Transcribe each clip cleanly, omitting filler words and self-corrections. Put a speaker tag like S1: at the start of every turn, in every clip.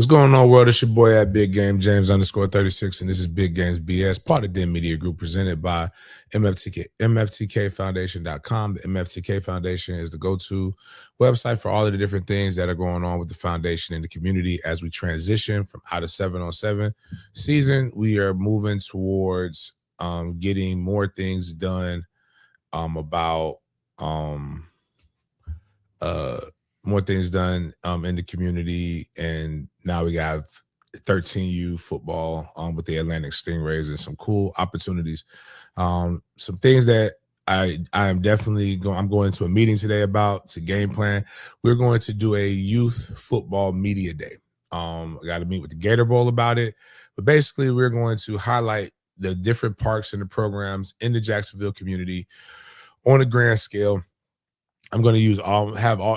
S1: What's going on, world? It's your boy at Big Game James _36, and this is Big Games B.S., part of Den Media Group, presented by MFTKFoundation.com. The MFTK Foundation is the go-to website for all of the different things that are going on with the foundation and the community as we transition from out of 7-on-7 season. We are moving towards getting more things done about more things done in the community, and now we have 13U football with the Atlantic Stingrays and some cool opportunities. Some things that I am definitely going. I'm going to a meeting today about to game plan. We're going to do a youth football media day. I got to meet with the Gator Bowl about it, but basically we're going to highlight the different parks and the programs in the Jacksonville community on a grand scale. I'm going to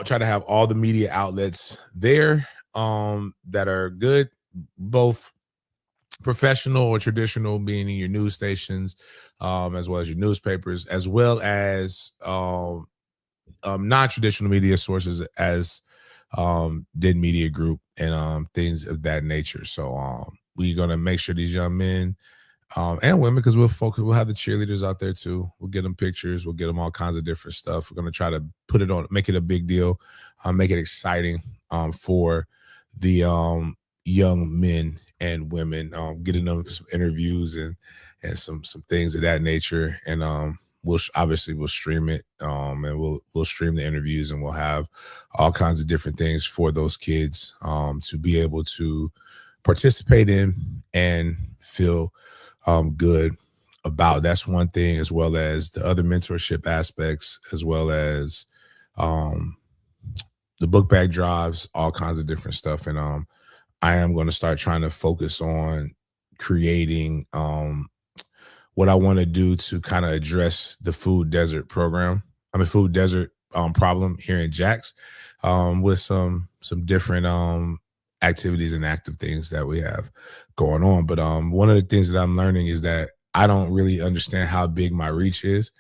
S1: try to have all the media outlets there that are good, both professional or traditional, meaning your news stations, as well as your newspapers, as well as non-traditional media sources as Den Media Group and things of that nature. So we're going to make sure these young men and women, because we'll have the cheerleaders out there too. We'll get them pictures. We'll get them all kinds of different stuff. We're going to try to put it on, make it a big deal, make it exciting for the young men and women, getting them some interviews and some things of that nature. And we'll stream it, and we'll stream the interviews, and we'll have all kinds of different things for those kids to be able to participate in and feel good about. That's one thing, as well as the other mentorship aspects, as well as the book bag drives, all kinds of different stuff. And I am going to start trying to focus on creating what I want to do to kind of address the food desert problem here in Jax, with some different activities and active things that we have going on. But one of the things that I'm learning is that I don't really understand how big my reach is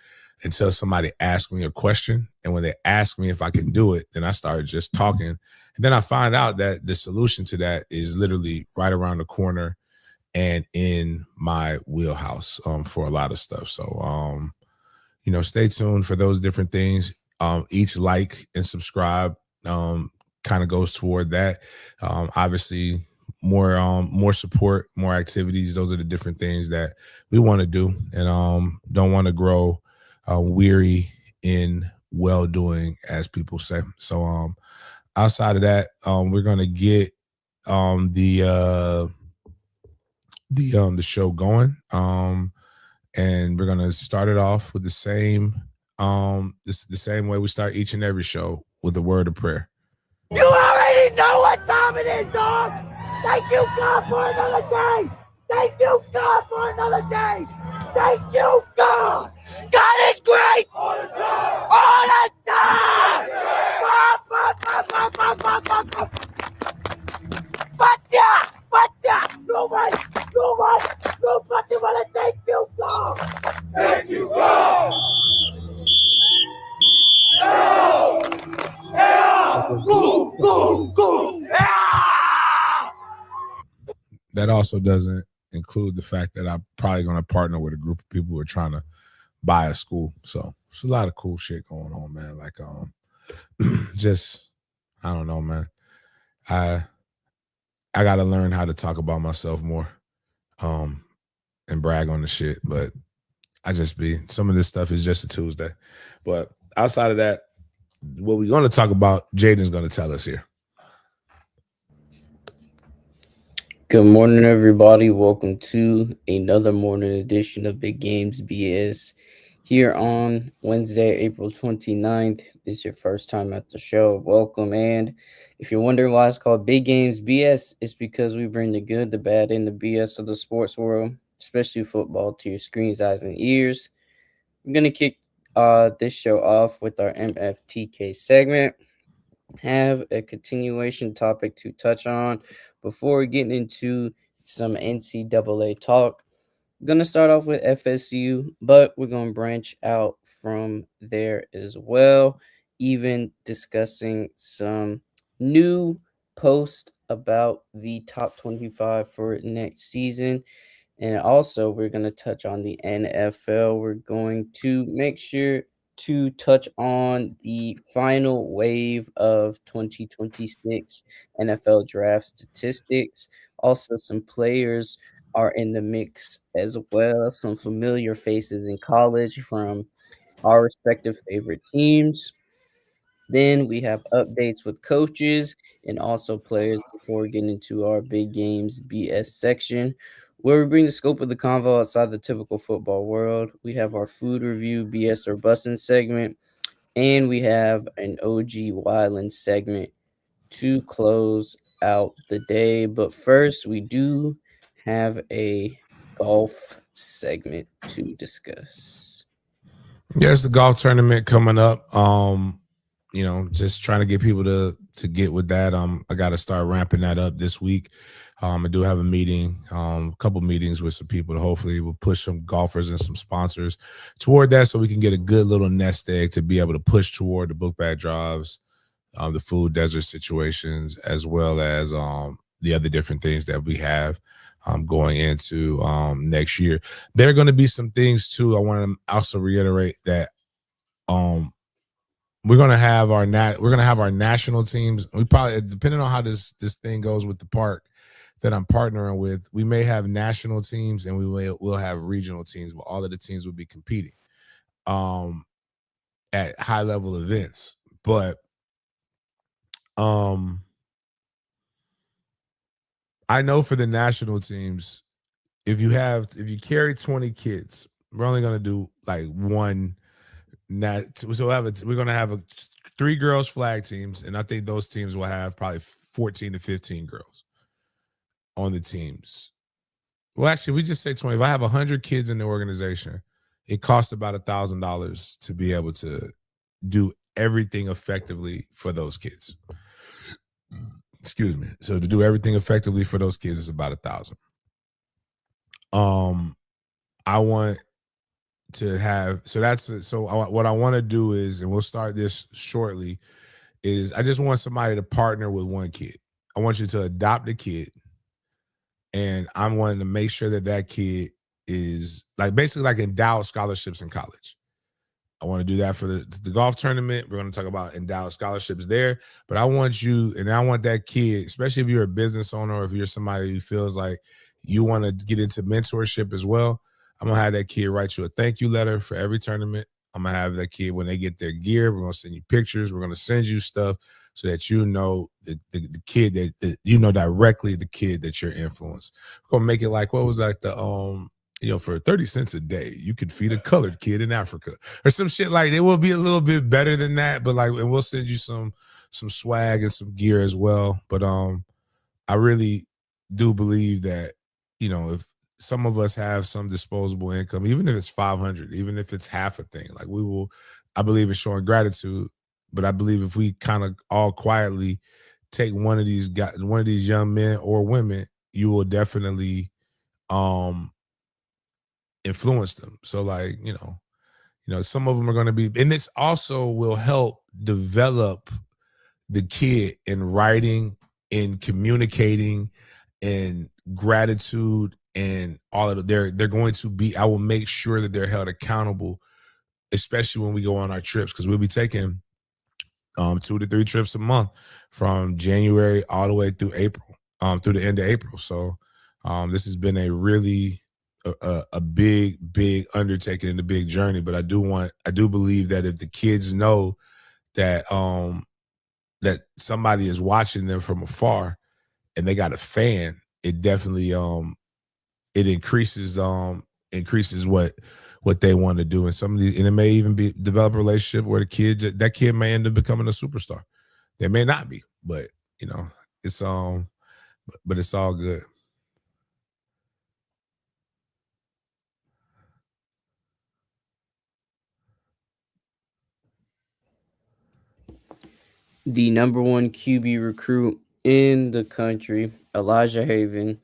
S1: until somebody asks me a question. And when they ask me if I can do it, then I start just talking. And then I find out that the solution to that is literally right around the corner and in my wheelhouse for a lot of stuff. So, stay tuned for those different things. Each like and subscribe kind of goes toward that. Obviously, more support, more activities. Those are the different things that we want to do, and don't want to grow weary in well-doing, as people say. So outside of that, we're gonna get the show going, and we're gonna start it off with the same the same way we start each and every show, with a word of prayer.
S2: You already know what time it is, dog. Thank you, God, for another day. Thank you, God, for another day. Thank you, God. God is great. All the time. All the time. Thank you, God. Thank you, God.
S1: That also doesn't include the fact that I'm probably going to partner with a group of people who are trying to buy a school. So it's a lot of cool shit going on, man. Like, just, I don't know, man. I got to learn how to talk about myself more, and brag on the shit. But some of this stuff is just a Tuesday. But outside of that, what we're going to talk about, Jaden's going to tell us here.
S3: Good morning, everybody. Welcome to another morning edition of Big Games B.S. here on Wednesday, April 29th. This is your first time at the show. Welcome. And if you're wondering why it's called Big Games B.S., it's because we bring the good, the bad, and the BS of the sports world, especially football, to your screens, eyes, and ears. I'm going to kick this show off with our MFTK segment. Have a continuation topic to touch on before getting into some NCAA talk. I'm going to start off with FSU, but we're going to branch out from there as well, even discussing some new post about the top 25 for next season. And also, we're going to touch on the NFL. We're going to make sure to touch on the final wave of 2026 NFL draft statistics. Also, some players are in the mix as well, some familiar faces in college from our respective favorite teams. Then we have updates with coaches and also players before getting into our big games BS section, where we bring the scope of the convo outside the typical football world. We have our food review BS or bussin' segment, and we have an OG Wyland segment to close out the day. But first, we do have a golf segment to discuss.
S1: Yeah, it's the golf tournament coming up. Just trying to get people to get with that. I got to start ramping that up this week. I do have a meeting, a couple meetings with some people. Hopefully, we'll push some golfers and some sponsors toward that, so we can get a good little nest egg to be able to push toward the book bag drives, the food desert situations, as well as the other different things that we have going into next year. There are going to be some things too. I want to also reiterate that um, we're gonna have our national teams. We probably, depending on how this thing goes with the park that I'm partnering with, we may have national teams and we'll have regional teams, but all of the teams will be competing um at high level events. But um I know for the national teams, if you carry 20 kids, we're only gonna do like one. So we're gonna have three girls flag teams, and I think those teams will have probably 14 to 15 girls on the teams. Well, actually, we just say 20. If I have 100 kids in the organization, it costs about $1,000 to be able to do everything effectively for those kids. Excuse me. So to do everything effectively for those kids is about 1,000. Um, I want to have what I want to do is, and we'll start this shortly, is I just want somebody to partner with one kid. I want you to adopt a kid, and I'm wanting to make sure that that kid is like basically like endowed scholarships in college. I want to do that for the golf tournament. We're going to talk about endowed scholarships there. But I want you, and I want that kid, especially if you're a business owner or if you're somebody who feels like you want to get into mentorship as well. I'm going to have that kid write you a thank you letter for every tournament. I'm going to have that kid, when they get their gear, we're going to send you pictures. We're going to send you stuff so that you know the kid that you know directly the kid that you're influenced. We're going to make it like, what was like for 30 cents a day, you could feed a colored kid in Africa or some shit like that. It will be a little bit better than that, but and we'll send you some swag and some gear as well. But I really do believe that, if some of us have some disposable income, even if it's 500, even if it's half a thing, like I believe in showing gratitude, but I believe if we kind of all quietly take one of these young men or women, you will definitely influence them. So some of them are going to be, and this also will help develop the kid in writing, in communicating, in gratitude, and all of they're going to be. I will make sure that they're held accountable, especially when we go on our trips, because we'll be taking 2 to 3 trips a month from January all the way through April, through the end of April. So this has been a really a big undertaking and a big journey. But I do believe that if the kids know that that somebody is watching them from afar and they got a fan, it definitely it increases what they want to do. And some of these, and it may even be develop a relationship where that kid may end up becoming a superstar. They may not be, but it's but it's all good.
S3: The number one QB recruit in the country, Elijah Haven,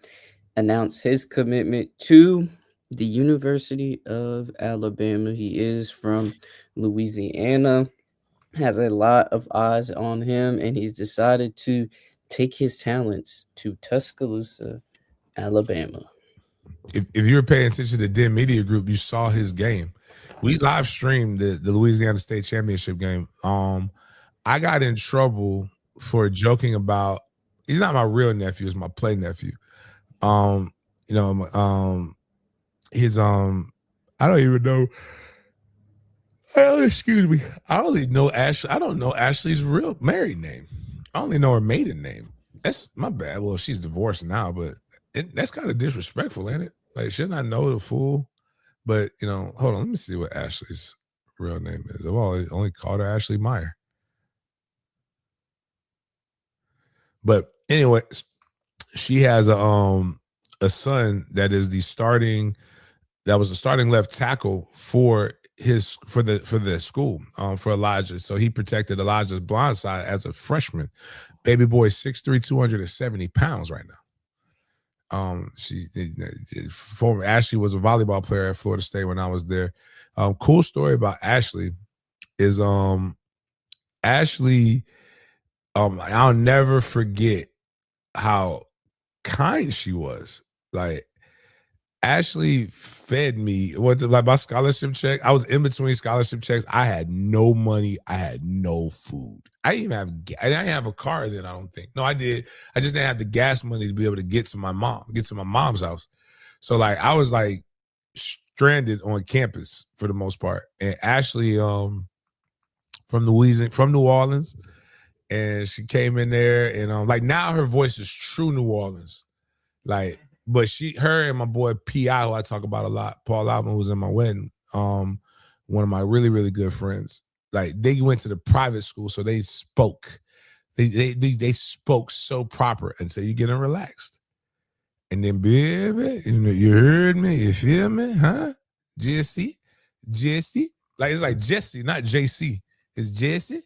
S3: announced his commitment to the University of Alabama. He is from Louisiana, has a lot of eyes on him, and he's decided to take his talents to Tuscaloosa, Alabama.
S1: If you were paying attention to Den Media Group, you saw his game. We live streamed the Louisiana State Championship game. I got in trouble for joking about he's not my real nephew, he's my play nephew. Um, you know, his I don't even know. Excuse me. I only know Ashley. I don't know Ashley's real married name. I only know her maiden name. That's my bad. Well, she's divorced now, but that's kind of disrespectful, ain't it? Like, shouldn't I know the full? But hold on. Let me see what Ashley's real name is. I've only called her Ashley Meyer. But anyway, she has a son that is the starting. That was the starting left tackle for the school for Elijah. So he protected Elijah's blind side as a freshman. Baby boy, 6'3", 270 pounds right now. Former Ashley was a volleyball player at Florida State when I was there. Cool story about Ashley is Ashley. I'll never forget how kind she was. Like, Ashley fed me like my scholarship check. I was in between scholarship checks. I had no money. I had no food. I didn't have a car then. I don't think. No, I did. I just didn't have the gas money to be able to get to my mom's house. So like I was like stranded on campus for the most part. And Ashley, from New Orleans, and she came in there and like now her voice is true New Orleans, like. But her and my boy P.I., who I talk about a lot, Paul Alvin, who was in my wedding, one of my really, really good friends, like they went to the private school, so they spoke. They spoke so proper, and so you getting relaxed. And then, baby, you heard me, you feel me, huh? Jesse, like it's like Jesse, not JC. It's Jesse.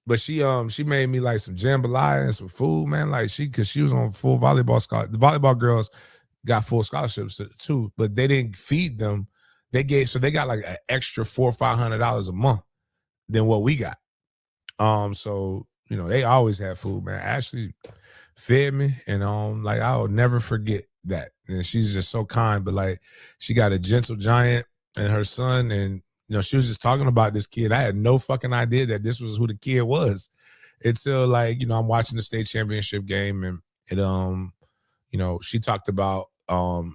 S1: But she made me like some jambalaya and some food, man. Like cause she was on full volleyball scholarship. The volleyball girls got full scholarships too, but they didn't feed them. They got like an extra $400 or $500 a month than what we got. So they always had food, man. Ashley fed me, and like I'll never forget that. And she's just so kind, but like she got a gentle giant and her son, and she was just talking about this kid. I had no fucking idea that this was who the kid was until like, I'm watching the state championship game, and she talked about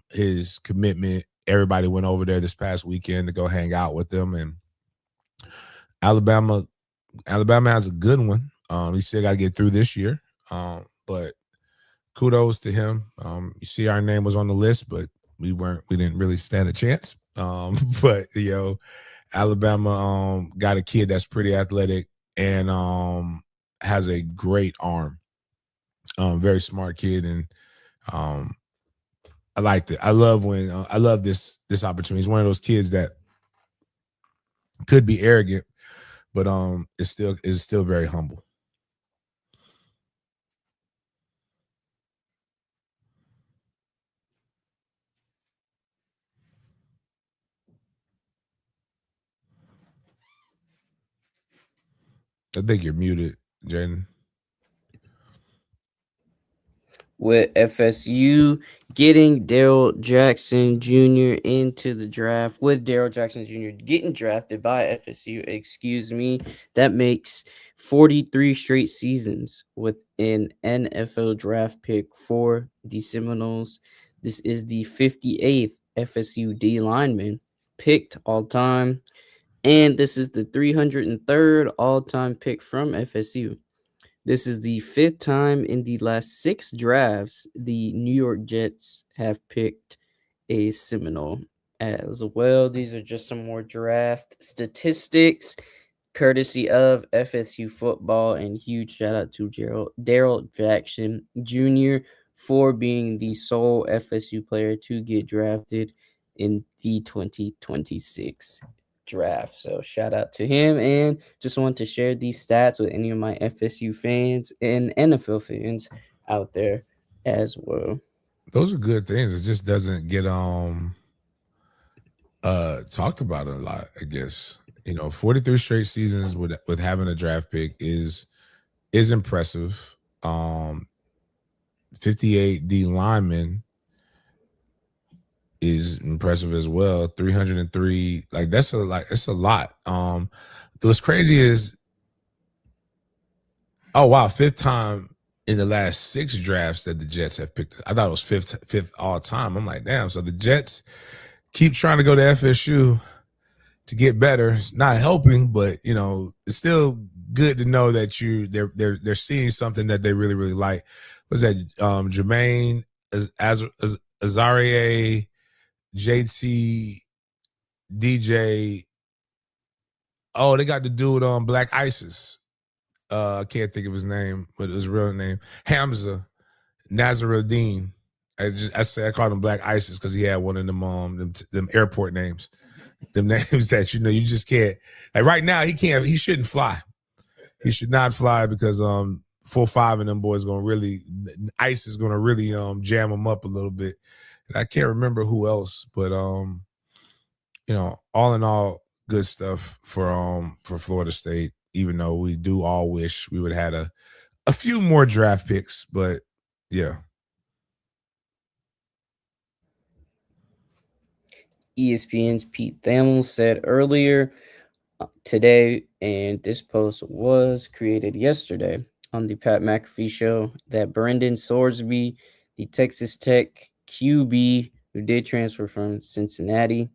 S1: his commitment. Everybody went over there this past weekend to go hang out with them, and Alabama has a good one. He still got to get through this year. But kudos to him. You see our name was on the list, but we didn't really stand a chance. But Alabama got a kid that's pretty athletic and has a great arm. Very smart kid, and I liked it. I love this opportunity. He's one of those kids that could be arrogant, but is still very humble. I think you're muted, Jaden.
S3: With FSU getting Daryl Jackson Jr. into the draft, with Daryl Jackson Jr. getting drafted by FSU, that makes 43 straight seasons with an NFL draft pick for the Seminoles. This is the 58th FSU D lineman picked all time, and this is the 303rd all-time pick from FSU. This is the 5th time in the last 6 drafts the New York Jets have picked a Seminole as well. These are just some more draft statistics courtesy of FSU football, and huge shout out to Daryl Jackson Jr. for being the sole FSU player to get drafted in the 2026 draft. So shout out to him, and just want to share these stats with any of my FSU fans and NFL fans out there as well.
S1: Those are good things. It just doesn't get talked about a lot, I guess. 43 straight seasons with having a draft pick is is impressive. 58 D lineman is impressive as well. 303, like that's it's a lot. What's crazy is, oh wow, fifth time in the last 6 drafts that the Jets have picked. I thought it was fifth all time. I'm like, damn. So the Jets keep trying to go to FSU to get better. It's not helping, but it's still good to know that they're seeing something that they really really like. Was that Jermaine Azarie, JT, DJ? Oh, they got the dude on Black ISIS. I can't think of his name, but his real name Hamza Nazaruddin. I called him Black ISIS because he had one of them airport names. Them names that you just can't. Like right now, he shouldn't fly. He should not fly because 4-5 of them boys ICE is gonna really jam him up a little bit. And I can't remember who else, but all in all, good stuff for Florida State. Even though we do all wish we would have had a few more draft picks, but yeah.
S3: ESPN's Pete Thamel said earlier today, and this post was created yesterday on the Pat McAfee show, that Brendan Sorsby, the Texas Tech QB who did transfer from Cincinnati,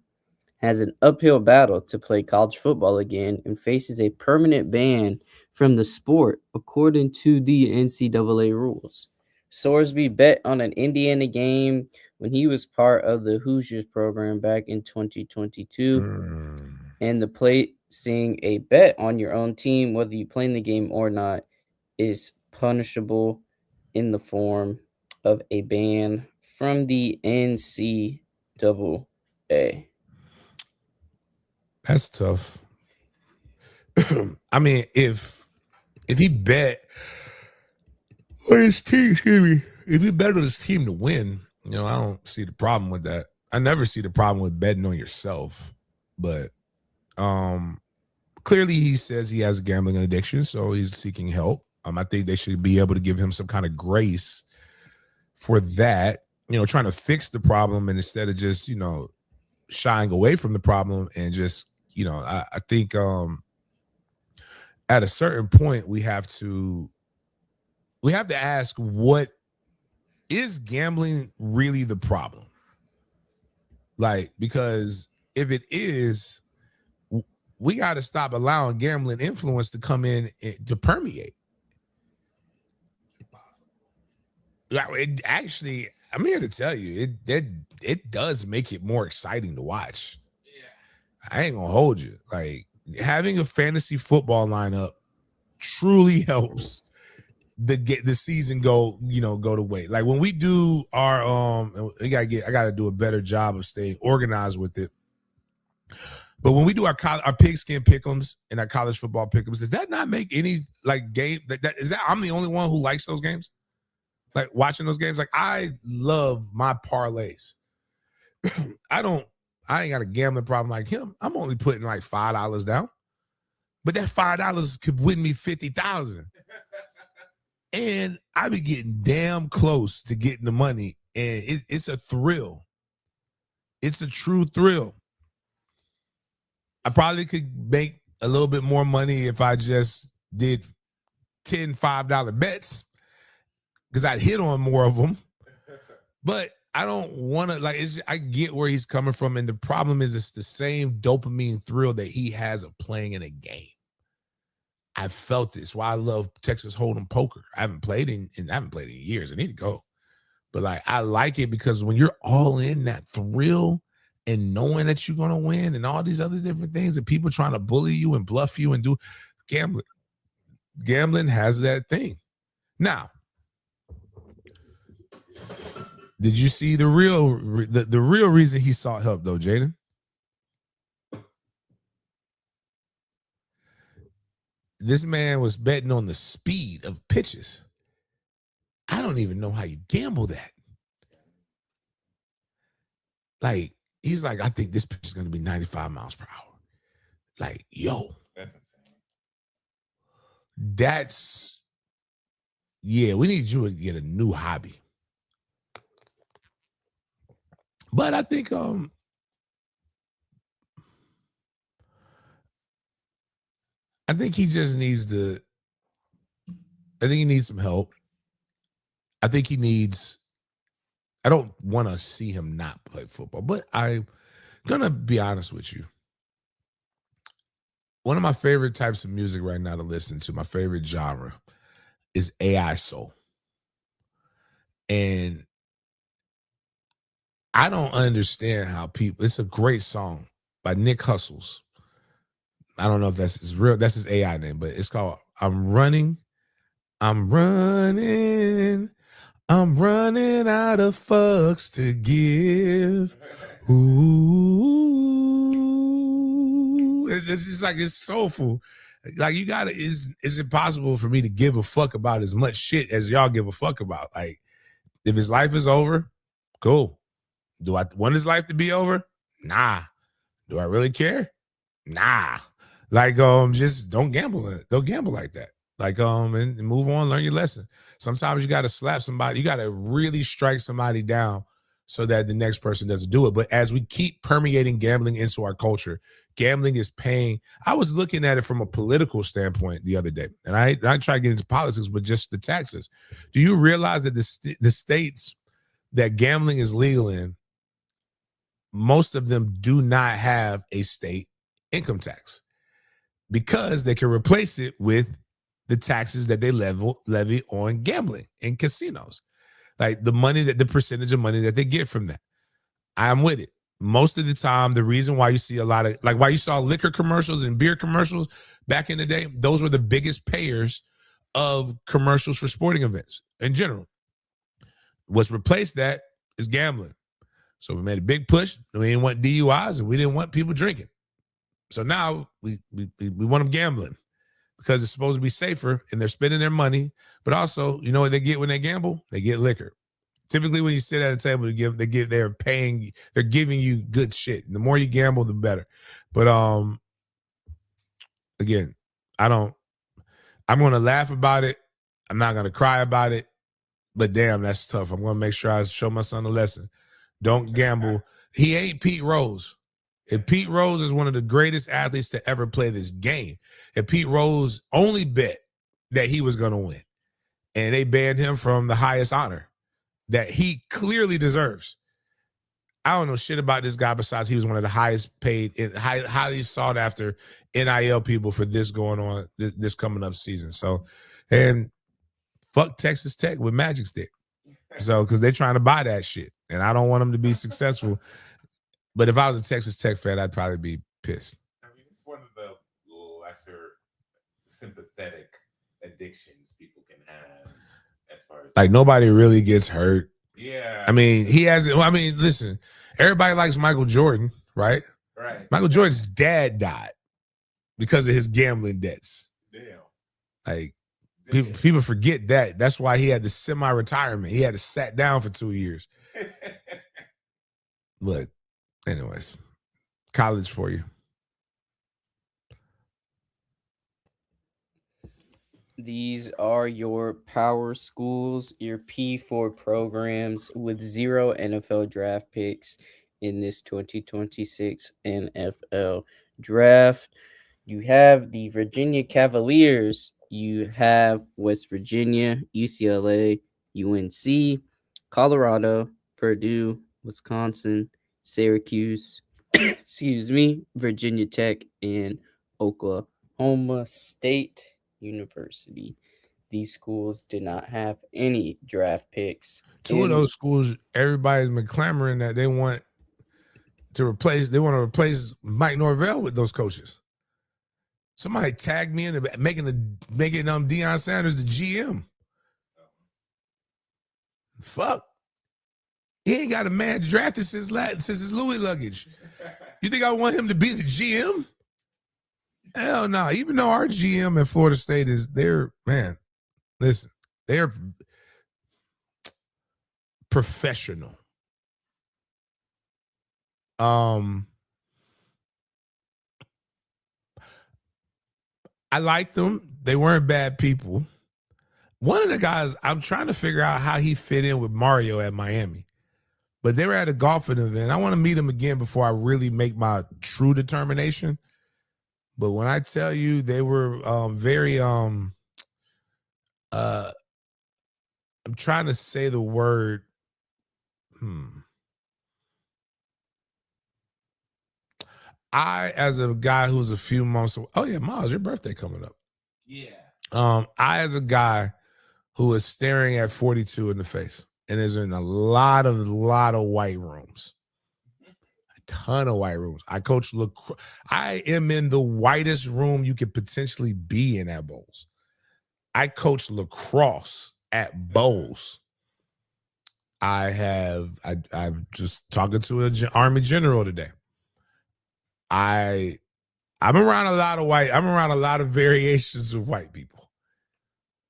S3: has an uphill battle to play college football again and faces a permanent ban from the sport, according to the NCAA rules. Sorsby bet on an Indiana game when he was part of the Hoosiers program back in 2022. And the placing a bet on your own team, whether you play in the game or not, is punishable in the form of a ban from the NCAA.
S1: That's tough. I mean, if he bet on his team, if he bet on his team to win, I don't see the problem with that. I never see the problem with betting on yourself. But clearly he says he has a gambling addiction, so he's seeking help. I think they should be able to give him some kind of grace for that, trying to fix the problem, and instead of just, shying away from the problem and just, I think at a certain point we have to ask, what is gambling really the problem? Like, because if it is, we got to stop allowing gambling influence to come in to permeate. It actually, I'm here to tell you, it does make it more exciting to watch. Yeah. I ain't gonna hold you. Like, having a fantasy football lineup truly helps the season go to wait. Like when we do our I gotta do a better job of staying organized with it. But when we do our pigskin pick'ems and our college football pick'ems, does that not make any like game that is that I'm the only one who likes those games? Like watching those games, like I love my parlays. I ain't got a gambling problem like him. I'm only putting like $5 down, but that $5 could win me 50,000. And I be getting damn close to getting the money, and it's a thrill. It's a true thrill. I probably could make a little bit more money if I just did 10 $5 bets, because I'd hit on more of them. But I don't want to, I get where he's coming from. And the problem is, it's the same dopamine thrill that he has of playing in a game. I felt this. Why I love Texas Hold'em poker. I haven't played in years. I need to go. But like, I like it because when you're all in that thrill and knowing that you're gonna win and all these other different things, and people trying to bully you and bluff you and do gambling. Gambling has that thing. Now, did you see the real reason he sought help though, Jaden? This man was betting on the speed of pitches. I don't even know how you gamble that. Like, he's like, I think this pitch is going to be 95 miles per hour. Like, yo. That's Yeah, we need you to get a new hobby. But I think he just needs to. I think he needs some help. I think he needs. I don't want to see him not play football, but I'm gonna be honest with you. One of my favorite types of music right now to listen to, my favorite genre, is AI soul, and I don't understand how people. It's a great song by Nick Hustles. I don't know if that's his real. That's his AI name, but it's called "I'm Running." I'm running. I'm running out of fucks to give. Ooh, it's just like it's soulful. Like you gotta. Is it possible for me to give a fuck about as much shit as y'all give a fuck about? Like if his life is over, cool. Do I want his life to be over? Nah. Do I really care? Nah. Like just don't gamble. Don't gamble like that. Like and move on, learn your lesson. Sometimes you got to slap somebody. You got to really strike somebody down so that the next person doesn't do it. But as we keep permeating gambling into our culture, gambling is paying. I was looking at it from a political standpoint the other day, and I try to get into politics, but just the taxes. Do you realize that the states that gambling is legal in, most of them do not have a state income tax because they can replace it with the taxes that they levy on gambling in casinos. Like the percentage of money that they get from that. I'm with it. Most of the time, the reason why you see a lot of, like why you saw liquor commercials and beer commercials back in the day, those were the biggest payers of commercials for sporting events in general. What's replaced that is gambling. So we made a big push. We didn't want DUIs and we didn't want people drinking. So now we want them gambling because it's supposed to be safer and they're spending their money. But also, you know what they get when they gamble? They get liquor. Typically, when you sit at a table to give, they're giving you good shit. And the more you gamble, the better. But again, I'm gonna laugh about it. I'm not gonna cry about it. But damn, that's tough. I'm gonna make sure I show my son a lesson. Don't gamble. He ain't Pete Rose. If Pete Rose is one of the greatest athletes to ever play this game, if Pete Rose only bet that he was going to win and they banned him from the highest honor that he clearly deserves. I don't know shit about this guy besides he was one of the highest paid, highly sought after NIL people for this going on this coming up season. So, and fuck Texas Tech with Magic Stick. So, because they're trying to buy that shit, and I don't want them to be successful. But if I was a Texas Tech fan, I'd probably be pissed.
S4: I mean, it's one of the lesser sympathetic addictions people can have as far as
S1: like nobody really gets hurt.
S4: Yeah.
S1: I mean, he hasn't. I mean, listen, everybody likes Michael Jordan, right?
S4: Right.
S1: Michael Jordan's dad died because of his gambling debts.
S4: Damn.
S1: Like people forget that. That's why he had the semi-retirement. He had to sat down for 2 years. But anyways, college for you.
S3: These are your power schools, your P4 programs with 0 NFL draft picks in this 2026 NFL draft. You have the Virginia Cavaliers, you have West Virginia, UCLA, UNC, Colorado, Purdue, Wisconsin, Syracuse, Virginia Tech, and Oklahoma State University. These schools did not have any draft picks.
S1: Two of those schools, everybody's been clamoring that they want to replace Mike Norvell with those coaches. Somebody tagged me in making Deion Sanders the GM. Fuck. He ain't got a man drafted since his Louis luggage. You think I want him to be the GM? Hell no. Even though our GM at Florida State they're professional. I liked them. They weren't bad people. One of the guys, I'm trying to figure out how he fit in with Mario at Miami. But they were at a golfing event. I want to meet him again before I really make my true determination. But when I tell you they were very I'm trying to say the word I, as a guy who's a few months away, oh yeah, Miles, your birthday coming up.
S4: Yeah.
S1: I, as a guy who is staring at 42 in the face and is in a lot of white rooms, a ton of white rooms. I coach I am in the whitest room you could potentially be in at Bowles. I coach lacrosse at Bowles. I'm just talking to an Army general today. I'm around a lot of I'm around a lot of variations of white people.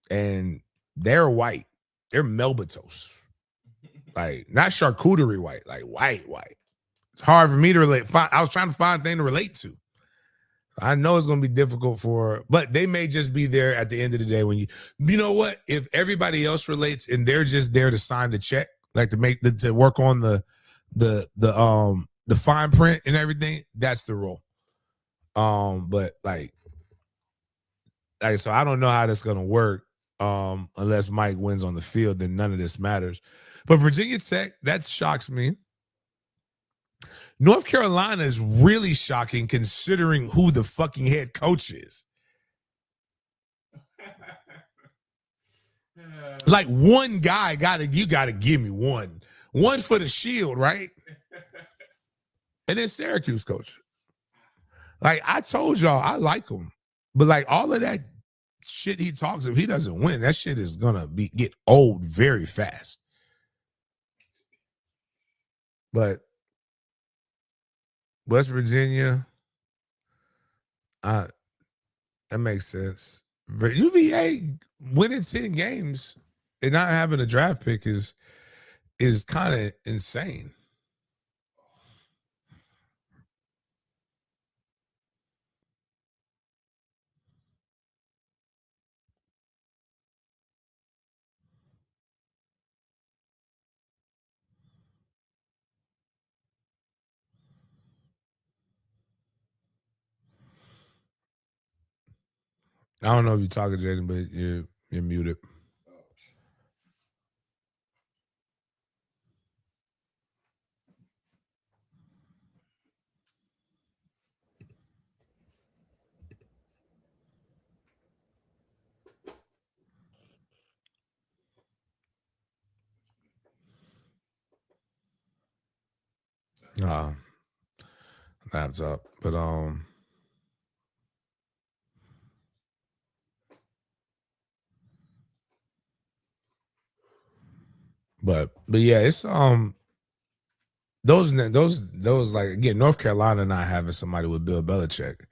S1: And they're white. They're Melbatos. Like, not charcuterie white, like white. It's hard for me to relate. I was trying to find a thing to relate to. I know it's going to be difficult but they may just be there at the end of the day when you know what? If everybody else relates and they're just there to sign the check, like to work on the fine print and everything, that's the role. But like, so I don't know how that's going to work. Unless Mike wins on the field, then none of this matters. But Virginia Tech, that shocks me. North Carolina is really shocking considering who the fucking head coach is. Like, one guy you gotta give me one for the shield, right? And then Syracuse coach. Like, I told y'all I like him, but like all of that shit he talks, if he doesn't win, that shit is gonna get old very fast. But West Virginia, that makes sense. UVA winning 10 games and not having a draft pick is kind of insane. I don't know if you're talking, Jaden, but you're muted. Laptop, but yeah, it's those like, again, North Carolina not having somebody with Bill Belichick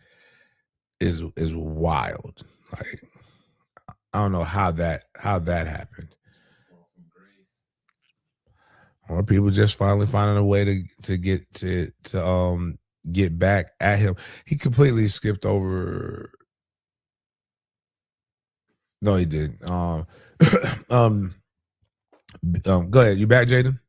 S1: is wild. Like, I don't know how that happened. Or people just finally finding a way to get back at him. He completely skipped over. No, he didn't. Go ahead. You back, Jaden?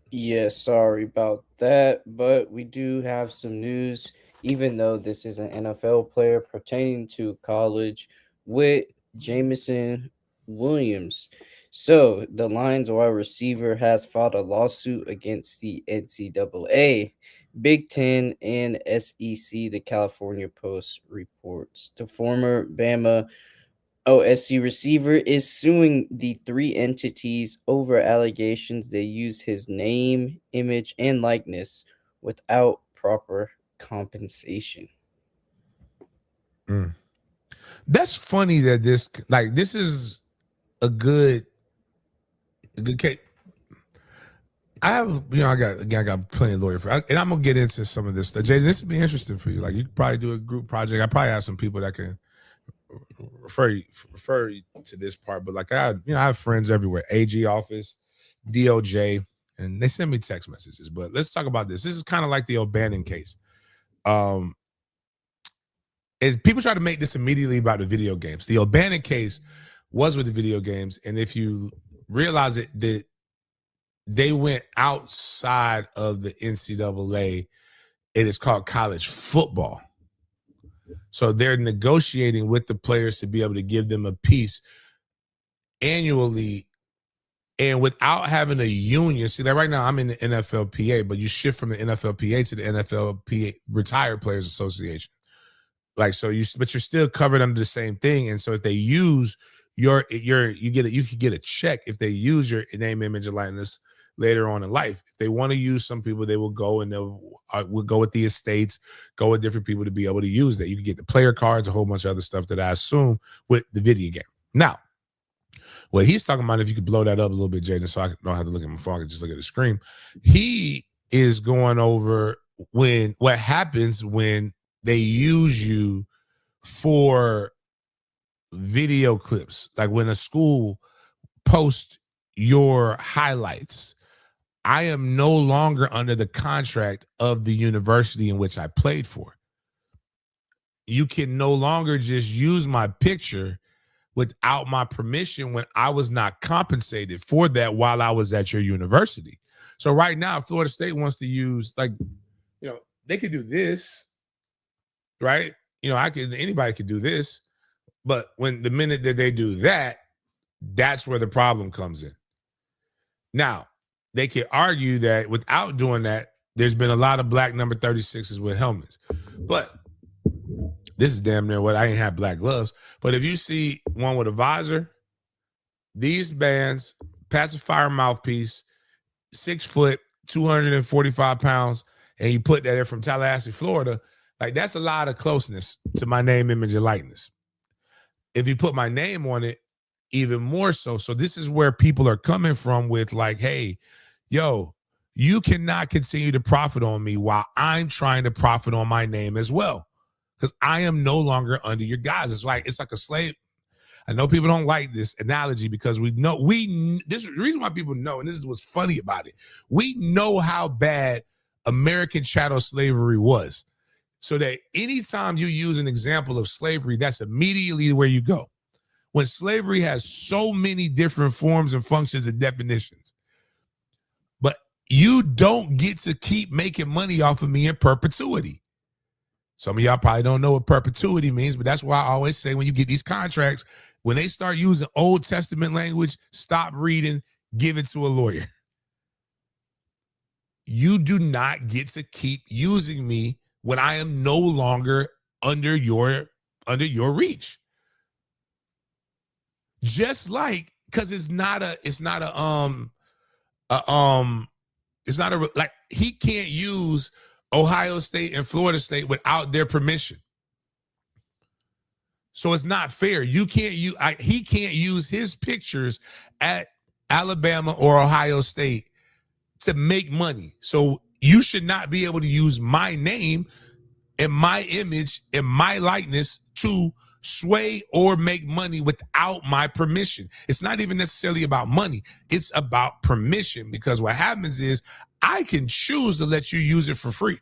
S3: Yeah, sorry about that, but we do have some news, even though this is an NFL player pertaining to college with Jameson Williams. So the Lions wide receiver has filed a lawsuit against the NCAA, Big Ten, and SEC, the California Post reports. The former Bama OSC receiver is suing the three entities over allegations they use his name, image, and likeness without proper compensation.
S1: That's funny that this is a good case. I have, I got plenty of lawyer friends, and I'm gonna get into some of this stuff. Jaden, this would be interesting for you. Like, you could probably do a group project. I probably have some people that can refer you to this part. But like, I have friends everywhere. AG office, DOJ, and they send me text messages. But let's talk about this. This is kind of like the O'Bannon case. And people try to make this immediately about the video games. The O'Bannon case was with the video games, and if you realize it, that they went outside of the NCAA. It is called college football. So they're negotiating with the players to be able to give them a piece annually, and without having a union. See, like right now I'm in the NFLPA, but you shift from the NFLPA to the NFLPA Retired Players Association. Like, so but you're still covered under the same thing. And so if they use you could get a check if they use your name, image, and likeness later on in life. If they want to use some people, they will go and will go with the estates, go with different people to be able to use that. You can get the player cards, a whole bunch of other stuff that I assume with the video game. Now, what he's talking about, if you could blow that up a little bit, Jaden, so I don't have to look at my phone, I can just look at the screen. He is going over what happens when they use you for video clips, like when a school posts your highlights. I am no longer under the contract of the university in which I played for. You can no longer just use my picture without my permission when I was not compensated for that while I was at your university. So right now, Florida State wants to use, like, they could do this, right? Anybody could do this, but when the minute that they do that, that's where the problem comes in. Now, they could argue that without doing that, there's been a lot of black number 36s with helmets. But this is damn near what I ain't have black gloves. But if you see one with a visor, these bands, pacifier mouthpiece, 6 foot, 245 pounds, and you put that in from Tallahassee, Florida, like that's a lot of closeness to my name, image, and likeness. If you put my name on it, even more so. So this is where people are coming from with like, hey, yo, you cannot continue to profit on me while I'm trying to profit on my name as well. Because I am no longer under your guys. It's like a slave. I know people don't like this analogy because this is the reason why people know, and this is what's funny about it. We know how bad American chattel slavery was. So that anytime you use an example of slavery, that's immediately where you go. When slavery has so many different forms and functions and definitions. But you don't get to keep making money off of me in perpetuity. Some of y'all probably don't know what perpetuity means, but that's why I always say when you get these contracts, when they start using Old Testament language, stop reading, give it to a lawyer. You do not get to keep using me when I am no longer under your reach. Just like, because he can't use Ohio State and Florida State without their permission. So it's not fair. He can't use his pictures at Alabama or Ohio State to make money. So you should not be able to use my name and my image and my likeness to sway or make money without my permission. It's not even necessarily about money. It's about permission, because what happens is I can choose to let you use it for free.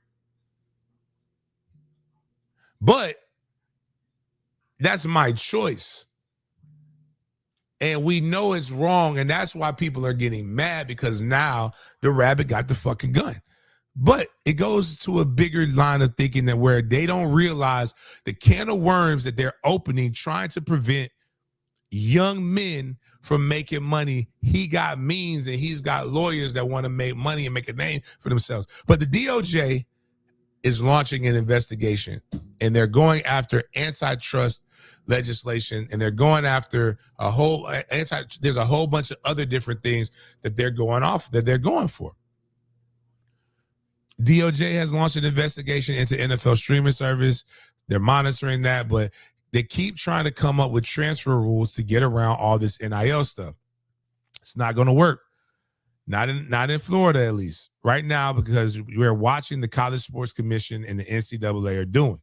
S1: But that's my choice. And we know it's wrong, and that's why people are getting mad, because now the rabbit got the fucking gun. But it goes to a bigger line of thinking that where they don't realize the can of worms that they're opening, trying to prevent young men from making money. He got means and he's got lawyers that want to make money and make a name for themselves. But the DOJ is launching an investigation, and they're going after antitrust legislation, and they're going after there's a whole bunch of other different things that they're going for. DOJ has launched an investigation into NFL streaming service. They're monitoring that, but they keep trying to come up with transfer rules to get around all this NIL stuff. It's not going to work. Not in Florida, at least right now, because we're watching the College Sports Commission and the NCAA are doing.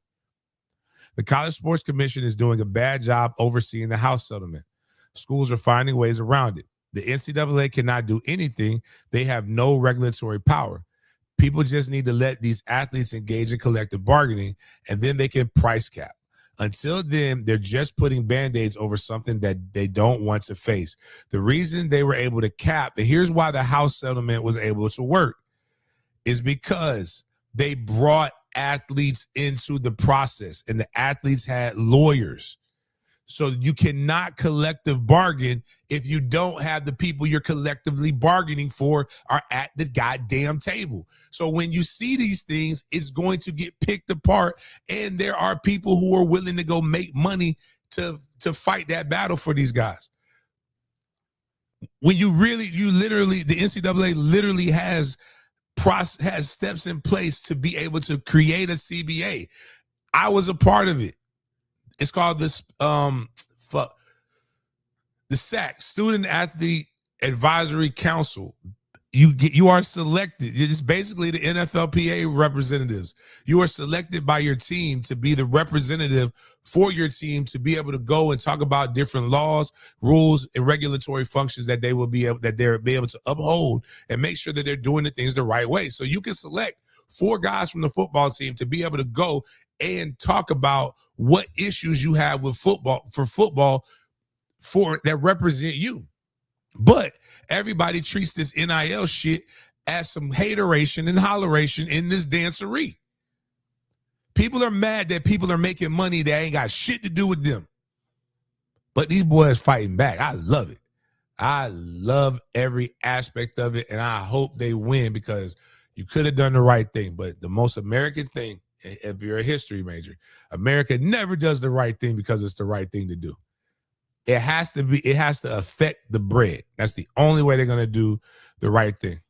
S1: The College Sports Commission is doing a bad job overseeing the House settlement. Schools are finding ways around it. The NCAA cannot do anything. They have no regulatory power. People just need to let these athletes engage in collective bargaining, and then they can price cap. Until then, they're just putting band-aids over something that they don't want to face. The reason they were able to cap, and here's why the House settlement was able to work, is because they brought athletes into the process and the athletes had lawyers. So you cannot collective bargain if you don't have the people you're collectively bargaining for are at the goddamn table. So when you see these things, it's going to get picked apart, and there are people who are willing to go make money to fight that battle for these guys. When you literally, the NCAA literally has steps in place to be able to create a CBA. I was a part of it. It's called this the SAC, Student Athlete Advisory Council. You are selected. It's basically the NFLPA representatives. You are selected by your team to be the representative for your team to be able to go and talk about different laws, rules, and regulatory functions that they'll be able to uphold and make sure that they're doing the things the right way. So you can select 4 guys from the football team to be able to go and talk about what issues you have with football that represent you. But everybody treats this NIL shit as some hateration and holleration in this dancery. People are mad that people are making money that ain't got shit to do with them. But these boys fighting back. I love it. I love every aspect of it, and I hope they win because you could have done the right thing. But the most American thing, if you're a history major, America never does the right thing because it's the right thing to do. It has to affect the bread. That's the only way they're going to do the right thing.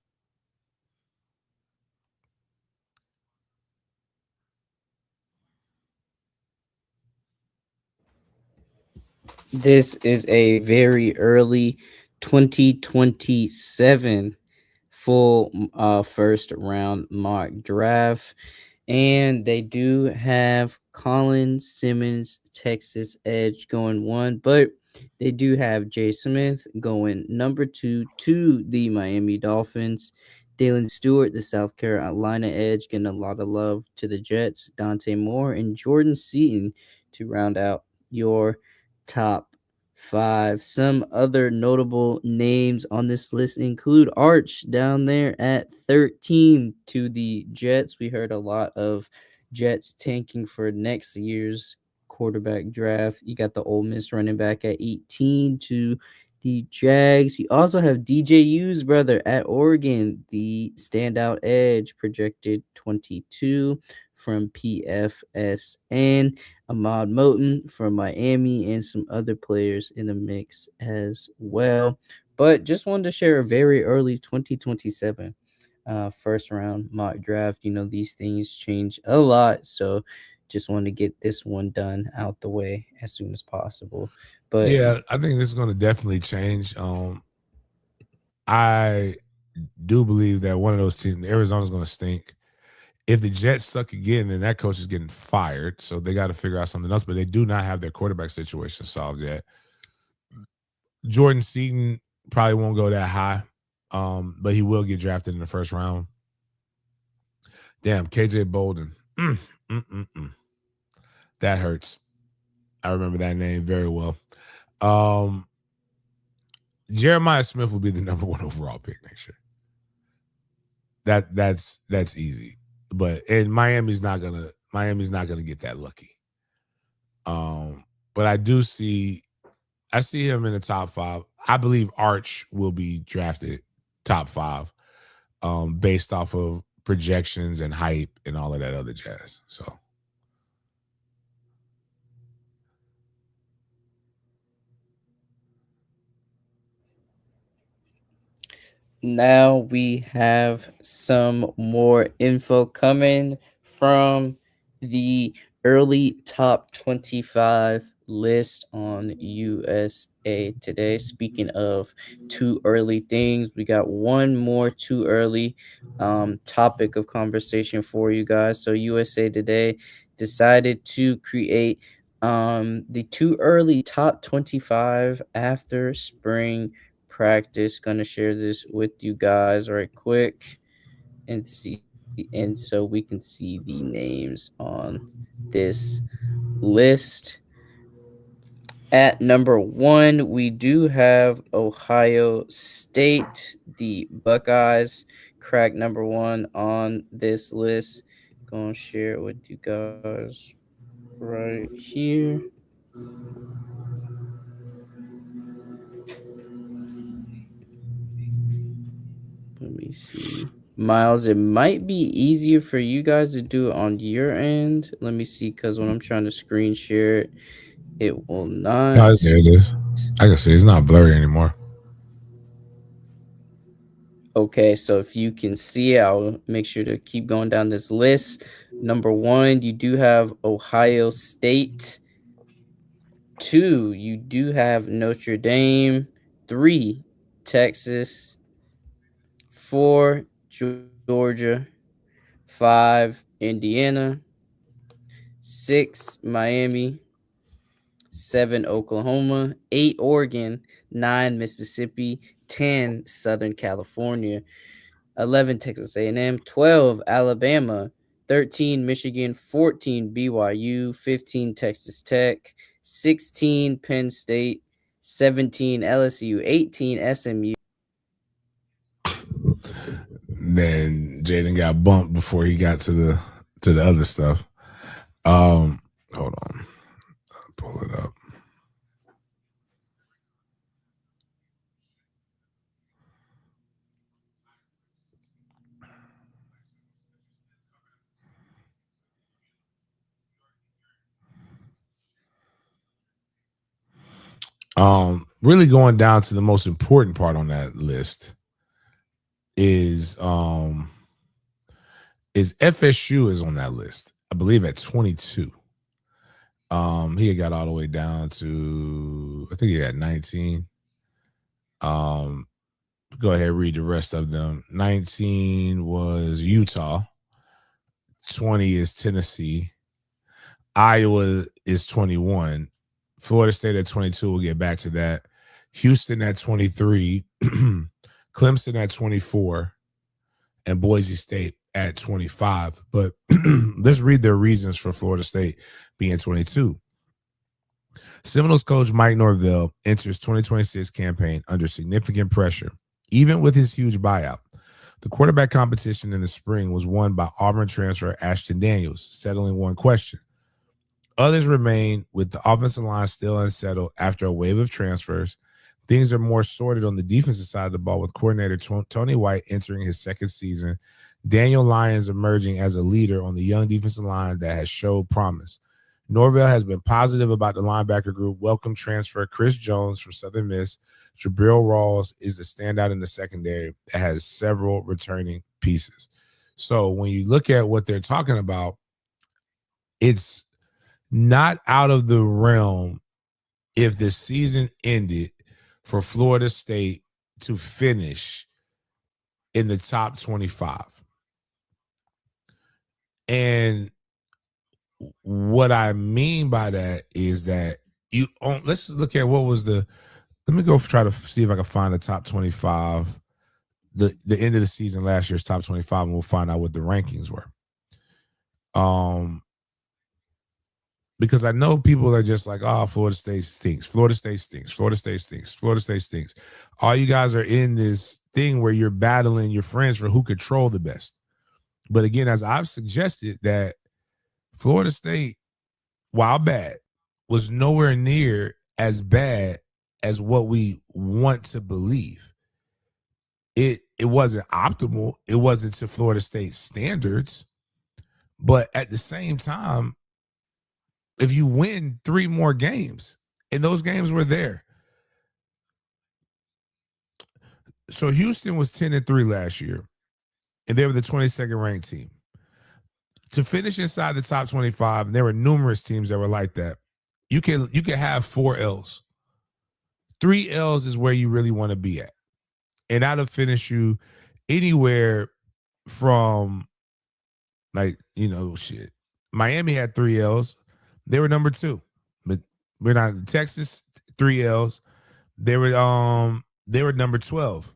S3: This is a very early 2027 full first round mock draft. And they do have Colin Simmons, Texas Edge, going 1, but they do have Jay Smith going number 2 to the Miami Dolphins. Dalen Stewart, the South Carolina Edge, getting a lot of love to the Jets. Dante Moore and Jordan Seaton to round out your top 5. Some other notable names on this list include Arch down there at 13 to the Jets. We heard a lot of Jets tanking for next year's quarterback draft. You got the Ole Miss running back at 18 to the Jags. You also have DJU's brother at Oregon, the standout edge, projected 22 from PFSN. Ahmad Moten from Miami, and some other players in the mix as well. But just wanted to share a very early 2027 first round mock draft. You know, these things change a lot. So just wanted to get this one done out the way as soon as possible. But
S1: yeah, I think this is going to definitely change. I do believe that one of those teams, Arizona's going to stink. If the Jets suck again, then that coach is getting fired. So they got to figure out something else. But they do not have their quarterback situation solved yet. Jordan Seaton probably won't go that high, but he will get drafted in the first round. Damn, KJ Bolden. That hurts. I remember that name very well. Jeremiah Smith will be the number 1 overall pick next year. That's easy. But and Miami's not gonna get that lucky. But I see him in the top 5. I believe Arch will be drafted top 5, based off of projections and hype and all of that other jazz. So
S3: now we have some more info coming from the early top 25 list on USA Today. Speaking of too early things, we got one more too early topic of conversation for you guys. So USA Today decided to create the too early top 25 after spring practice. Gonna share this with you guys right quick and so we can see the names on this list. At number 1, we do have Ohio State. The Buckeyes crack number 1 on this list. Gonna share it with you guys right here. Let me see. Miles, it might be easier for you guys to do it on your end. Let me see, because when I'm trying to screen share it, it will
S1: Oh,
S3: not.
S1: there it is. I can see it's not blurry anymore.
S3: Okay, so if you can see it, I'll make sure to keep going down this list. Number 1, you do have Ohio State. 2, you do have Notre Dame. 3, Texas. 4, Georgia. 5, Indiana. 6, Miami. 7, Oklahoma. 8, Oregon. 9, Mississippi. 10, Southern California. 11, Texas A&M. 12, Alabama. 13, Michigan. 14, BYU. 15, Texas Tech. 16, Penn State. 17, LSU. 18, SMU.
S1: Then Jaden got bumped before he got to the other stuff. Hold on, I'll pull it up. Really going down to the most important part on that list is FSU is on that list. I believe at 22. He got all the way down to, I think he had 19. Go ahead, read the rest of them. 19 was Utah. 20 is Tennessee. Iowa is 21. Florida State at 22. We'll get back to that. Houston at 23. Clemson at 24. And Boise State at 25. But let's read their reasons for Florida State being 22. Seminoles coach Mike Norvell enters 2026 campaign under significant pressure, even with his huge buyout. The quarterback competition in the spring was won by Auburn transfer Ashton Daniels, settling one question. Others remain, with the offensive line still unsettled after a wave of transfers. Things are more sorted on the defensive side of the ball, with coordinator Tony White entering his second season. Daniel Lyons emerging as a leader on the young defensive line that has showed promise. Norvell has been positive about the linebacker group. Welcome transfer Chris Jones from Southern Miss. Jabril Rawls is the standout in the secondary that has several returning pieces. So when you look at what they're talking about, it's not out of the realm if the season ended for Florida State to finish in the top 25. And what I mean by that is that let's look at what was let me go try to see if I can find the top 25, the end of the season, last year's top 25, and we'll find out what the rankings were. Because I know people are just like, oh, Florida State stinks. Florida State stinks. Florida State stinks. Florida State stinks. All you guys are in this thing where you're battling your friends for who control the best. But again, as I've suggested, that Florida State, while bad, was nowhere near as bad as what we want to believe. It wasn't optimal. It wasn't to Florida State standards. But at the same time, if you win 3 more games, and those games were there. So Houston was 10-3 last year, and they were the 22nd ranked team. To finish inside the top 25, and there were numerous teams that were like that. You can have 4 L's. 3 L's is where you really want to be at. And that'll finish you anywhere from, like, shit. Miami had 3 L's. They were number 2. But we're not. Texas, 3 L's. They were number 12.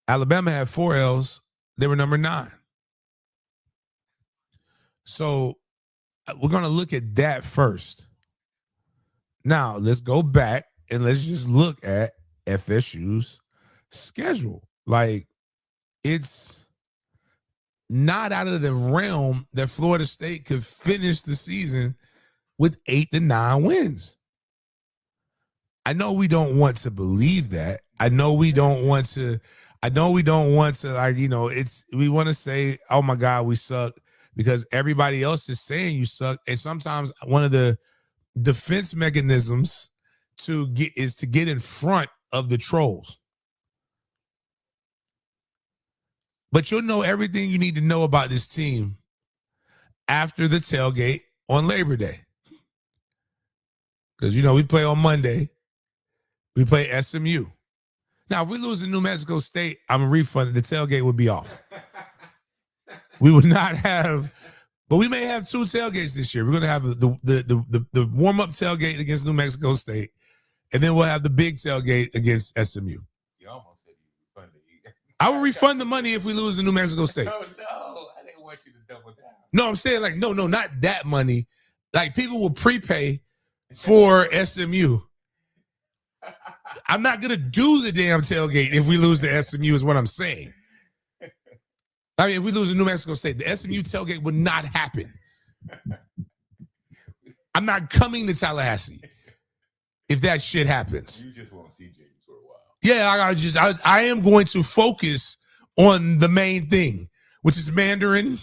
S1: Alabama had 4 L's. They were number 9. So we're going to look at that first. Now, let's go back and let's just look at FSU's schedule. Like, it's not out of the realm that Florida State could finish the season with 8 to 9 wins. I know we don't want to believe that. I know we don't want to like, we want to say, oh my God, we suck, because everybody else is saying you suck. And sometimes one of the defense mechanisms to get in front of the trolls. But you'll know everything you need to know about this team after the tailgate on Labor Day. Because, we play on Monday. We play SMU. Now, if we lose in New Mexico State, I'm a refund. The tailgate would be off. We would not have, but we may have 2 tailgates this year. We're going to have the warm-up tailgate against New Mexico State, and then we'll have the big tailgate against SMU.
S4: You almost said you refunded.
S1: I will refund the money if we lose in New Mexico State.
S4: No, I didn't want you to double down.
S1: No, I'm saying no, not that money. Like, people will prepay for SMU. I'm not going to do the damn tailgate if we lose to SMU is what I'm saying. I mean, if we lose to New Mexico State, the SMU tailgate would not happen. I'm not coming to Tallahassee if that shit happens.
S4: You just won't see James for a while.
S1: Yeah, I am going to focus on the main thing, which is Mandarin,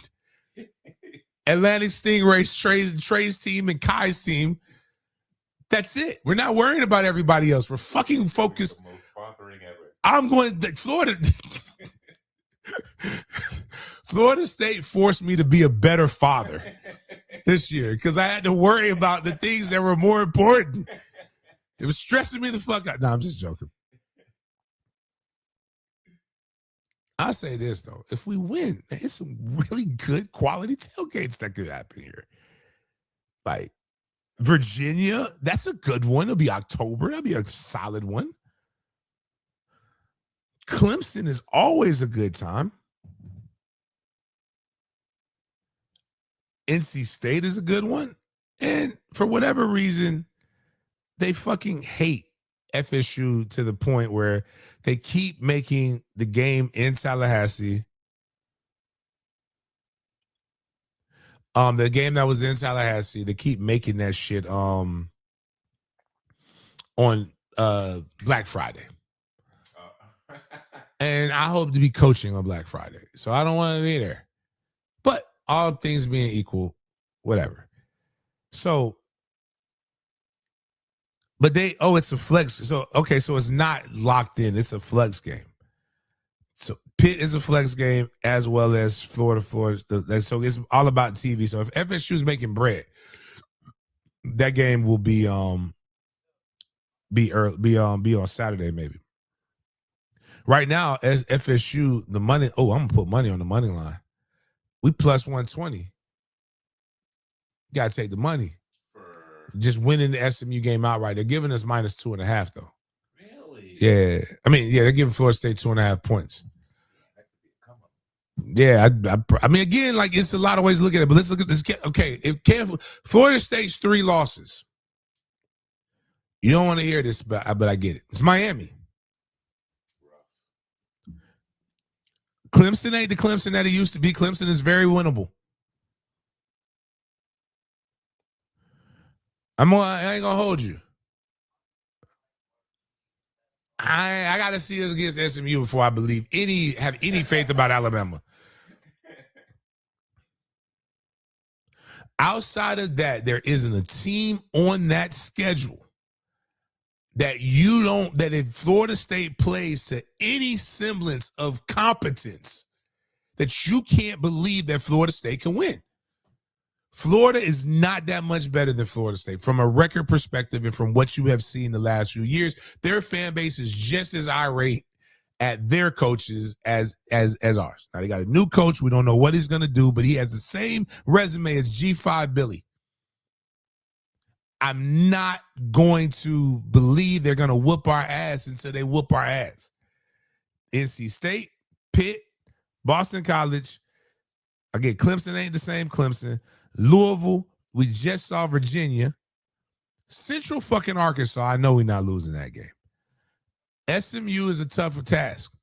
S1: Atlantic Stingrays, Trey's team, and Kai's team. That's it. We're not worrying about everybody else. We're fucking focused.
S4: The most sponsoring ever.
S1: I'm going to Florida. Florida State forced me to be a better father this year because I had to worry about the things that were more important. It was stressing me the fuck out. No, I'm just joking. I'll say this, though. If we win, there's some really good quality tailgates that could happen here. Like, Virginia, that's a good one. It'll be October. That'll be a solid one. Clemson is always a good time. NC State is a good one. And for whatever reason, they fucking hate FSU to the point where they keep making the game in Tallahassee. The game that was in Tallahassee, they keep making that shit on Black Friday. And I hope to be coaching on Black Friday. So I don't want to be there. But all things being equal, whatever. So, but it's a flex. So, okay, so it's not locked in. It's a flex game. So Pitt is a flex game as well as Florida. So it's all about TV. So if FSU's making bread, that game will be on Saturday maybe. Right now, FSU, the money. Oh, I'm gonna put money on the money line. We plus 120. You gotta take the money. Just winning the SMU game outright. They're giving us minus 2.5 though.
S4: Really?
S1: Yeah. I mean, yeah, they're giving Florida State 2.5 points. Yeah, I mean, again, like, it's a lot of ways to look at it, but let's look at this. Okay, Florida State's 3 losses. You don't want to hear this, but I get it. It's Miami. Clemson ain't the Clemson that it used to be. Clemson is very winnable. I ain't gonna hold you. I gotta see us against SMU before I have any faith about Alabama. Outside of that, there isn't a team on that schedule that if Florida State plays to any semblance of competence, that you can't believe that Florida State can win. Florida is not that much better than Florida State from a record perspective, and from what you have seen the last few years. Their fan base is just as irate at their coaches as ours. Now, they got a new coach. We don't know what he's going to do, but he has the same resume as G5 Billy. I'm not going to believe they're going to whoop our ass until they whoop our ass. NC State, Pitt, Boston College. Again, Clemson ain't the same Clemson. Louisville, We just saw Virginia. Central fucking Arkansas. I know we're not losing that game. SMU is a tougher task.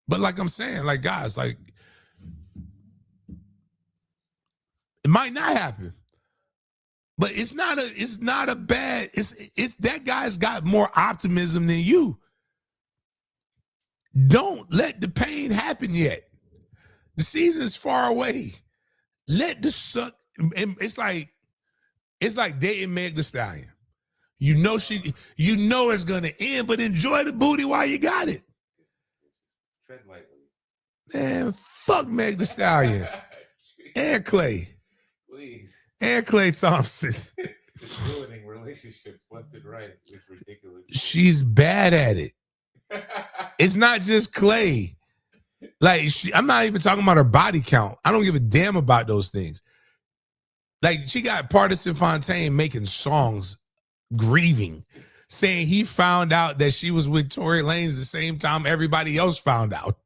S1: But like I'm saying, like, guys, like, it might not happen. But it's not a bad, it's that guy's got more optimism than you. Don't let the pain happen yet. The season is far away. Let the suck. It's like dating Meg Thee Stallion. You know it's gonna end, but enjoy the booty while you got it.
S4: Tread lightly.
S1: Man, fuck Meg Thee Stallion and Clay.
S4: Please.
S1: And Clay Thompson.
S4: It's ruining relationships left and right. It's ridiculous.
S1: She's bad at it. It's not just Clay. Like, I'm not even talking about her body count. I don't give a damn about those things. Like, she got Partisan Fontaine making songs, grieving, saying he found out that she was with Tory Lanez the same time everybody else found out.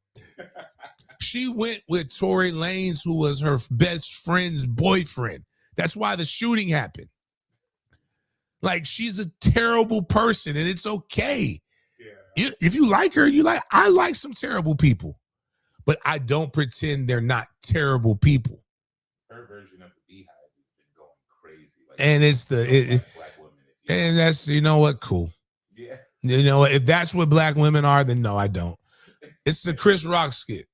S1: She went with Tory Lanez, who was her best friend's boyfriend. That's why the shooting happened. Like, she's a terrible person, and it's okay. Yeah. If you like her, I like some terrible people. But I don't pretend they're not terrible people.
S4: Her version of the Beehive has been going crazy. Like,
S1: and it's
S4: black women.
S1: And that's, you know what, cool.
S4: Yeah.
S1: You know, if that's what black women are, then no, I don't. It's the Chris Rock skit.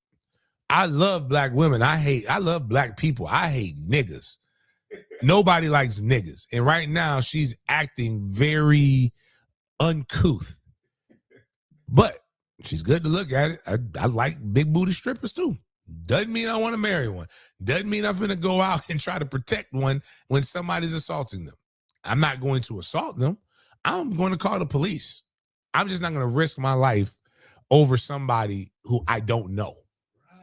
S1: I love black women. I love black people. I hate niggas. Nobody likes niggas. And right now she's acting very uncouth. But she's good to look at it. I like big booty strippers too. Doesn't mean I want to marry one. Doesn't mean I'm going to go out and try to protect one when somebody's assaulting them. I'm not going to assault them. I'm going to call the police. I'm just not going to risk my life over somebody who I don't know.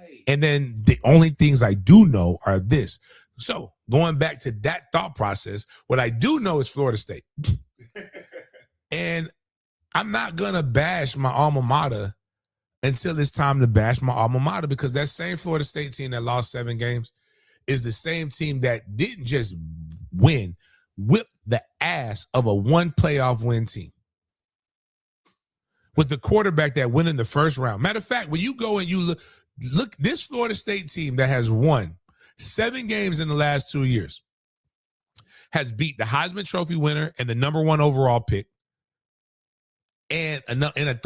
S1: Right. And then the only things I do know are this. So going back to that thought process, what I do know is Florida State. And I'm not going to bash my alma mater until it's time to bash my alma mater, because that same Florida State team that lost 7 games is the same team that didn't just win, whipped the ass of a 1 playoff win team with the quarterback that went in the first round. Matter of fact, when you go and you look this Florida State team that has won 7 games in the last 2 years has beat the Heisman Trophy winner and the #1 overall pick, and in the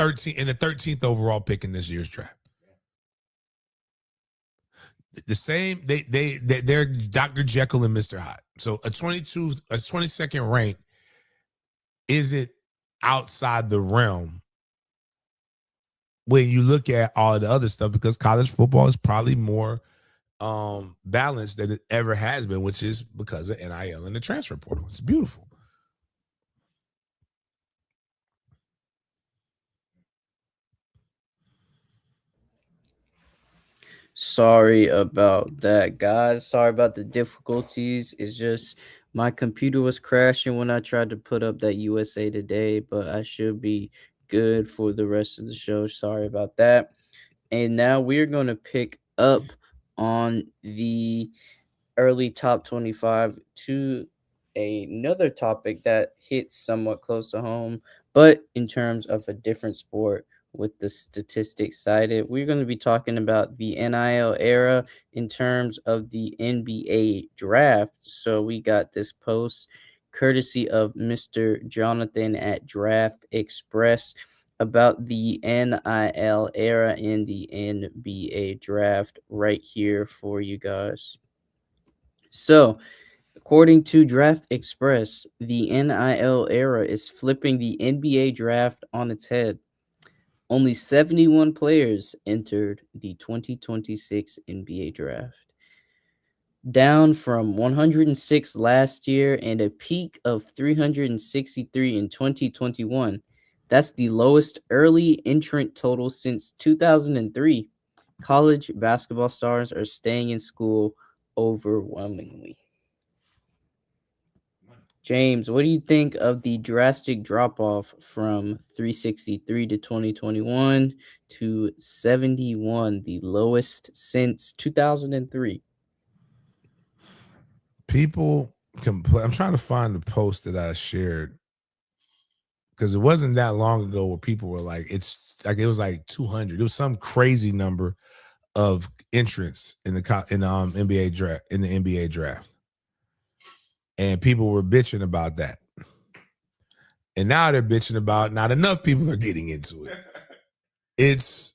S1: 13th overall pick in this year's draft. The same, they're Dr. Jekyll and Mr. Hyde. So a 22nd rank isn't outside the realm when you look at all of the other stuff, because college football is probably more balanced than it ever has been, which is because of NIL and the transfer portal. It's beautiful.
S3: Sorry about that, guys. Sorry about the difficulties. It's just my computer was crashing when I tried to put up that USA Today, but I should be good for the rest of the show. Sorry about that. And now we're going to pick up on the early top 25 to another topic that hits somewhat close to home, but in terms of a different sport with the statistics cited. We're going to be talking about the NIL era in terms of the NBA draft. So we got this post courtesy of Mr. Jonathan at Draft Express about the NIL era in the NBA draft right here for you guys. So, according to Draft Express, the NIL era is flipping the NBA draft on its head. Only 71 players entered the 2026 NBA draft, down from 106 last year and a peak of 363 in 2021. That's the lowest early entrant total since 2003. College basketball stars are staying in school overwhelmingly. James, what do you think of the drastic drop-off from 363 to 2021 to 71, the lowest since 2003?
S1: People complain. I'm trying to find the post that I shared because it wasn't that long ago where people were like, it's like it was like 200. It was some crazy number of entrants in the NBA draft and people were bitching about that. And now they're bitching about not enough people are getting into it. It's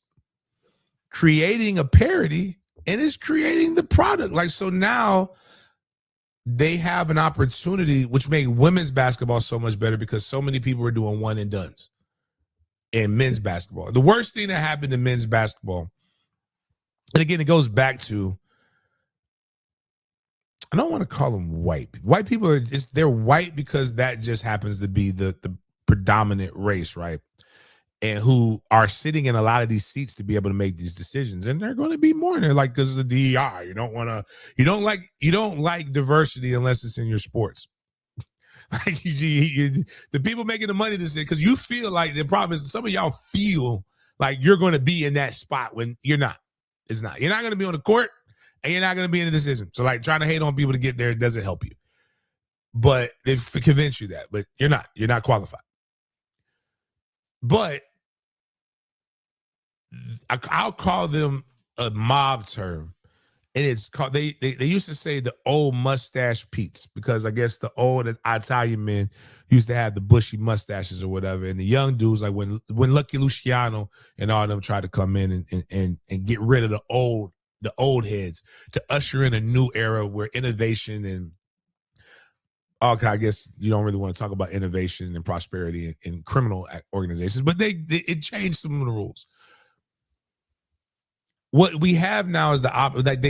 S1: creating a parody and it's creating the product. Like, so now they have an opportunity, which made women's basketball so much better because so many people are doing one and dones in men's basketball. The worst thing that happened in men's basketball, and again, it goes back to, I don't want to call them white. White people are just, they're white because that just happens to be the predominant race, right? And who are sitting in a lot of these seats to be able to make these decisions. And they're going to be more in there, like, because of the DEI. You don't like diversity unless it's in your sports. Like the people making the money to say, because you feel like the problem is some of y'all feel like you're going to be in that spot when you're not. It's not. You're not going to be on the court and you're not going to be in the decision. So like trying to hate on people to get there doesn't help you. But they convince you that, but you're not. You're not qualified. But I'll call them a mob term. And it's called, they used to say the old mustache Pete's, because I guess the old Italian men used to have the bushy mustaches or whatever. And the young dudes, like when Lucky Luciano and all of them tried to come in and get rid of the old heads to usher in a new era where innovation and, okay, I guess you don't really want to talk about innovation and prosperity in criminal organizations, but it changed some of the rules. What we have now is the opposite. Like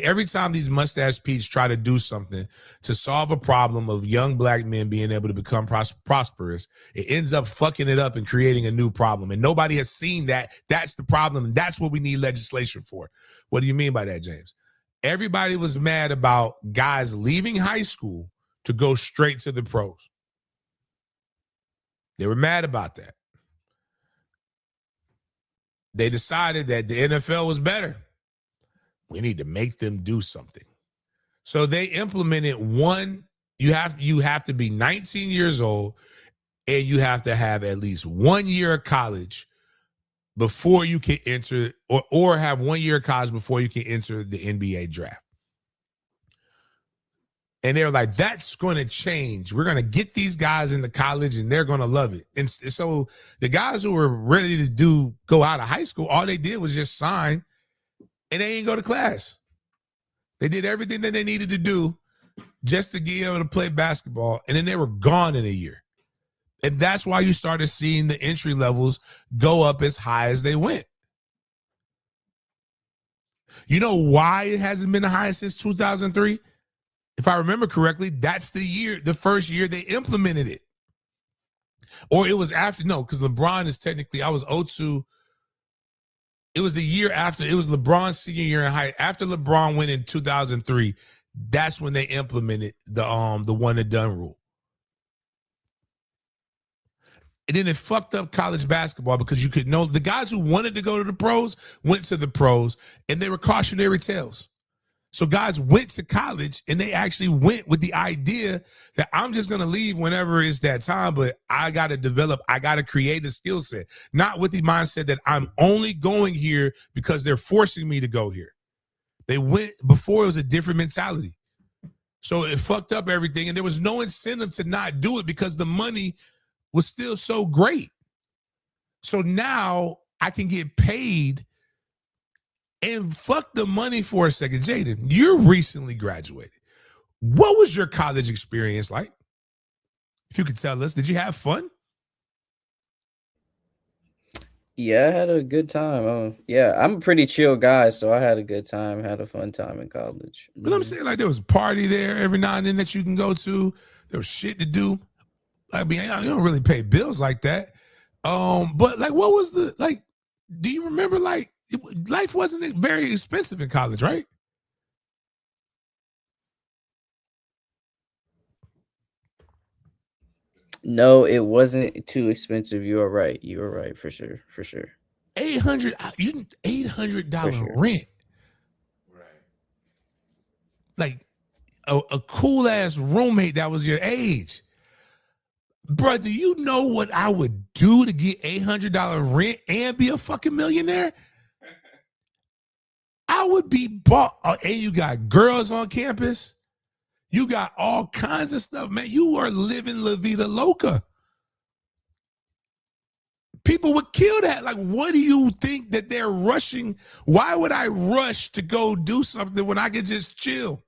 S1: every time these mustache Pete's try to do something to solve a problem of young black men being able to become prosperous, it ends up fucking it up and creating a new problem. And nobody has seen that. That's the problem. And that's what we need legislation for. What do you mean by that, James? Everybody was mad about guys leaving high school to go straight to the pros. They were mad about that. They decided that the NFL was better. We need to make them do something. So they implemented you have to be 19 years old and you have to have at least 1 year of college before you can enter, or have 1 year of college before you can enter the NBA draft. And they were like, that's going to change. We're going to get these guys into college and they're going to love it. And so the guys who were ready to go out of high school, all they did was just sign and they didn't go to class. They did everything that they needed to do just to get able to play basketball. And then they were gone in a year. And that's why you started seeing the entry levels go up as high as they went. You know why it hasn't been the highest since 2003? If I remember correctly, that's the first year they implemented it. Or it was after, no, because LeBron is technically, I was 02. It was the year after, it was LeBron's senior year in high. After LeBron went in 2003, that's when they implemented the one and done rule. And then it fucked up college basketball because you could know the guys who wanted to go to the pros went to the pros and they were cautionary tales. So guys went to college and they actually went with the idea that I'm just going to leave whenever it's that time, but I got to create a skill set, not with the mindset that I'm only going here because they're forcing me to go here. They went before, it was a different mentality. So it fucked up everything. And there was no incentive to not do it because the money was still so great. So now I can get paid. And fuck the money for a second. Jaden, you're recently graduated. What was your college experience like? If you could tell us, did you have fun?
S3: Yeah, I had a good time. Yeah, I'm a pretty chill guy, so I had a good time, had a fun time in college.
S1: But I'm saying, like, there was a party there every now and then that you can go to. There was shit to do. I mean, you don't really pay bills like that. But like, what was do you remember, like, life wasn't very expensive in college, right?
S3: No, it wasn't too expensive. You were right. You were right for sure. For sure.
S1: $800 rent.
S4: Right.
S1: Like, a cool ass roommate that was your age. Bro, do you know what I would do to get $800 rent and be a fucking millionaire? I would be bought. And you got girls on campus. You got all kinds of stuff, man. You are living La Vida Loca. People would kill that. Like, what do you think that they're rushing? Why would I rush to go do something when I could just chill?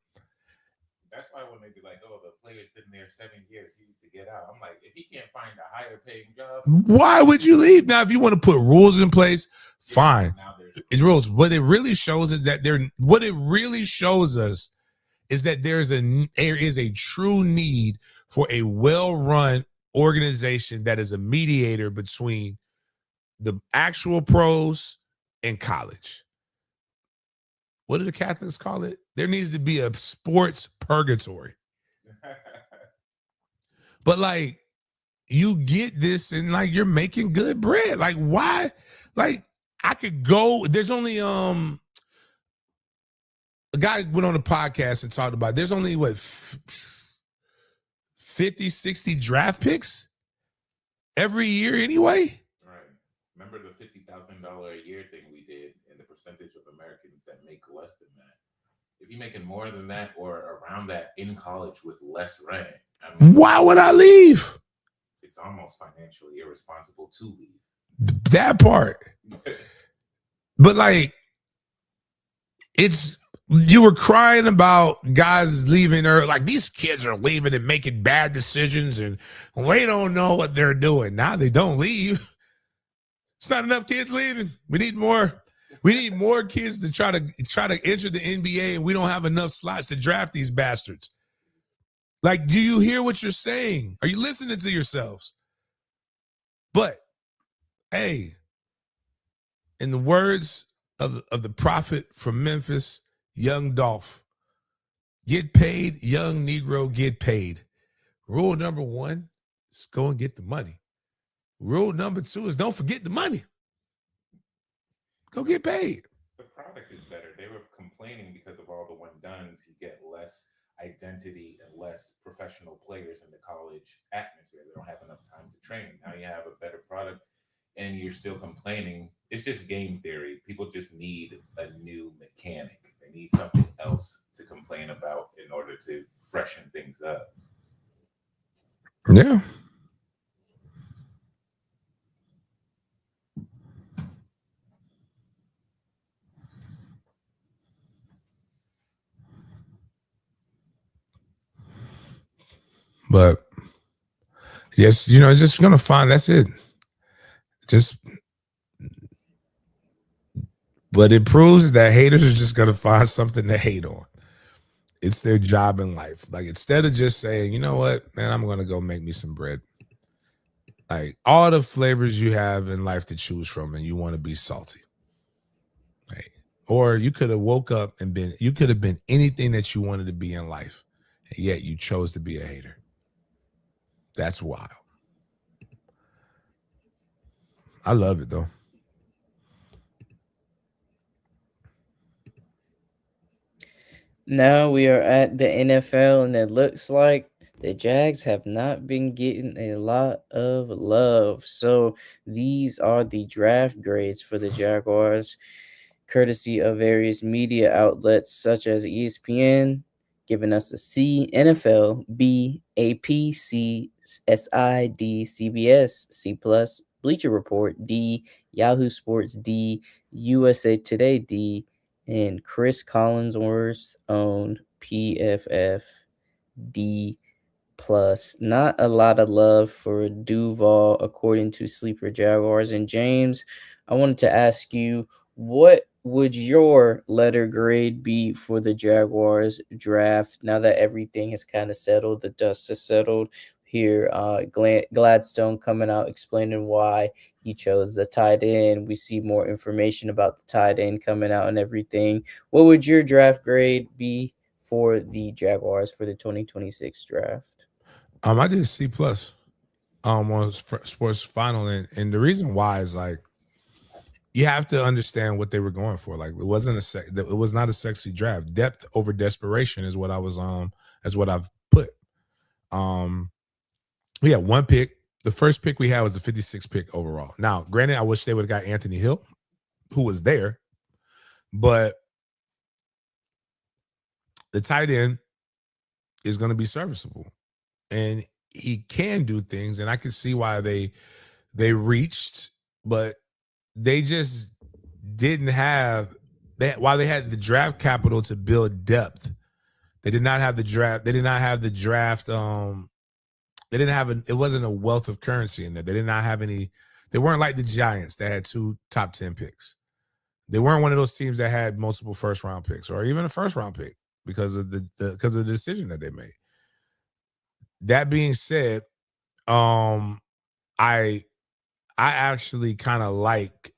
S4: That's why when they be like, oh, the player's been there 7 years, he needs to get out. I'm like, if he can't find a higher paying job,
S1: why would you leave? Now, if you want to put rules in place, fine.
S4: Now there's
S1: It's rules. What it really shows is that what it really shows us is that there is a true need for a well-run organization that is a mediator between the actual pros and college. What do the Catholics call it? There needs to be a sports purgatory. But like, you get this and like you're making good bread. Like, why? Like, I could go. There's only a guy went on a podcast and talked about there's only what 50, 60 draft picks every year anyway.
S4: Right. Remember the $50,000 a year thing we did, and the percentage of Americans that make less than that. If you're making more than that or around that in college with less rent, I mean,
S1: why would I leave?
S4: It's almost financially irresponsible to leave.
S1: That part. But like, you were crying about guys leaving early. Like, these kids are leaving and making bad decisions and they don't know what they're doing. Now they don't leave. It's not enough kids leaving. We need more. We need more kids to try to enter the NBA, and we don't have enough slots to draft these bastards. Like, do you hear what you're saying? Are you listening to yourselves? But, hey, in the words of the prophet from Memphis, Young Dolph, get paid, young Negro, get paid. Rule number 1 is go and get the money. Rule number 2 is don't forget the money. Go get paid.
S4: The product is better. They were complaining because of all the one-dones. You get less identity and less professional players in the college atmosphere. They don't have enough time to train. Now you have a better product, and you're still complaining. It's just game theory. People just need a new mechanic. They need something else to complain about in order to freshen things up.
S1: Yeah. But yes, just gonna find that's it. But it proves that haters are just gonna find something to hate on. It's their job in life. Like, instead of just saying, you know what, man, I'm gonna go make me some bread. Like, all the flavors you have in life to choose from, and you want to be salty. Right? Or you could have woke up and you could have been anything that you wanted to be in life, and yet you chose to be a hater. That's wild. I love it though.
S3: Now we are at the NFL, and it looks like the Jags have not been getting a lot of love. So these are the draft grades for the Jaguars, courtesy of various media outlets such as ESPN, giving us a C, NFL, B, AP, C, SI, D, CBS, C plus, Bleacher Report, D, Yahoo Sports, D, USA Today, D, and Chris Collinsworth's own PFF, D plus. Not a lot of love for Duval, according to Sleeper Jaguars. And James, I wanted to ask you, what would your letter grade be for the Jaguars draft now that everything has kind of settled, the dust has settled here? Gladstone coming out explaining why he chose the tight end. We see more information about the tight end coming out and everything. What would your draft grade be for the Jaguars for the 2026 draft?
S1: I did C plus on Sports Final, and the reason why is like, you have to understand what they were going for. Like, it was not a sexy draft. Depth over desperation is what I was That's what I've put. We had one pick. The first pick we had was the 56th pick overall. Now, granted, I wish they would have got Anthony Hill, who was there, but the tight end is going to be serviceable, and he can do things, and I can see why they reached, but they just didn't have that. While they had the draft capital to build depth, they did not have the draft. They did not have the draft. They didn't have it wasn't a wealth of currency in there. They did not have any. They weren't like the Giants that had 2 top 10 picks. They weren't one of those teams that had multiple first round picks or even a first round pick because of because of the decision that they made. That being said, I actually kind of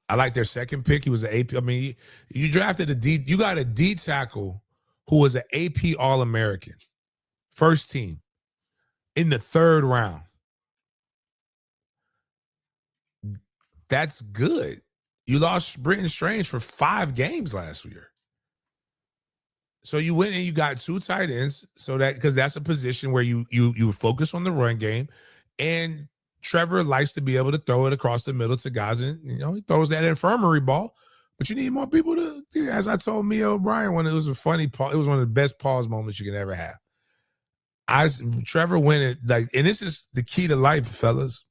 S1: I like their second pick. He was an AP. I mean, you drafted you got a D tackle who was an AP All-American, first team in the 3rd round. That's good. You lost Britton Strange for 5 games last year. So you went and you got 2 tight ends, so that because that's a position where you focus on the run game, and Trevor likes to be able to throw it across the middle to guys, and he throws that infirmary ball. But you need more people to. As I told Mia O'Brien, when it was a funny, it was one of the best pause moments you can ever have. Trevor went and this is the key to life, fellas.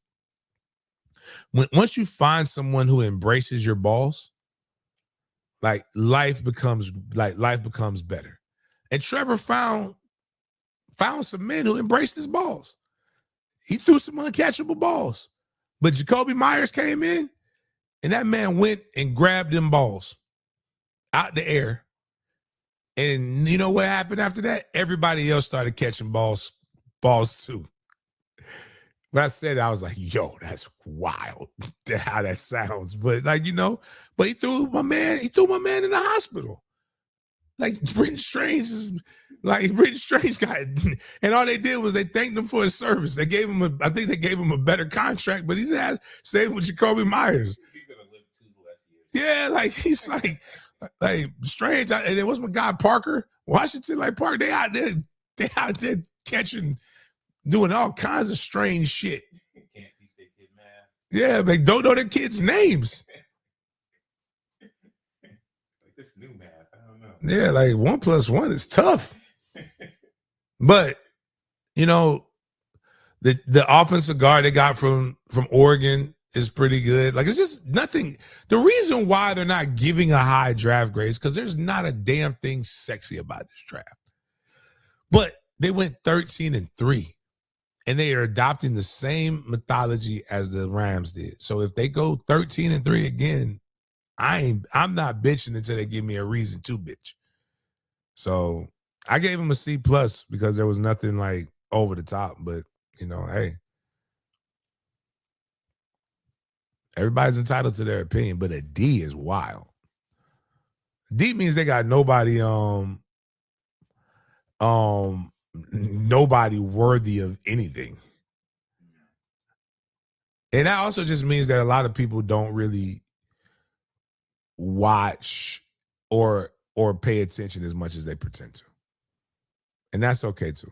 S1: Once you find someone who embraces your balls, life becomes better. And Trevor found some men who embraced his balls. He threw some uncatchable balls. But Jacoby Myers came in, and that man went and grabbed them balls out the air. And you know what happened after that? Everybody else started catching balls too. When I said it, I was like, yo, that's wild how that sounds. But but he threw my man in the hospital. Like Britton Strange got it. And all they did was they thanked him for his service. They gave him I think they gave him a better contract, but he's same with Jacoby Myers. He's gonna live 2 less years. Yeah, he's like Strange. And then what's my guy Parker? Washington, Parker, they out there catching, doing all kinds of strange shit. Can't teach their kid math. Yeah, they don't know their kids' names. This new math, I don't know. Yeah, 1 + 1 is tough. But the offensive guard they got from Oregon is pretty good. It's just nothing. The reason why they're not giving a high draft grade is because there's not a damn thing sexy about this draft. But they went 13-3, and they are adopting the same methodology as the Rams did. So if they go 13-3 again, I'm not bitching until they give me a reason to bitch. So I gave him a C+ because there was nothing over the top, but hey, everybody's entitled to their opinion, but a D is wild. D means they got nobody nobody worthy of anything. And that also just means that a lot of people don't really watch or pay attention as much as they pretend to. And that's okay too.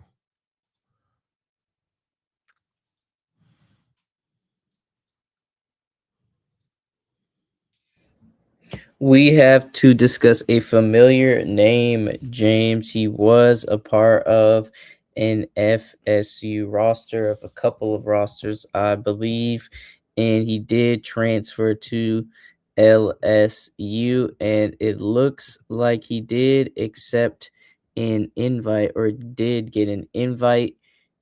S3: We have to discuss a familiar name, James. He was a part of an FSU roster, of a couple of rosters, I believe, and he did transfer to LSU, and it looks like he did accept an invite, or did get an invite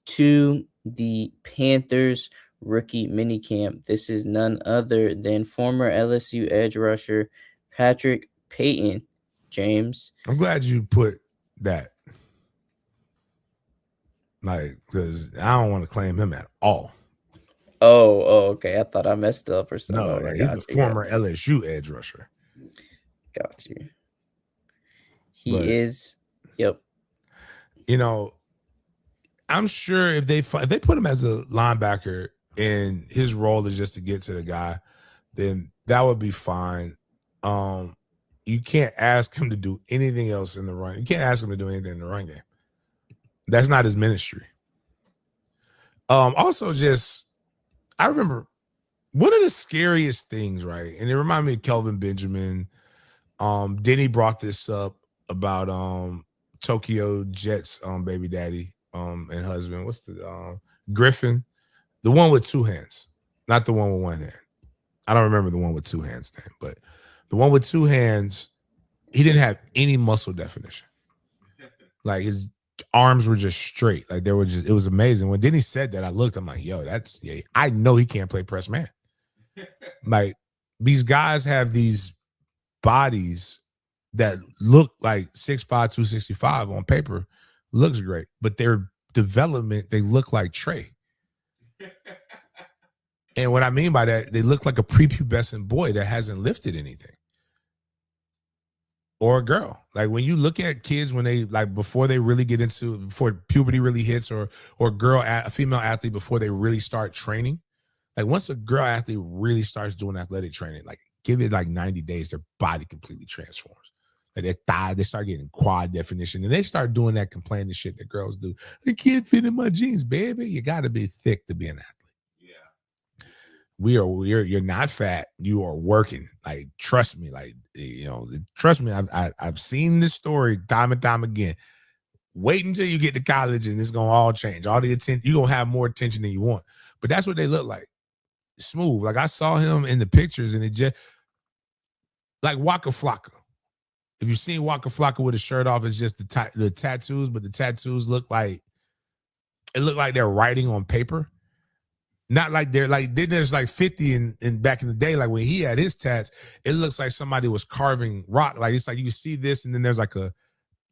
S3: to the Panthers rookie minicamp. This is none other than former LSU edge rusher Patrick Payton, James.
S1: I'm glad you put that. Because I don't want to claim him at all.
S3: Oh, okay. I thought I messed up or something.
S1: No, he's the former LSU edge rusher.
S3: Got you. He is. Yep.
S1: I'm sure if they put him as a linebacker and his role is just to get to the guy, then that would be fine. You can't ask him to do anything else in the run. You can't ask him to do anything in the run game. That's not his ministry. Also, just I remember one of the scariest things, right? And it reminded me of Kelvin Benjamin. Denny brought this up about Tokyo Jets baby daddy and husband. What's the Griffin? The one with two hands, not the one with one hand. I don't remember the one with two hands name, but the one with two hands, he didn't have any muscle definition. Like his arms were just straight. Like there were just, it was amazing. When Denny said that, I looked, I'm like, yo, that's, yeah, I know he can't play press man. Like these guys have these bodies that look like 6'5", 265 on paper, looks great, but their development, they look like Trey. And what I mean by that, they look like a prepubescent boy that hasn't lifted anything. Or a girl. Like when you look at kids when they like before they really get into before puberty really hits, or a female athlete before they really start training. Like once a girl athlete really starts doing athletic training, like give it like 90 days, their body completely transforms. Like their thigh, they start getting quad definition, and they start doing that complaining shit that girls do. I can't fit in my jeans, baby. You got to be thick to be an athlete. You're not fat. You are working. Like, trust me. Like, you know, trust me. I've seen this story time and time again. Wait until you get to college and it's gonna all change. All the attention, you're gonna have more attention than you want. But that's what they look like. Smooth. Like I saw him in the pictures, and it just like Waka Flocka. If you've seen Waka Flocka with his shirt off, it's just the tattoos, but the tattoos look like they're writing on paper. Not like they're like, then there's like 50 in back in the day, like when he had his tats, it looks like somebody was carving rock. Like it's like you see this, and then there's like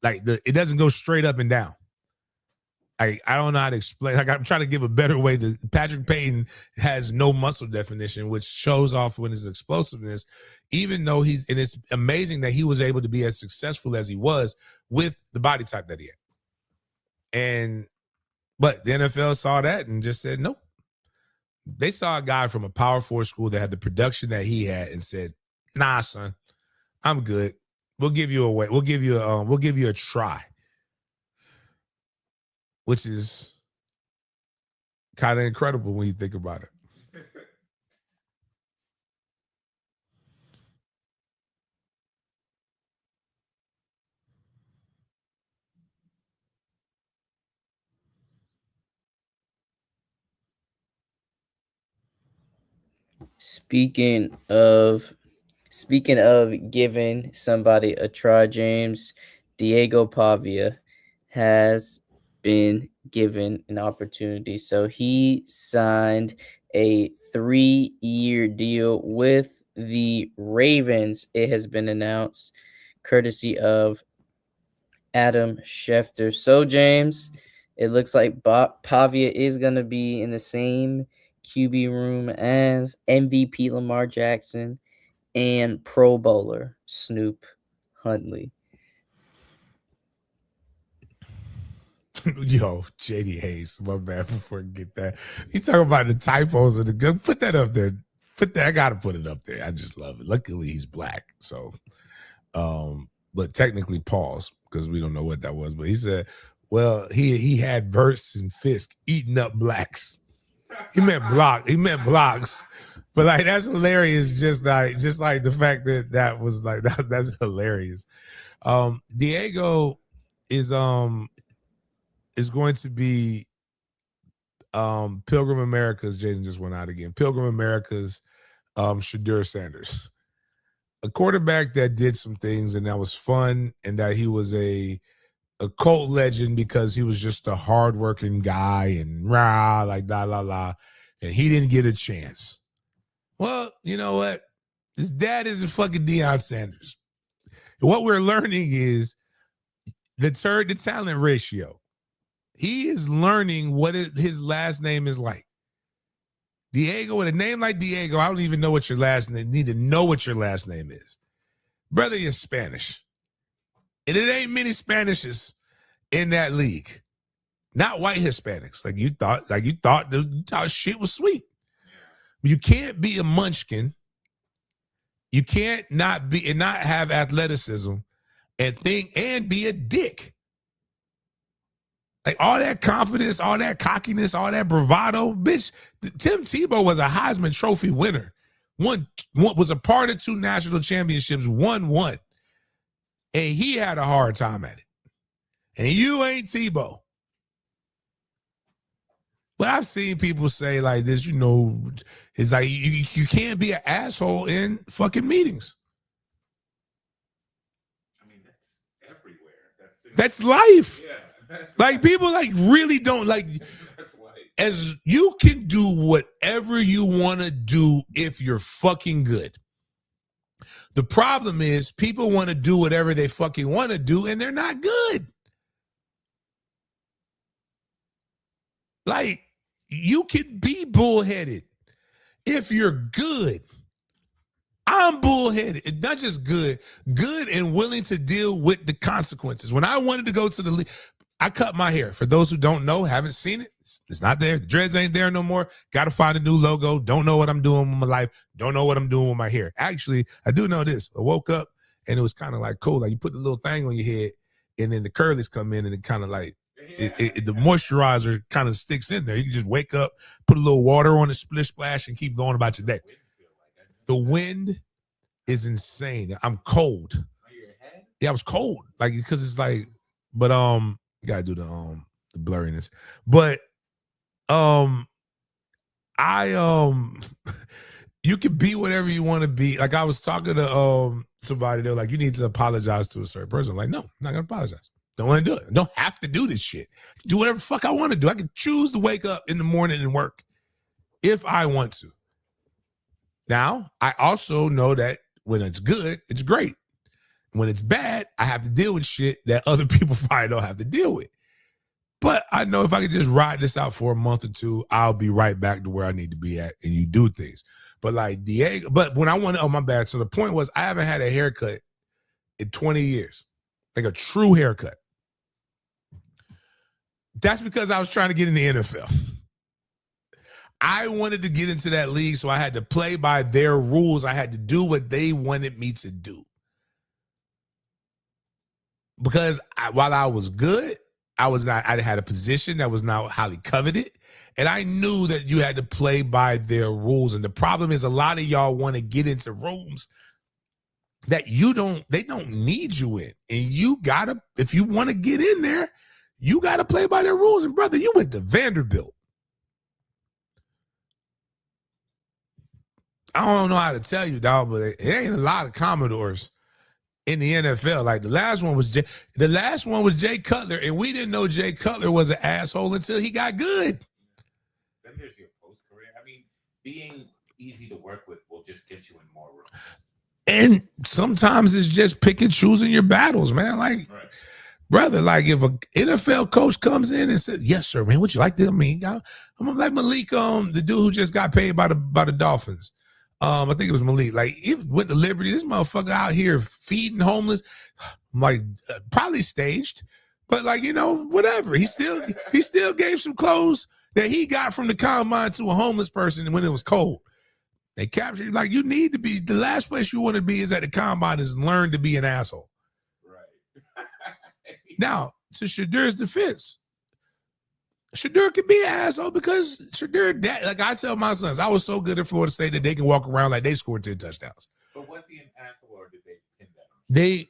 S1: it doesn't go straight up and down. I don't know how to explain. Like I'm trying to give a better way to Patrick Payton has no muscle definition, which shows off when his explosiveness, even though and it's amazing that he was able to be as successful as he was with the body type that he had. But the NFL saw that and just said, nope. They saw a guy from a Power 4 school that had the production that he had and said, nah, son, I'm good. We'll give you a way. We'll give you a try. Which is kind of incredible when you think about it.
S3: Speaking of giving somebody a try, James, Diego Pavia has been given an opportunity. So he signed a 3-year deal with the Ravens. It has been announced, courtesy of Adam Schefter. So, James, it looks like Pavia is going to be in the same QB room as MVP Lamar Jackson and Pro Bowler Snoop Huntley.
S1: Yo, JD Hayes, my bad, before I get that. You talk about the typos of the good. Put that up there. I gotta put it up there. I just love it. Luckily, he's black, so but technically pause because we don't know what that was. But he said, well, he had Verse and Fisk eating up blacks. He meant blocks. But like that's hilarious. Just like the fact that was like that's hilarious. Diego is going to be Pilgrim America's. Jaden just went out again. Pilgrim America's Shadur Sanders, a quarterback that did some things and that was fun, and that he was a cult legend because he was just a hardworking guy and rah, like la la la, and he didn't get a chance. Well, you know what? His dad isn't fucking Deion Sanders. What we're learning is the talent ratio. He is learning what his last name is like. Diego, with a name like Diego, I don't even know what your last name. Need to know what your last name is. Brother, you're Spanish. And it ain't many Spanishes in that league. Not white Hispanics. Like you thought shit was sweet. You can't be a munchkin. You can't not have athleticism and be a dick. Like all that confidence, all that cockiness, all that bravado, bitch. Tim Tebow was a Heisman Trophy winner. One was a part of 2 national championships, won one. And he had a hard time at it. And you ain't Tebow. But I've seen people say like this, it's like you can't be an asshole in fucking meetings.
S4: I mean, that's everywhere.
S1: That's life.
S4: Yeah. That's
S1: like people like really don't like as you can do whatever you want to do if you're fucking good. The problem is people want to do whatever they fucking want to do and they're not good. Like you can be bullheaded if you're good. I'm bullheaded. It's not just good and willing to deal with the consequences. When I wanted to go to the league, I cut my hair. For those who don't know, haven't seen it, it's not there. The dreads ain't there no more. Got to find a new logo. Don't know what I'm doing with my life. Don't know what I'm doing with my hair. Actually, I do know this. I woke up and it was kind of like cool. Like you put the little thing on your head and then the curlies come in and it kind of like, the moisturizer kind of sticks in there. You can just wake up, put a little water on it, splish splash, and keep going about your day. The wind is insane. I'm cold. Yeah, I was cold. Like, because it's like, but you gotta do the blurriness. But you can be whatever you want to be. Like I was talking to somebody, they're like, you need to apologize to a certain person. I'm like, no, I'm not gonna apologize. Don't want to do it. I don't have to do this shit. Do whatever the fuck I want to do. I can choose to wake up in the morning and work if I want to. Now, I also know that when it's good, it's great. When it's bad, I have to deal with shit that other people probably don't have to deal with. But I know if I could just ride this out for a month or two, I'll be right back to where I need to be at and you do things. But like Diego, but when I wanted, oh my bad. So the point was I haven't had a haircut in 20 years. Like a true haircut. That's because I was trying to get in the NFL. I wanted to get into that league, so I had to play by their rules. I had to do what they wanted me to do. Because while I was good, I had a position that was not highly coveted. And I knew that you had to play by their rules. And the problem is a lot of y'all want to get into rooms that they don't need you in. And you gotta, if you want to get in there, you got to play by their rules. And brother, you went to Vanderbilt. I don't know how to tell you, dog, but it ain't a lot of Commodores in the NFL. Like the last one was Jay Cutler, and we didn't know Jay Cutler was an asshole until he got good.
S4: Then there's your post career. I mean, being easy to work with will just get you in more room.
S1: And sometimes it's just pick and choosing your battles, man. Like, right. Brother, like if an NFL coach comes in and says, "Yes, sir, man, what you like to?" I mean, I'm like Malik, the dude who just got paid by the Dolphins. I think it was Malik. Like, he went to Liberty. This motherfucker out here feeding homeless. I'm like, probably staged, but like, whatever. He still gave some clothes that he got from the combine to a homeless person when it was cold. They captured you. Like, you need to be, the last place you want to be is at the combine is learn to be an asshole. Right. Now, to Shadur's defense, Shadur could be an asshole because Shadur, like I tell my sons, I was so good at Florida State that they can walk around like they scored 10 touchdowns.
S4: But was he an asshole or did they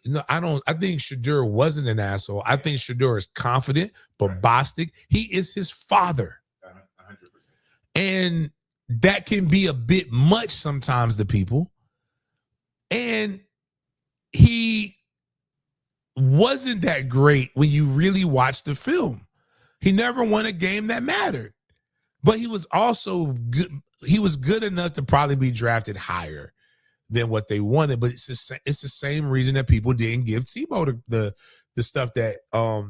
S4: pin that on?
S1: I think Shadur wasn't an asshole. I think Shadur is confident, bombastic. He is his father.
S4: 100%.
S1: And that can be a bit much sometimes to people. And he wasn't that great when you really watch the film. He never won a game that mattered, but he was also good. He was good enough to probably be drafted higher than what they wanted. But it's the same reason that people didn't give Tebow the stuff that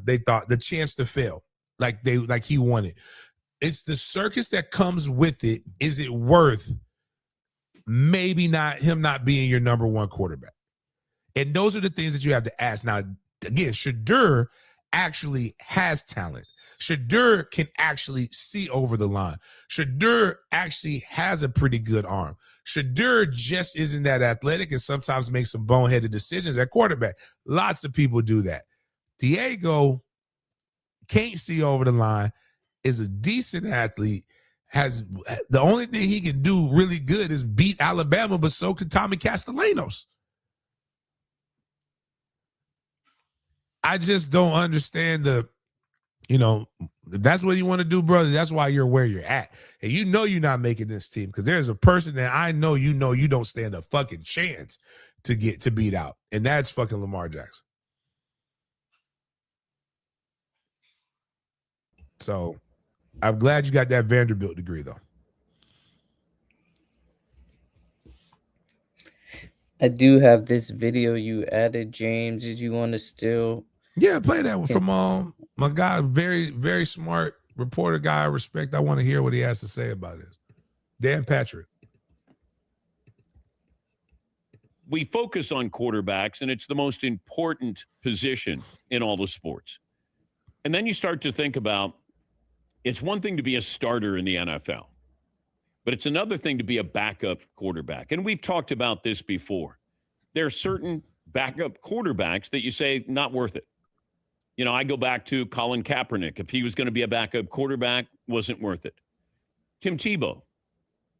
S1: they thought, the chance to fail, like he wanted. It's the circus that comes with it. Is it worth maybe him not being your number one quarterback? And those are the things that you have to ask. Now, again, Shadur actually has talent. Shadur can actually see over the line. Shadur actually has a pretty good arm. Shadur just isn't that athletic and sometimes makes some boneheaded decisions at quarterback. Lots of people do that. Diego can't see over the line, is a decent athlete, has the only thing he can do really good is beat Alabama, but so can Tommy Castellanos. I just don't understand if that's what you want to do, brother, that's why you're where you're at. And you're not making this team because there's a person that I know you don't stand a fucking chance to get to beat out. And that's fucking Lamar Jackson. So I'm glad you got that Vanderbilt degree, though.
S3: I do have this video you added, James. Did you want to still?
S1: Yeah, play that one from my guy, very, very smart reporter guy I respect. I want to hear what he has to say about this. Dan Patrick.
S5: We focus on quarterbacks, and it's the most important position in all the sports. And then you start to think about, it's one thing to be a starter in the NFL, but it's another thing to be a backup quarterback. And we've talked about this before. There are certain backup quarterbacks that you say, not worth it. I go back to Colin Kaepernick. If he was going to be a backup quarterback, wasn't worth it. Tim Tebow,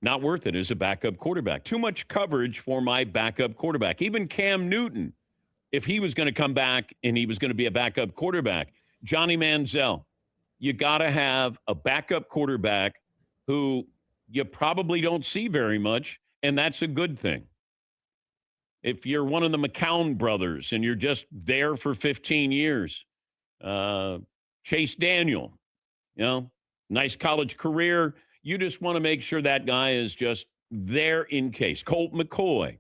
S5: not worth it as a backup quarterback. Too much coverage for my backup quarterback. Even Cam Newton, if he was going to come back and he was going to be a backup quarterback. Johnny Manziel, you got to have a backup quarterback who you probably don't see very much, and that's a good thing. If you're one of the McCown brothers and you're just there for 15 years, Chase Daniel, nice college career. You just want to make sure that guy is just there in case. Colt McCoy.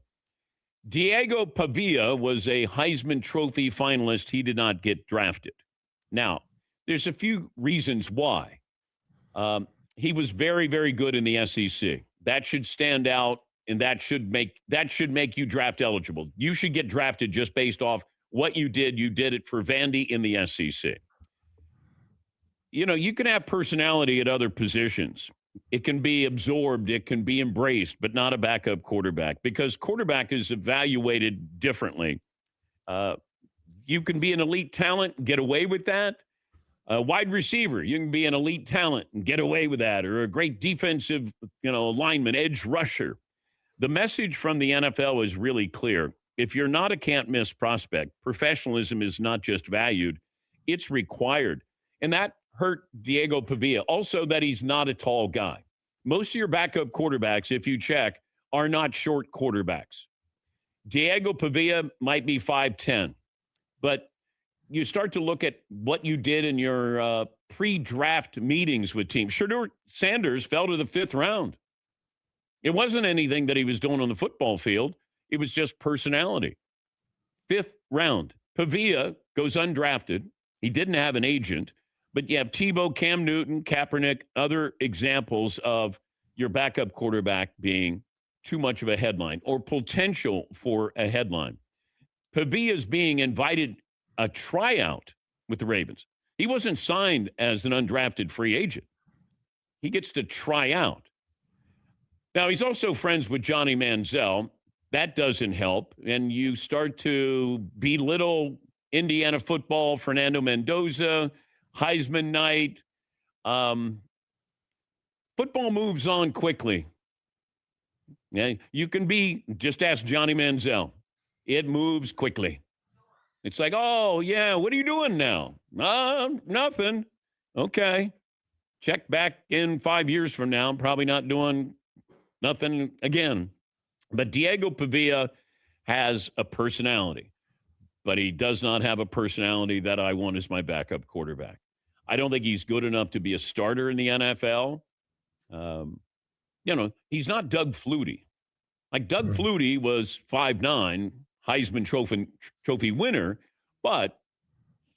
S5: Diego Pavia was a Heisman Trophy finalist. He did not get drafted. Now, there's a few reasons why. He was very, very good in the SEC. That should stand out, and that should make you draft eligible. You should get drafted just based off what you did. You did it for Vandy in the SEC. You can have personality at other positions. It can be absorbed. It can be embraced, but not a backup quarterback, because quarterback is evaluated differently. You can be an elite talent, get away with that. A wide receiver, you can be an elite talent and get away with that, or a great defensive, lineman, edge rusher. The message from the NFL is really clear. If you're not a can't-miss prospect, professionalism is not just valued, it's required. And that hurt Diego Pavia. Also, that he's not a tall guy. Most of your backup quarterbacks, if you check, are not short quarterbacks. Diego Pavia might be 5'10", but you start to look at what you did in your pre-draft meetings with teams. Shedeur Sanders fell to the 5th round. It wasn't anything that he was doing on the football field. It was just personality. 5th round. Pavia goes undrafted. He didn't have an agent. But you have Tebow, Cam Newton, Kaepernick, other examples of your backup quarterback being too much of a headline or potential for a headline. Pavia's being invited a tryout with the Ravens. He wasn't signed as an undrafted free agent. He gets to try out. Now, he's also friends with Johnny Manziel. That doesn't help. And you start to belittle Indiana football, Fernando Mendoza, Heisman night. Football moves on quickly. Yeah, you can just ask Johnny Manziel. It moves quickly. It's like, oh, yeah, what are you doing now? Nothing. Okay. Check back in 5 years from now. I'm probably not doing nothing again. But Diego Pavia has a personality, but he does not have a personality that I want as my backup quarterback. I don't think he's good enough to be a starter in the NFL. He's not Doug Flutie. Like Doug Flutie was 5'9", Heisman Trophy winner, but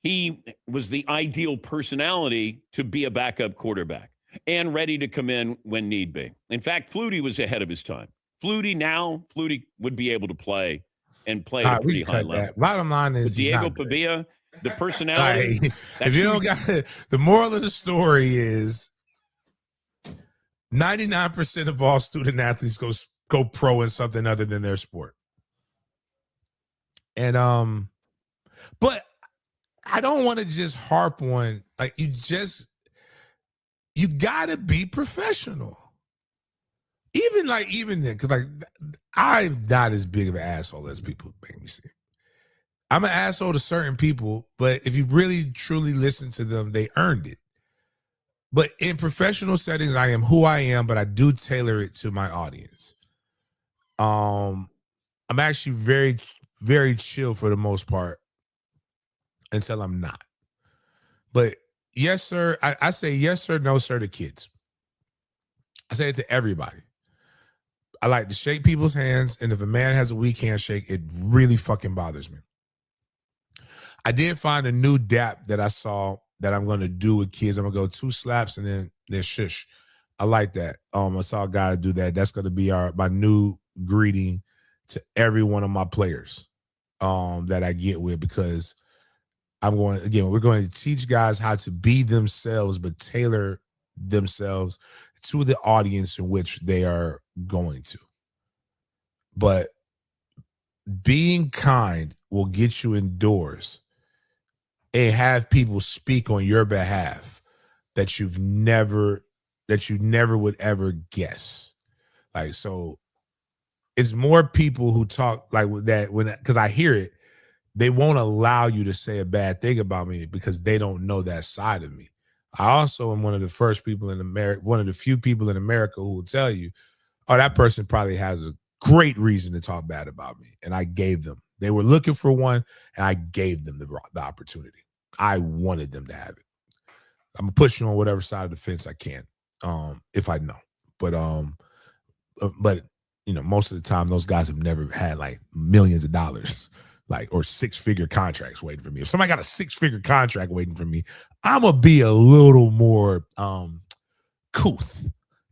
S5: he was the ideal personality to be a backup quarterback and ready to come in when need be. In fact, Flutie was ahead of his time. Flutie would be able to play and play at a pretty high level.
S1: Bottom line is,
S5: but Diego Pavia, the personality.
S1: If you don't got the moral of the story is 99% of all student athletes go pro in something other than their sport. And but I don't want to just harp on Like you gotta be professional. Even then, because like I'm not as big of an asshole as people make me seem. I'm an asshole to certain people, but if you really truly listen to them, they earned it. But in professional settings, I am who I am, but I do tailor it to my audience. I'm actually very, very chill for the most part until I'm not. But yes, sir. I say yes, sir, no, sir to kids. I say it to everybody. I like to shake people's hands, and if a man has a weak handshake, it really fucking bothers me. I did find a new dap that I saw that I'm gonna do with kids. I'm gonna go 2 slaps and then shush. I like that. I saw a guy do that. That's gonna be my new greeting to every one of my players that I get with, because we're going to teach guys how to be themselves, but tailor themselves to the audience in which they are going to. But being kind will get you indoors and have people speak on your behalf that you never would ever guess. Like, so it's more people who talk like that because I hear it, they won't allow you to say a bad thing about me because they don't know that side of me. I also am one of the first people in America, one of the few people in America who will tell you, oh, that person probably has a great reason to talk bad about me. And I gave them. They were looking for one, and I gave them the opportunity. I wanted them to have it. I'm gonna push you on whatever side of the fence I can, if I know. But most of the time, those guys have never had like millions of dollars, like, or 6-figure contracts waiting for me. If somebody got a 6-figure contract waiting for me, I'm gonna be a little more couth,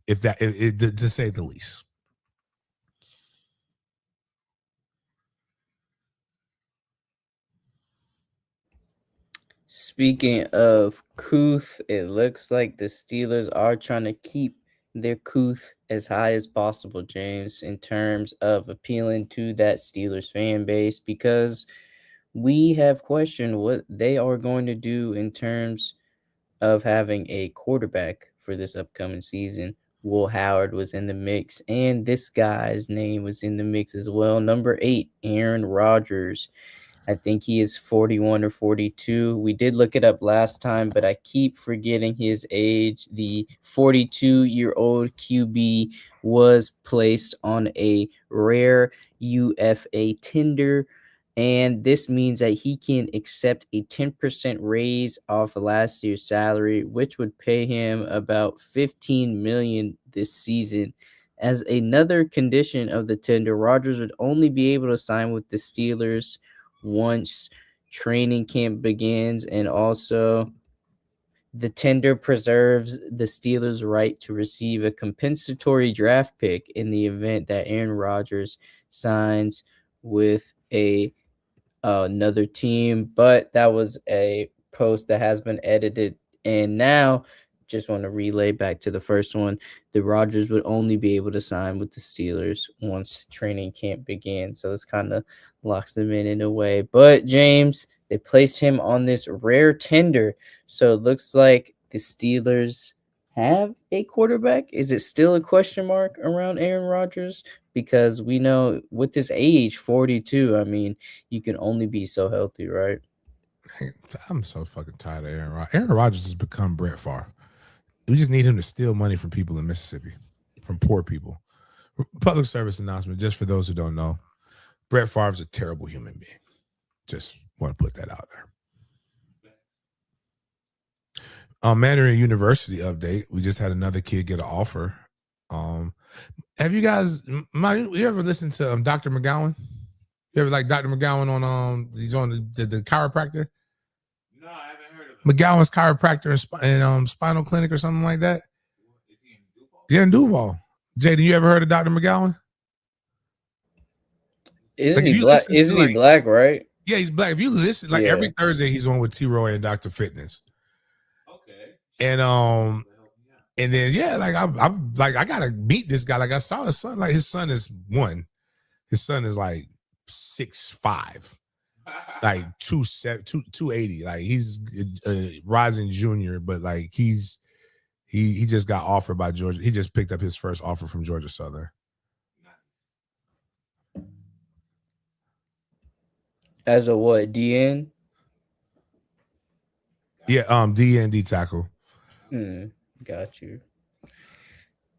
S1: to say the least.
S3: Speaking of couth, it looks like the Steelers are trying to keep their couth as high as possible, James, in terms of appealing to that Steelers fan base, because we have questioned what they are going to do in terms of having a quarterback for this upcoming season. Will Howard was in the mix, and this guy's name was in the mix as well. Number 8, Aaron Rodgers. I think he is 41 or 42. We did look it up last time, but I keep forgetting his age. The 42-year-old QB was placed on a rare UFA tender, and this means that he can accept a 10% raise off of last year's salary, which would pay him about $15 million this season. As another condition of the tender, Rodgers would only be able to sign with the Steelers once training camp begins, and also the tender preserves the Steelers' right to receive a compensatory draft pick in the event that Aaron Rodgers signs with another team. But that was a post that has been edited, and now just want to relay back to the first one. The Rodgers would only be able to sign with the Steelers once training camp began. So this kind of locks them in a way. But James, they placed him on this rare tender. So it looks like the Steelers have a quarterback. Is it still a question mark around Aaron Rodgers? Because we know with this age, 42, I mean, you can only be so healthy, right?
S1: I'm so fucking tired of Aaron Rodgers. Aaron Rodgers has become Brett Favre. We just need him to steal money from people in Mississippi, from poor people. Public service announcement, just for those who don't know. Brett Favre's a terrible human being. Just want to put that out there. Mandarin University update. We just had another kid get an offer. Have you guys, you ever listened to Dr. McGowan? You ever like Dr. McGowan on he's on the chiropractor?
S4: No, I haven't heard of him.
S1: McGowan's chiropractor and spinal clinic or something like that.
S4: Is he in Duval?
S1: Yeah, in Duval. Jaden, you ever heard of Dr. McGowan?
S3: Isn't he black? Isn't he black, right?
S1: Yeah, he's black. If you listen, like every Thursday, he's on with T-Roy and Dr. Fitness.
S4: Okay.
S1: And then like I'm like I gotta meet this guy. Like I saw his son. Like his son is 1. His son is like 6'5". like 280. Like he's a rising junior, but like he just got offered by Georgia. He just picked up his first offer from Georgia Southern.
S3: As a what? DN?
S1: Yeah, D and D tackle.
S3: Got you.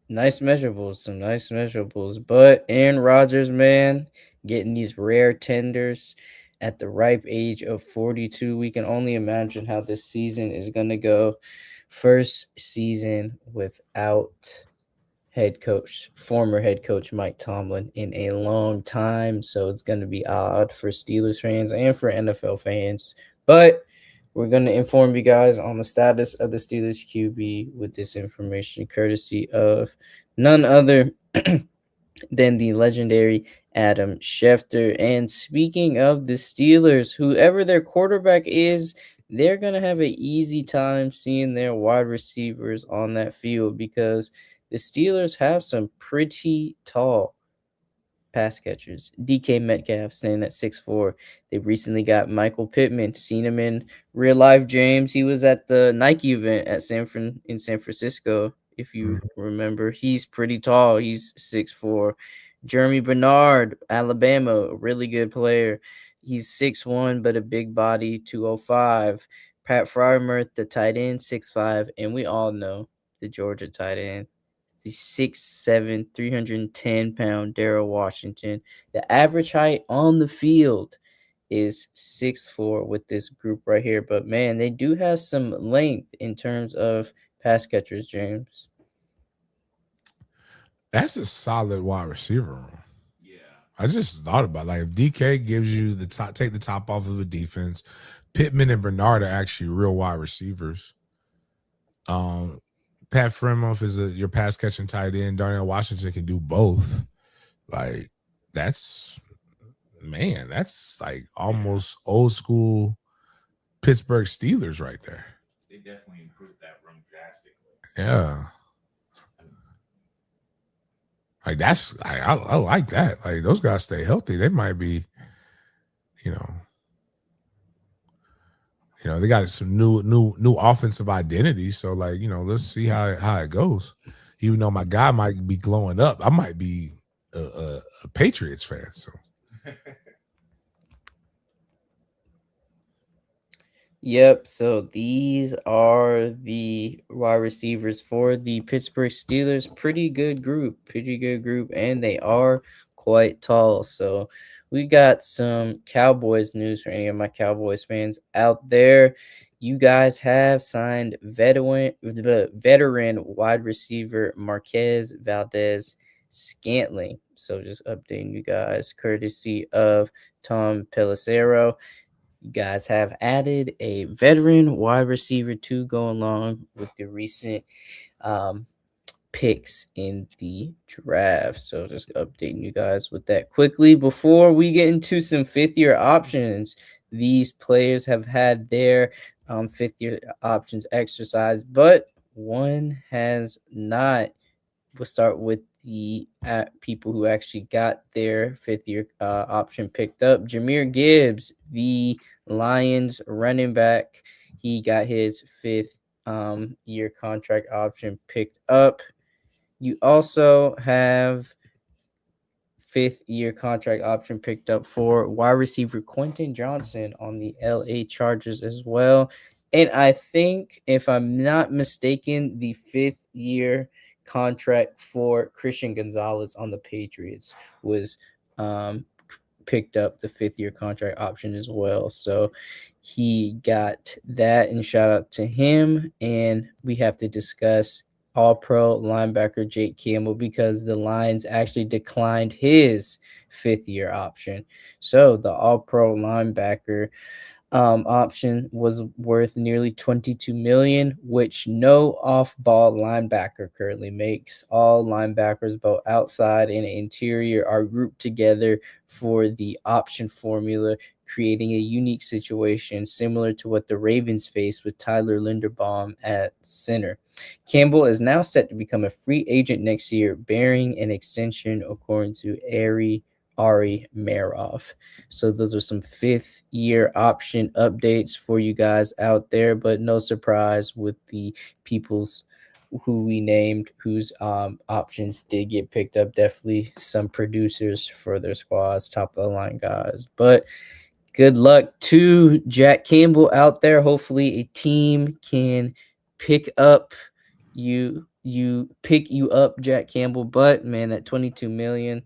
S3: Nice measurables, some nice measurables. But Aaron Rodgers, man, getting these rare tenders at the ripe age of 42. We can only imagine how this season is going to go. First season without former head coach Mike Tomlin in a long time. So it's going to be odd for Steelers fans and for NFL fans. But we're going to inform you guys on the status of the Steelers QB with this information, courtesy of none other than the legendary Adam Schefter. And speaking of the Steelers, whoever their quarterback is, they're going to have an easy time seeing their wide receivers on that field because the Steelers have some pretty tall pass catchers. DK Metcalf standing at 6'4". They recently got Michael Pittman, seen him in real life, James. He was at the Nike event at San Francisco, if you
S1: Mhm.
S3: remember. He's pretty tall. He's 6'4". Jeremy Bernard, Alabama, a really good player. He's 6'1", but a big body, 205. Pat Fryermuth, the tight end, 6'5", and we all know the Georgia tight end, the 6'7", 310-pound Darrell Washington. The average height on the field is 6'4" with this group right here. But man, they do have some length in terms of pass catchers, James.
S1: That's a solid wide receiver room.
S4: Yeah.
S1: I just thought about like if DK gives you the top, take the top off of a defense. Pittman and Bernard are actually real wide receivers. Pat Fremoff is your pass catching tight end. Darnell Washington can do both. Like that's that's like almost old school Pittsburgh Steelers right there.
S4: They definitely improved that room drastically.
S1: Yeah. Like that's I like that. Like those guys stay healthy. They might be, you know, they got some new offensive identity. So like, let's see how it goes. Even though my guy might be glowing up, I might be a Patriots fan. So
S3: Yep, so these are the wide receivers for the Pittsburgh Steelers. Pretty good group, and they are quite tall. So we got some Cowboys news for any of my Cowboys fans out there. You guys have signed veteran wide receiver Marquez Valdez Scantling. So just updating you guys, courtesy of Tom Pelissero. You guys have added a veteran wide receiver to go along with the recent picks in the draft. So just updating you guys with that quickly before we get into some fifth-year options. These players have had their fifth-year options exercised, but one has not. We'll start with the people who actually got their fifth-year option picked up. Jahmyr Gibbs, the Lions running back, he got his fifth year contract option picked up. You also have fifth year contract option picked up for wide receiver Quentin Johnson on the LA Chargers as well. And I think, if I'm not mistaken, the fifth year contract for Christian Gonzalez on the Patriots was picked up the fifth year contract option as well. So he got that, and shout out to him. And we have to discuss all pro linebacker Jake Campbell because the Lions actually declined his fifth year option. So the all pro linebacker option was worth nearly $22 million, which no off-ball linebacker currently makes. All linebackers, both outside and interior, are grouped together for the option formula, creating a unique situation similar to what the Ravens faced with Tyler Linderbaum at center. Campbell is now set to become a free agent next year, bearing an extension according to Ari Ari Marov. So those are some 5th-year option updates for you guys out there, but no surprise with the people's who we named, whose options did get picked up. Definitely some producers for their squads, top of the line guys. But good luck to Jack Campbell out there. Hopefully a team can pick up you pick you up, Jack Campbell. But man, that 22 million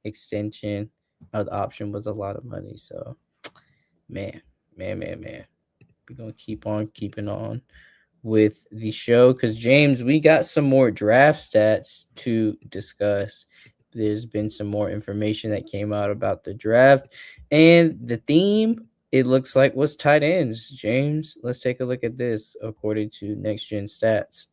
S3: extension of the option was a lot of money. So man, man. We're gonna keep on keeping on with the show because James, we got some more draft stats to discuss. There's been some more information that came out about the draft, and the theme it looks like was tight ends. James, let's take a look at this according to Next Gen Stats.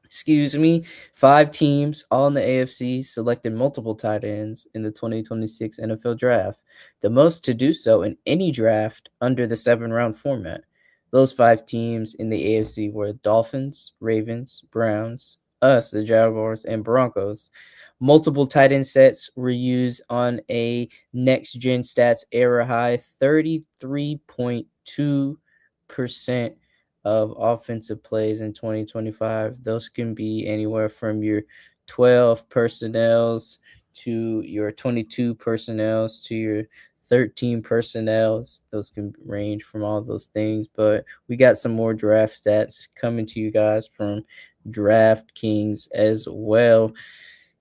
S3: Excuse me, 5 teams, all in the AFC, selected multiple tight ends in the 2026 NFL Draft, the most to do so in any draft under the 7-round format. Those 5 teams in the AFC were Dolphins, Ravens, Browns, us, the Jaguars, and Broncos. Multiple tight end sets were used on a Next Gen Stats era high 33.2% of offensive plays in 2025. Those can be anywhere from your 12 personnels to your 22 personnels to your 13 personnels. Those can range from all those things, but we got some more draft stats coming to you guys from DraftKings as well.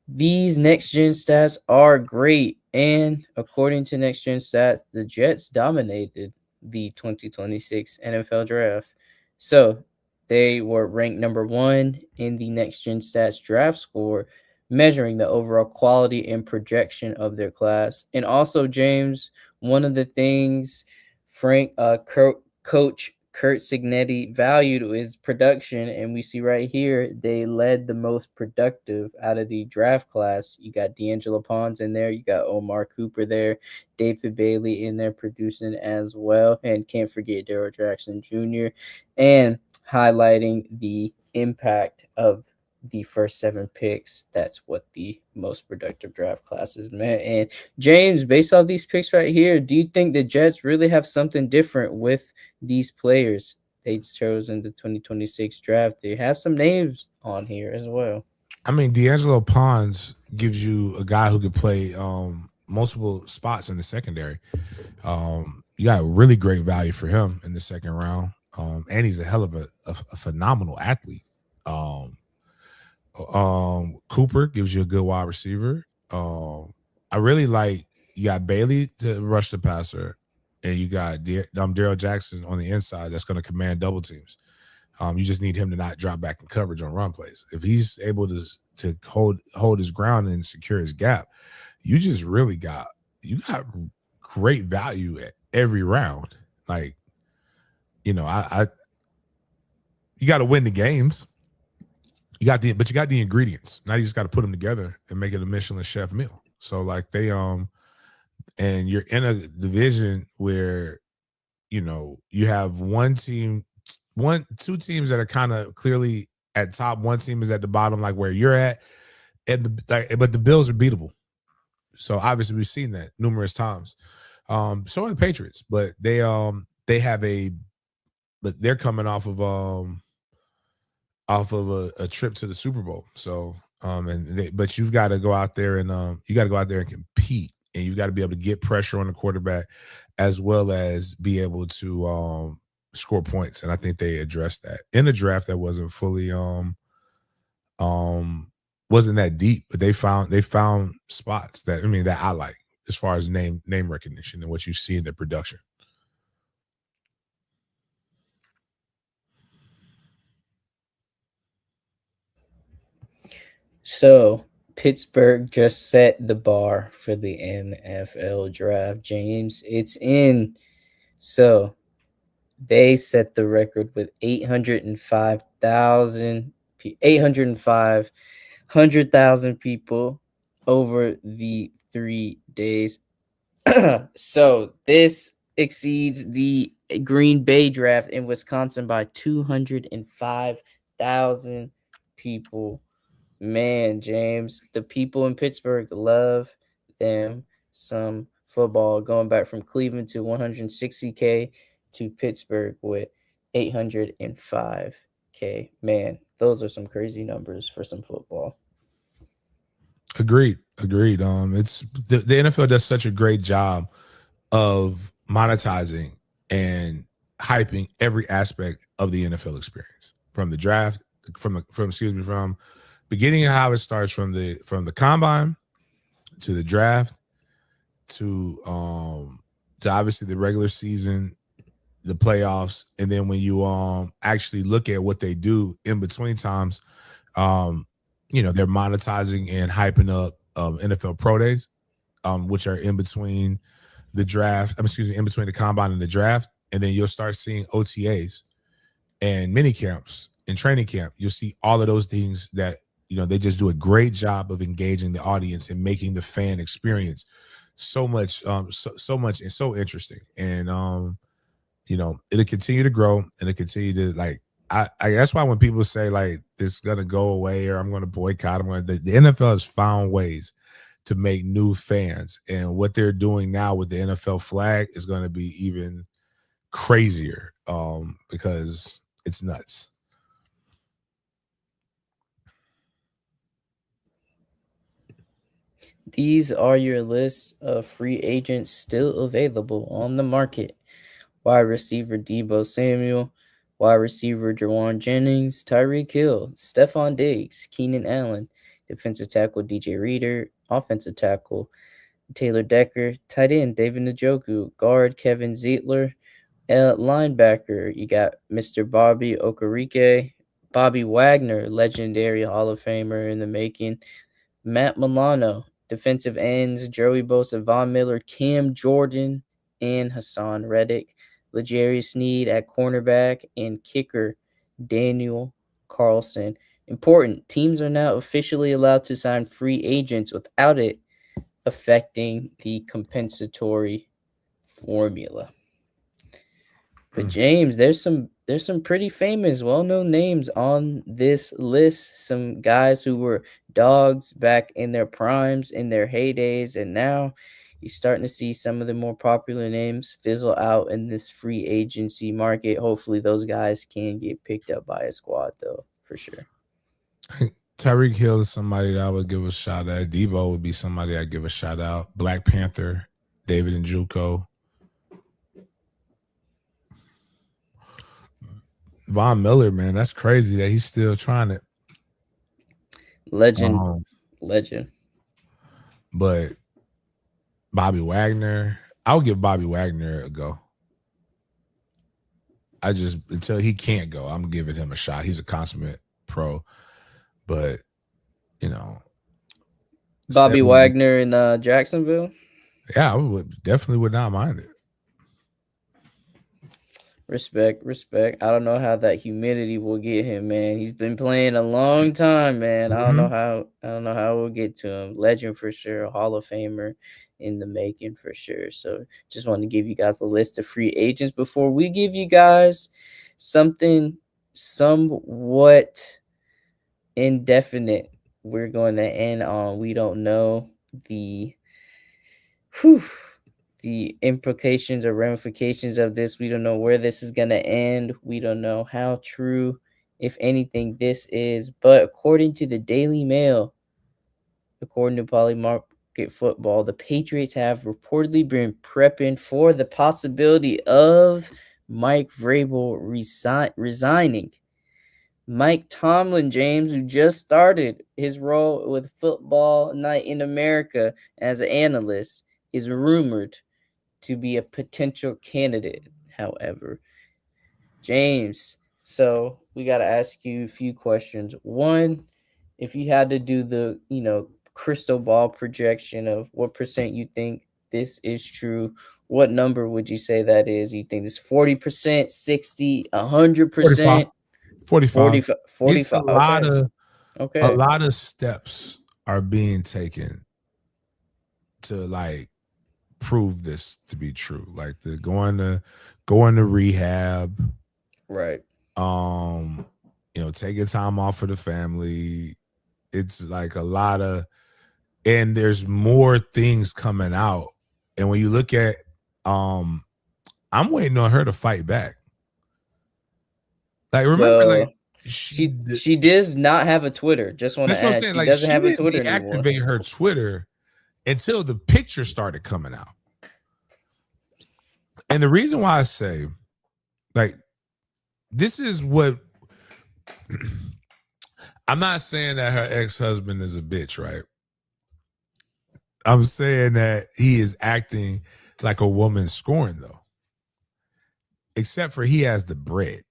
S3: These next gen stats are great, and according to next gen stats, the Jets dominated the 2026 NFL draft. So they were ranked number 1 in the next gen stats draft score, measuring the overall quality and projection of their class. And also, James, one of the things Coach Kurt Signetti valued is production, and we see right here they led the most productive out of the draft class. You got D'Angelo Pons in there, you got Omar Cooper there, David Bailey in there producing as well, and can't forget Daryl Jackson Jr. and highlighting the impact of the first 7 picks. That's what the most productive draft classes meant. And James, based off these picks right here, do you think the Jets really have something different with these players they chose in the 2026 draft? They have some names on here as well.
S1: I mean, D'Angelo Pons gives you a guy who could play multiple spots in the secondary. You got really great value for him in the second round. And he's a hell of a phenomenal athlete. Um, Cooper gives you a good wide receiver. I really like you got Bailey to rush the passer, and you got Daryl Jackson on the inside that's going to command double teams. You just need him to not drop back in coverage on run plays. If he's able to hold his ground and secure his gap, you just really got great value at every round. Like, I you got to win the games. But you got the ingredients. Now you just got to put them together and make it a Michelin chef meal. So like and you're in a division where you have two teams that are kind of clearly at top. One team is at the bottom, like where you're at, but the Bills are beatable. So obviously we've seen that numerous times. So are the Patriots, but they're coming off of a trip to the Super Bowl. So but you've got to go out there and compete, and you've got to be able to get pressure on the quarterback as well as be able to score points. And I think they addressed that in a draft that wasn't fully wasn't that deep, but they found spots that I like as far as name recognition and what you see in the production.
S3: So Pittsburgh just set the bar for the NFL draft, James. It's in. So they set the record with 805,000 people over the 3 days. So this exceeds the Green Bay draft in Wisconsin by 205,000 people. Man, James, the people in Pittsburgh love them some football, going back from Cleveland to 160K to Pittsburgh with 805K. Man, those are some crazy numbers for some football.
S1: Agreed. Agreed. It's the NFL does such a great job of monetizing and hyping every aspect of the NFL experience, from the draft, from beginning of how it starts, from the combine to the draft to obviously the regular season, the playoffs, and then when you actually look at what they do in between times, um they're monetizing and hyping up NFL Pro Days, which are in between the draft. In between the combine and the draft, and then you'll start seeing OTAs and mini camps and training camp. You'll see all of those things that they just do a great job of engaging the audience and making the fan experience so much, so much and so interesting. And it'll continue to grow and it'll continue to like. I that's why when people say like this gonna go away or I'm gonna boycott, the NFL has found ways to make new fans, and what they're doing now with the NFL flag is going to be even crazier, because it's nuts.
S3: These are your list of free agents still available on the market. Wide receiver Debo Samuel, wide receiver Jawan Jennings, Tyreek Hill, Stephon Diggs, Keenan Allen, defensive tackle DJ Reader, offensive tackle Taylor Decker, tight end David Njoku, guard Kevin Zeitler, linebacker you got Mr. Bobby Okereke, Bobby Wagner, legendary Hall of Famer in the making, Matt Milano, defensive ends Joey Bosa, Von Miller, Cam Jordan, and Hassan Reddick, L'Jarius Sneed at cornerback, and kicker Daniel Carlson. Important, teams are now officially allowed to sign free agents without it affecting the compensatory formula. But James, there's some pretty famous, well-known names on this list. Some guys who were dogs back in their primes, in their heydays, and now you're starting to see some of the more popular names fizzle out in this free agency market. Hopefully those guys can get picked up by a squad, though, for sure.
S1: Tyreek Hill is somebody that I would give a shout out. Debo would be somebody I'd give a shout out. Black Panther, David Njoku. Von Miller, man, that's crazy that he's still trying it.
S3: Legend.
S1: But Bobby Wagner, I would give Bobby Wagner a go. Until he can't go, I'm giving him a shot. He's a consummate pro, but
S3: Bobby Wagner in Jacksonville.
S1: Yeah, I definitely would not mind it.
S3: Respect. I don't know how that humidity will get him, man. He's been playing a long time, man. I don't know how we'll get to him. Legend for sure, Hall of Famer in the making for sure. So just wanted to give you guys a list of free agents before we give you guys something somewhat indefinite. We're going to end on we don't know the implications or ramifications of this. We don't know where this is going to end. We don't know how true, if anything, this is. But according to the Daily Mail, according to Polymarket Football, the Patriots have reportedly been prepping for the possibility of Mike Vrabel resigning. Mike Tomlin, James, who just started his role with Football Night in America as an analyst, is rumored to be a potential candidate, however. James, so we got to ask you a few questions. One, if you had to do the, crystal ball projection of what percent you think this is true, what number would you say that is? You think it's 40%, 60, 100%?
S1: 45.
S3: 45.
S1: It's a lot of steps are being taken to like prove this to be true, like the going to rehab,
S3: right?
S1: Taking time off for the family. It's like a lot of and there's more things coming out. And when you look at, I'm waiting on her to fight back. Like, remember, like
S3: Well, she does not have a Twitter. Just want to
S1: that's what I'm
S3: add,
S1: saying.
S3: she
S1: Like,
S3: doesn't
S1: she
S3: have a
S1: didn't
S3: Twitter anymore.
S1: deactivate her Twitter until the picture started coming out. And the reason why I say, like, this is what I'm not saying that her ex-husband is a bitch, right? I'm saying that he is acting like a woman scorned, though. Except for he has the bread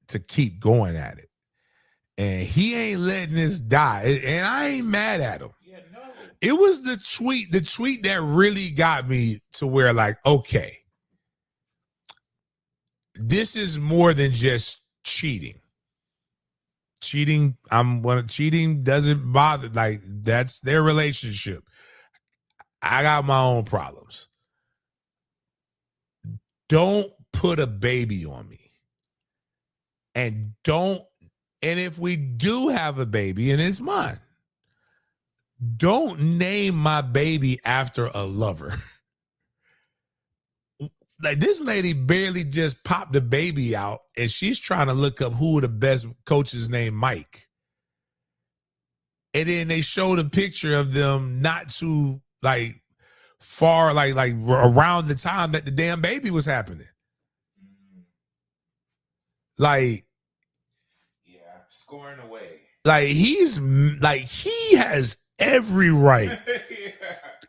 S1: to keep going at it. And he ain't letting this die. And I ain't mad at him.
S4: Yeah, no.
S1: It was the tweet that really got me to where, like, okay, this is more than just cheating. Cheating doesn't bother. Like, that's their relationship. I got my own problems. Don't put a baby on me. And if we do have a baby and it's mine, don't name my baby after a lover. Like, this lady barely just popped the baby out and she's trying to look up who the best coaches named Mike. And then they showed a picture of them not too like far, like around the time that the damn baby was happening. Like,
S4: yeah, scoring away.
S1: Like, he has every right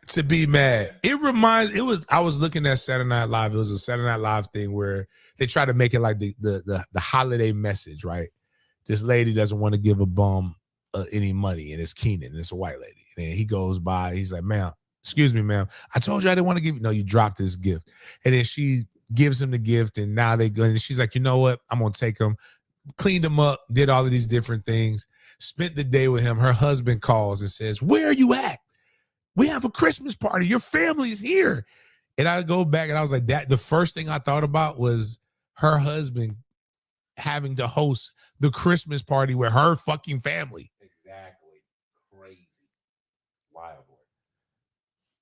S1: to be mad. I was looking at Saturday Night Live. It was a Saturday Night Live thing where they try to make it like the holiday message, right? This lady doesn't want to give a bum any money, and it's Keenan, and it's a white lady. And he goes by, he's like, ma'am, excuse me, ma'am. I told you I didn't want to give you. No, you dropped this gift. And then she gives him the gift, and now they go, and she's like, you know what? I'm going to take him. Cleaned him up, did all of these different things, spent the day with him. Her husband calls and says, where are you at? We have a Christmas party. Your family is here. And I go back and I was like, the first thing I thought about was her husband having to host the Christmas party with her fucking family.
S4: Exactly. Crazy. Wild boy.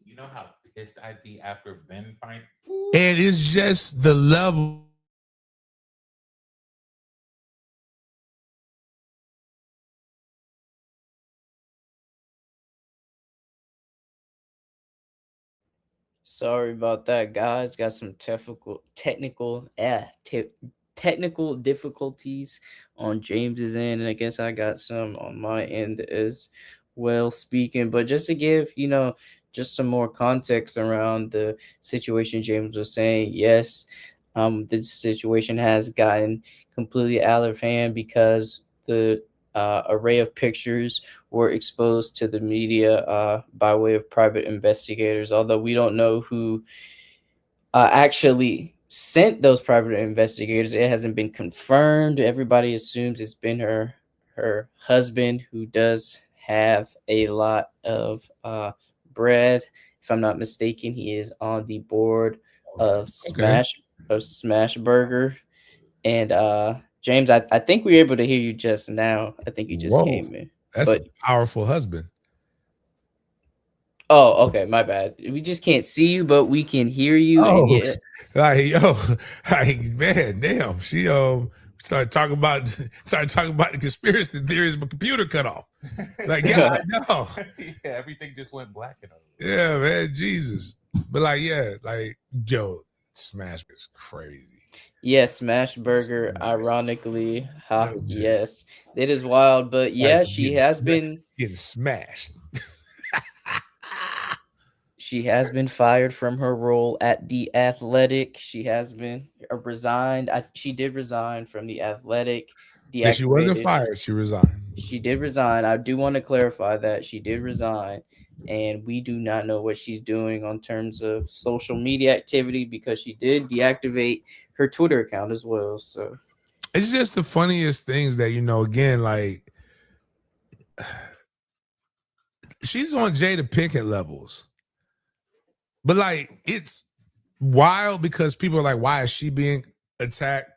S4: You know how pissed I'd be after Ben fight?
S1: And it's just the level.
S3: Sorry about that, guys. Got some technical difficulties on James's end, and I guess I got some on my end as well. Speaking, but just to give just some more context around the situation James was saying. Yes, this situation has gotten completely out of hand because the array of pictures were exposed to the media by way of private investigators, although we don't know who actually sent those private investigators. It hasn't been confirmed. Everybody assumes it's been her husband, who does have a lot of bread. If I'm not mistaken, he is on the board of Smash Burger. And James, I think we were able to hear you just now. I think you just came in.
S1: That's a powerful husband.
S3: Oh, okay, my bad. We just can't see you, but we can hear you.
S1: Oh,
S3: and yeah.
S1: Like, man, damn. She started talking about the conspiracy theories, but computer cut off. Like, God, no.
S4: Yeah, everything just went black in her.
S1: Yeah, man, Jesus. But like, yeah, like, Joe, Smash is crazy.
S3: Yes, Smash Burger, ironically, yes, it is wild, but yeah, she has been
S1: getting smashed.
S3: She has been fired from her role at The Athletic. She has been resigned. She did resign from The Athletic.
S1: She wasn't fired. She resigned.
S3: She did resign. I do want to clarify that she did resign, and we do not know what she's doing on terms of social media activity because she did deactivate her Twitter account as well. So
S1: it's just the funniest things that, again, like, she's on Jada Pinkett levels. But like, it's wild because people are like, why is she being attacked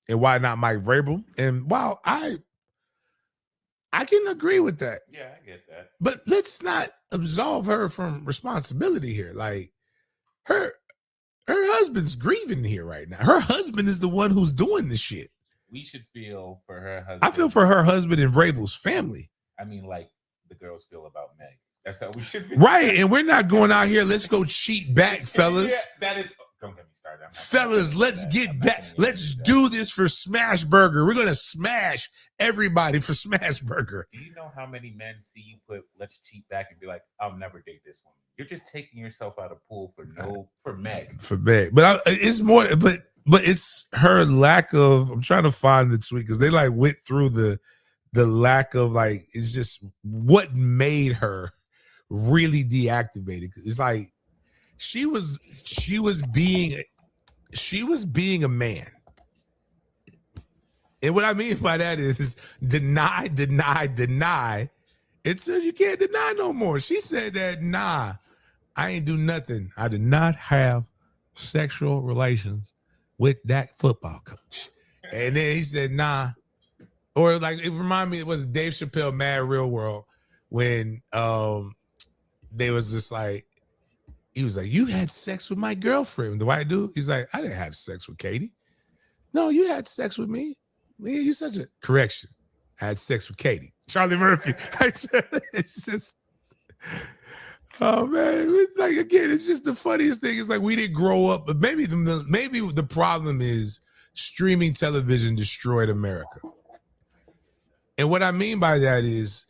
S1: and why not Mike Vrabel? And while I I can agree with that.
S4: Yeah, I get that.
S1: But let's not absolve her from responsibility here. Like her husband's grieving here right now. Her husband is the one who's doing this shit.
S4: We should feel for her husband.
S1: I feel for her husband and Vrabel's family.
S4: I mean, like the girls feel about Meg. That's how we should feel.
S1: Right. And we're not going out here. Let's go cheat back, fellas.
S4: Yeah, that is. Don't get me started.
S1: Fellas, let's get back. Let's do this for Smash Burger. We're going to smash everybody for Smash Burger.
S4: Do you know how many men see you put let's cheat back and be like, I'll never date this woman? You're just taking yourself out of pool for Meg.
S1: For Meg. But it's more, but it's her lack of, I'm trying to find the tweet because they like went through the lack of like, it's just what made her really deactivated. It's like, she was being a man. And what I mean by that is deny until you can't deny no more. She said that, nah, I ain't do nothing. I did not have sexual relations with that football coach. And then he said, nah. Or like, it reminded me, it was Dave Chappelle, Mad Real World, when they was just like, he was like, you had sex with my girlfriend. The white dude, he's like, I didn't have sex with Katie. No, you had sex with me. Man, you such a correction. I had sex with Katie. Charlie Murphy. It's just, oh man. It's like, again, it's just the funniest thing. It's like we didn't grow up, but maybe the problem is streaming television destroyed America. And what I mean by that is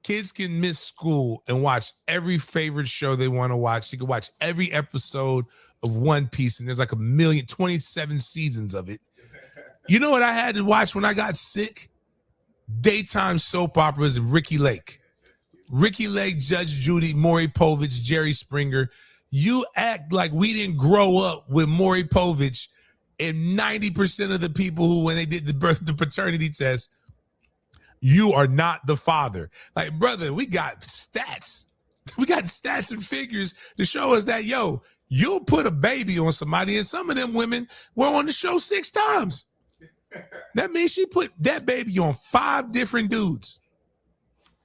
S1: kids can miss school and watch every favorite show they want to watch. You can watch every episode of One Piece, and there's like 27 seasons of it. You know what I had to watch when I got sick? Daytime soap operas and Ricky Lake. Ricky Lake, Judge Judy, Maury Povich, Jerry Springer. You act like we didn't grow up with Maury Povich, and 90% of the people who, when they did the paternity test, you are not the father. Like, brother, we got stats. We got stats and figures to show us that, yo, you'll put a baby on somebody, and some of them women were on the show 6 times. That means she put that baby on 5 different dudes.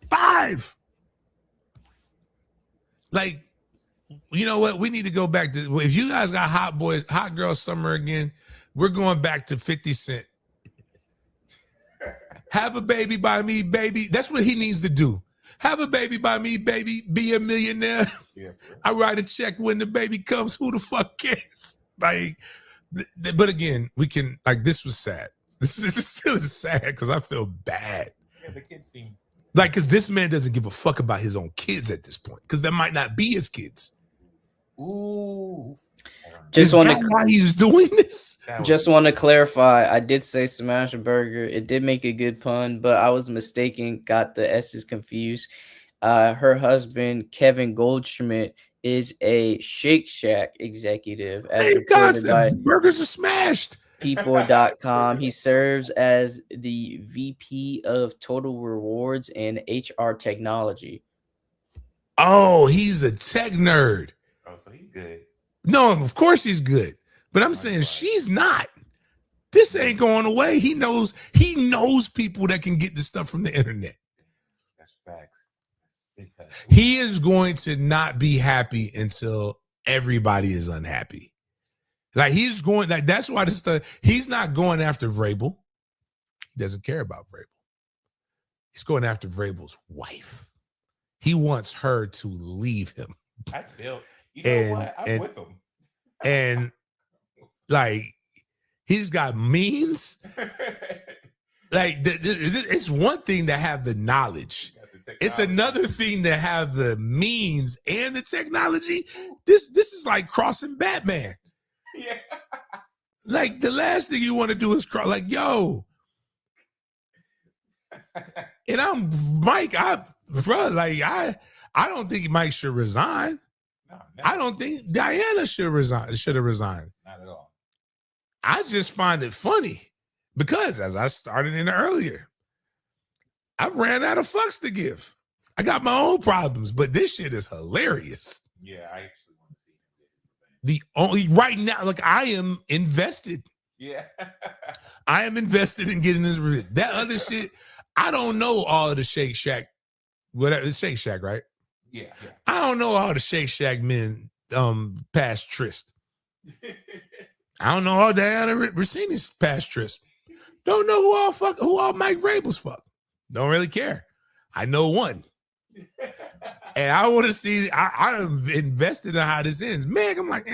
S1: 5. Like, you know what? We need to go back to, if you guys got hot girl summer again, we're going back to 50 Cent. Have a baby by me, baby. That's what he needs to do. Have a baby by me, baby. Be a millionaire. Yeah. I write a check when the baby comes. Who the fuck cares? Like, but again, we can, like, this was sad. This still is sad because I feel bad.
S4: Yeah, the kids seem
S1: like, because this man doesn't give a fuck about his own kids at this point, because that might not be his kids.
S4: Ooh.
S1: Is that why he's doing this?
S3: Just want to clarify, I did say Smash Burger. It did make a good pun, but I was mistaken, got the S's confused. Her husband, Kevin Goldschmidt, is a Shake Shack executive. As reported by
S1: burgers are smashed.
S3: People.com. He serves as the VP of Total Rewards and HR Technology.
S1: Oh, he's a tech nerd.
S4: Oh, so he's good.
S1: No, of course he's good. But I'm saying she's not. This ain't going away. He knows people that can get the stuff from the internet.
S4: That's facts. That's big facts.
S1: He is going to not be happy until everybody is unhappy. Like, he's going, like, that's why this stuff, he's not going after Vrabel. He doesn't care about Vrabel. He's going after Vrabel's wife. He wants her to leave him.
S4: I feel, you know what? I'm with him.
S1: And like, he's got means. Like, it's one thing to have the knowledge. It's another thing to have the means and the technology. This is like crossing Batman.
S4: Yeah.
S1: Like, the last thing you want to do is cross, like, yo. And I'm Mike, I don't think Mike should resign.
S4: No,
S1: I don't think Diana should have resigned.
S4: Not at all.
S1: I just find it funny because, as I started in earlier, I ran out of fucks to give. I got my own problems, but this shit is hilarious.
S4: Yeah, I actually want to see him.
S1: The only right now, like, I am invested.
S4: Yeah.
S1: I am invested in getting this. That other shit, I don't know all of the Shake Shack, whatever, it's Shake Shack, right?
S4: Yeah.
S1: I don't know all the Shake Shack men past tryst. I don't know all Diana Rossini's past tryst. Don't know who all Mike Vrabel's fuck. Don't really care. I know one. And I want to see, I'm invested in how this ends. Meg, I'm like,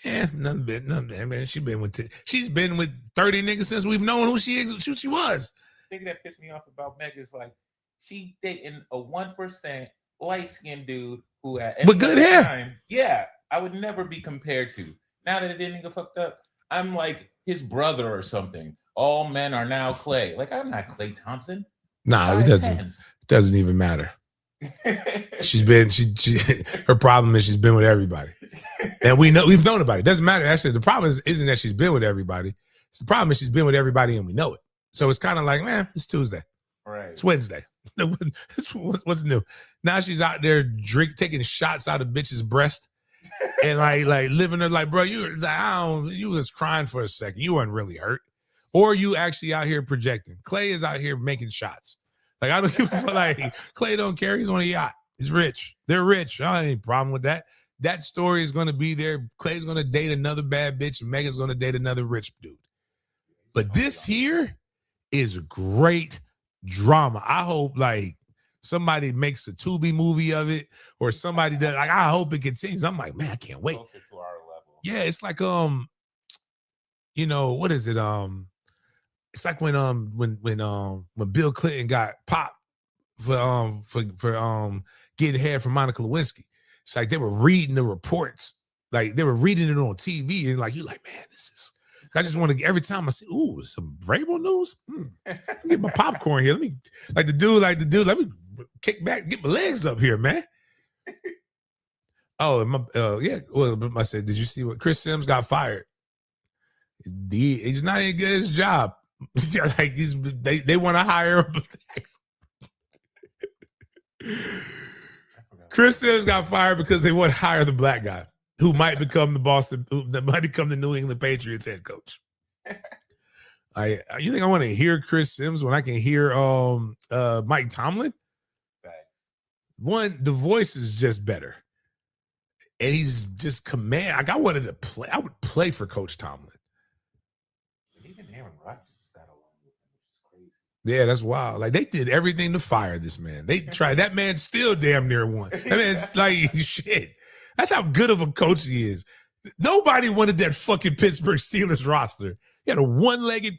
S1: nothing, man. She's been with 30 niggas since we've known who she was.
S4: The thing that pissed me off about Meg is like, she dating a 1% light-skinned dude who at any
S1: but good hair.
S4: Time, yeah, I would never be compared to. Now that it didn't get fucked up, I'm like his brother or something. All men are now Clay. Like, I'm not Clay Thompson.
S1: Nah, it doesn't even matter. She's been her problem is she's been with everybody. And we've known about it. It doesn't matter. Actually, the problem isn't that she's been with everybody. It's the problem is she's been with everybody and we know it. So it's kind of like, man, it's Tuesday.
S4: Right.
S1: It's Wednesday. What's new? Now she's out there taking shots out of bitches' breast and like living her like, bro, you was crying for a second. You weren't really hurt. Or you actually out here projecting. Clay is out here making shots. Like, I don't even feel like Clay don't care. He's on a yacht. He's rich. They're rich. I don't have any problem with that. That story is going to be there. Clay's going to date another bad bitch and Megan's going to date another rich dude. But this here is great drama. I hope like somebody makes a Tubi movie of it or somebody does. Like, I hope it continues. I'm like, man, I can't wait.
S4: Closer to our level.
S1: Yeah, it's like what is it? It's like when Bill Clinton got popped for getting head from Monica Lewinsky. It's like they were reading the reports, like they were reading it on TV, and like you're like, man, this is. I just want to every time I see, ooh, some Vrabel news. Let me get my popcorn here. Let me like the dude. Let me kick back, get my legs up here, man. Oh, yeah. Well, I said, did you see what Chris Sims got fired? He's not even good at his job. Like they want to hire him. Chris Sims got fired because they want to hire the black guy who might become the New England Patriots head coach. You think I want to hear Chris Sims when I can hear Mike Tomlin? One, the voice is just better. And he's just command. Like I would play for Coach Tomlin.
S4: Even Aaron Rodgers sat along with him, which is crazy.
S1: Yeah, that's wild. Like they did everything to fire this man. They tried. That man still damn near won. That man's like shit. That's how good of a coach he is. Nobody wanted that fucking Pittsburgh Steelers roster. He had a one-leg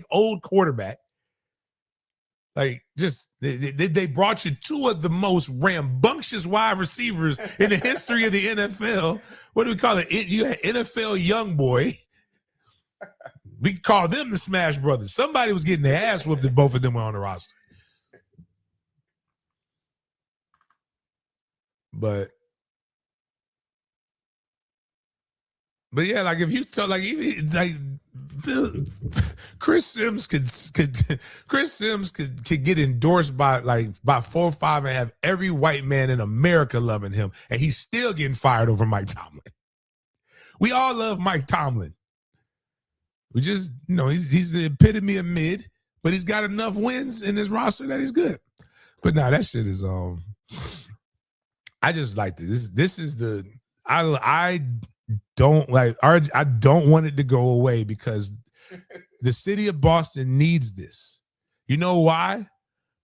S1: old quarterback. Like just they brought you two of the most rambunctious wide receivers in the history of the NFL. What do we call it? You had NFL young boy. We call them the Smash Brothers. Somebody was getting their ass whooped if both of them were on the roster. But yeah, like if you tell like even like Chris Sims could get endorsed by 4 or 5 and have every white man in America loving him, and he's still getting fired over Mike Tomlin. We all love Mike Tomlin. We just, he's the epitome of mid, but he's got enough wins in his roster that he's good. But nah, that shit is I just like this. This is the I don't want it to go away because the city of Boston needs this. You know why?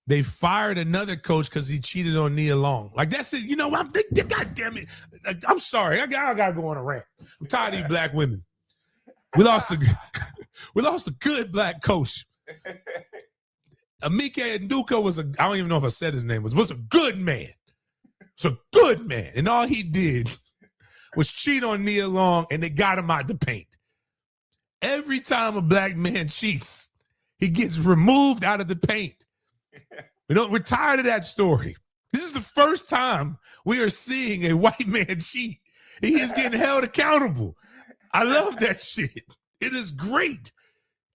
S1: They fired another coach because he cheated on Nia Long. Like that's it. God damn it. I'm sorry. I gotta go on a rant. I'm tired of these black women. We lost a good black coach. Amike Nduka I don't even know if I said his name, was a good man. It's a good man. And all he did was cheat on Nia Long, and they got him out the paint. Every time a black man cheats, he gets removed out of the paint. We're tired of that story. This is the first time we are seeing a white man cheat. He is getting held accountable. I love that shit. It is great.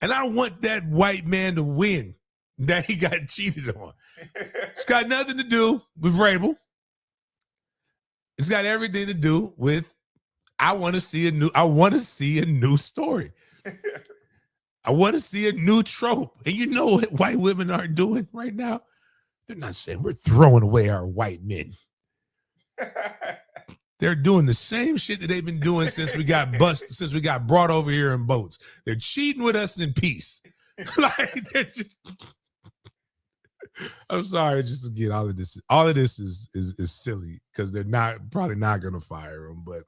S1: And I want that white man to win that he got cheated on. It's got nothing to do with Vrabel. It's got everything to do with I want to see a new story. I want to see a new trope. And you know what white women are doing right now? They're not saying we're throwing away our white men. They're doing the same shit that they've been doing since we got brought over here in boats. They're cheating with us in peace. Like they're just. I'm sorry, just again, all of this is silly because they're probably not gonna fire him. But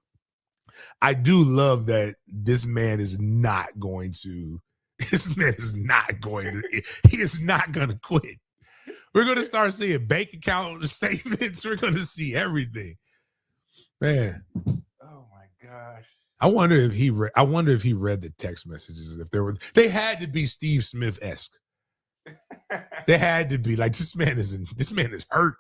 S1: I do love that this man is not going to. This man is not going to. He is not gonna quit. We're gonna start seeing bank account statements. We're gonna see everything. Man.
S4: Oh my gosh.
S1: I wonder if he read the text messages. If they had to be Steve Smith-esque. They had to be like this man is hurt.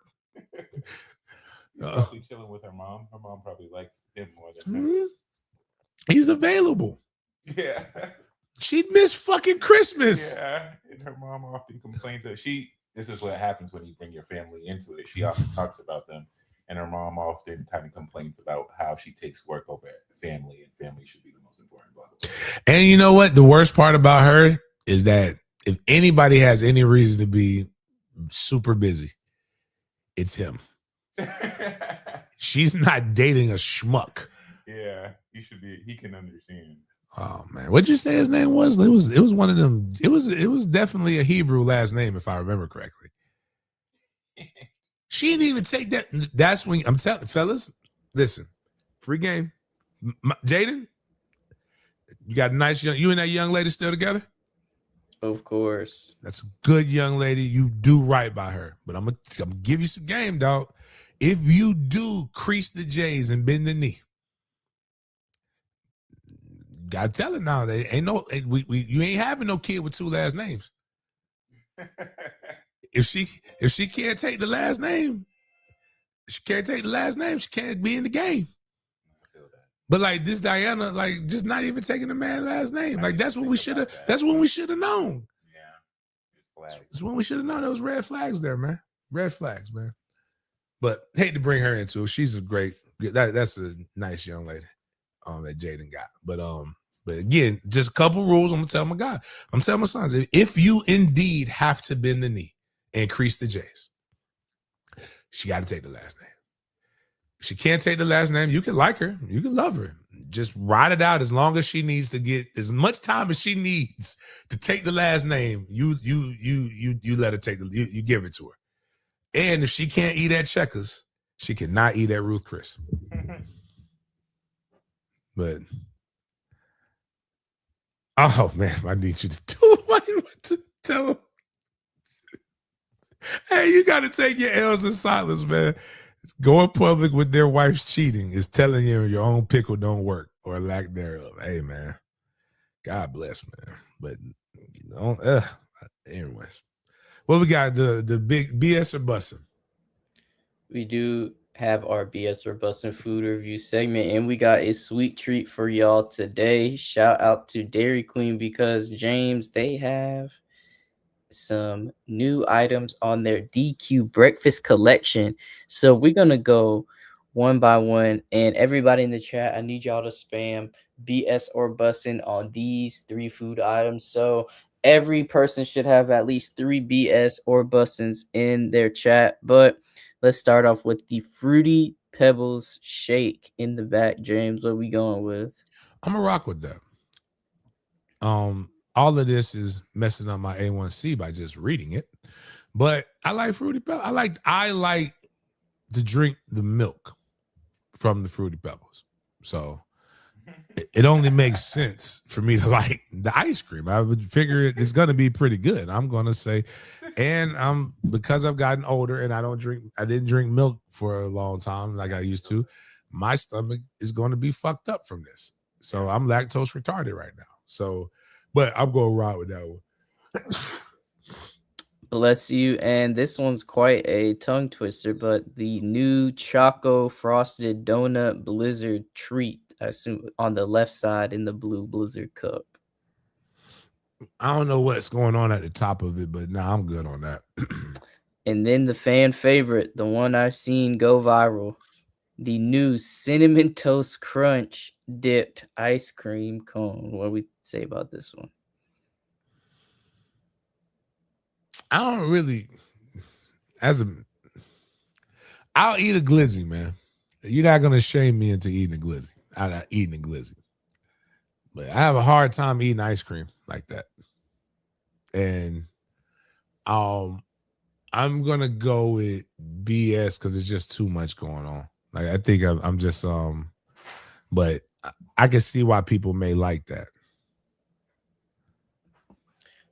S4: He's probably chilling with her mom. Her mom probably likes him more than him.
S1: Mm-hmm. He's available.
S4: Yeah.
S1: She'd miss fucking Christmas.
S4: Yeah. And her mom often complains that this is what happens when you bring your family into it. She often talks about them. And her mom often kind of complains about how she takes work over family, and family should be the most important. Blah, blah, blah.
S1: And you know what? The worst part about her is that if anybody has any reason to be super busy, it's him. She's not dating a schmuck.
S4: Yeah, he can understand.
S1: Oh man, what'd you say his name was? It was one of them. It was definitely a Hebrew last name, if I remember correctly. She didn't even take that. That's when I'm telling fellas, listen, free game. Jaden, you got a nice you and that young lady still together?
S3: Of course.
S1: That's a good young lady. You do right by her. But I'm gonna give you some game, dog. If you do crease the J's and bend the knee, gotta tell her now. They ain't you ain't having no kid with two last names. If she can't take the last name, she can't be in the game. But like this Diana, like just not even taking the man's last name. Like that's what we should have. That's when we should have known. Yeah, that's when we should have known. There was red flags there, man. Red flags, man. But hate to bring her into it. She's a great. That's a nice young lady. That Jaden got. But again, just a couple rules. I'm gonna tell my guy. I'm telling my sons, if you indeed have to bend the knee and crease the J's, she got to take the last name. If she can't take the last name, you can like her, you can love her. Just ride it out as long as she needs to get as much time as she needs to take the last name. You let her take you give it to her. And if she can't eat at Checkers, she cannot eat at Ruth Chris. But oh man, I need you to do what to tell them. Hey, you got to take your L's in silence, man. Going public with their wife's cheating is telling you your own pickle don't work or lack thereof. Hey, man. God bless, man. But, you know, anyways. What we got? The big BS or bussin'?
S3: We do have our BS or bussin' food review segment, and we got a sweet treat for y'all today. Shout out to Dairy Queen because, James, they have some new items on their DQ breakfast collection. So we're going to go one by one, and everybody in the chat, I need y'all to spam BS or bussin' on these 3 food items. So every person should have at least 3 BS or bussins in their chat. But let's start off with the Fruity Pebbles shake in the back. James, what are we going with?
S1: I'm gonna rock with that. All of this is messing up my A1C by just reading it, but I like Fruity Pebbles. I like to drink the milk from the Fruity Pebbles, so it only makes sense for me to like the ice cream. I would figure it's gonna be pretty good. I'm gonna say, and because I've gotten older and I didn't drink milk for a long time like I used to. My stomach is going to be fucked up from this, so I'm lactose retarded right now. So. But I'm going to ride with that one.
S3: Bless you. And this one's quite a tongue twister, but the new Choco Frosted Donut Blizzard treat, I assume, on the left side in the blue Blizzard cup.
S1: I don't know what's going on at the top of it, but I'm good on that.
S3: And then the fan favorite, the one I've seen go viral, the new Cinnamon Toast Crunch dipped ice cream cone. What do we say about this one?
S1: I don't really, I'll eat a glizzy, man. You're not gonna shame me into eating a glizzy. I'm not eating a glizzy, but I have a hard time eating ice cream like that. And um, I'm gonna go with BS because it's just too much going on. Like I think I'm just but I can see why people may like that.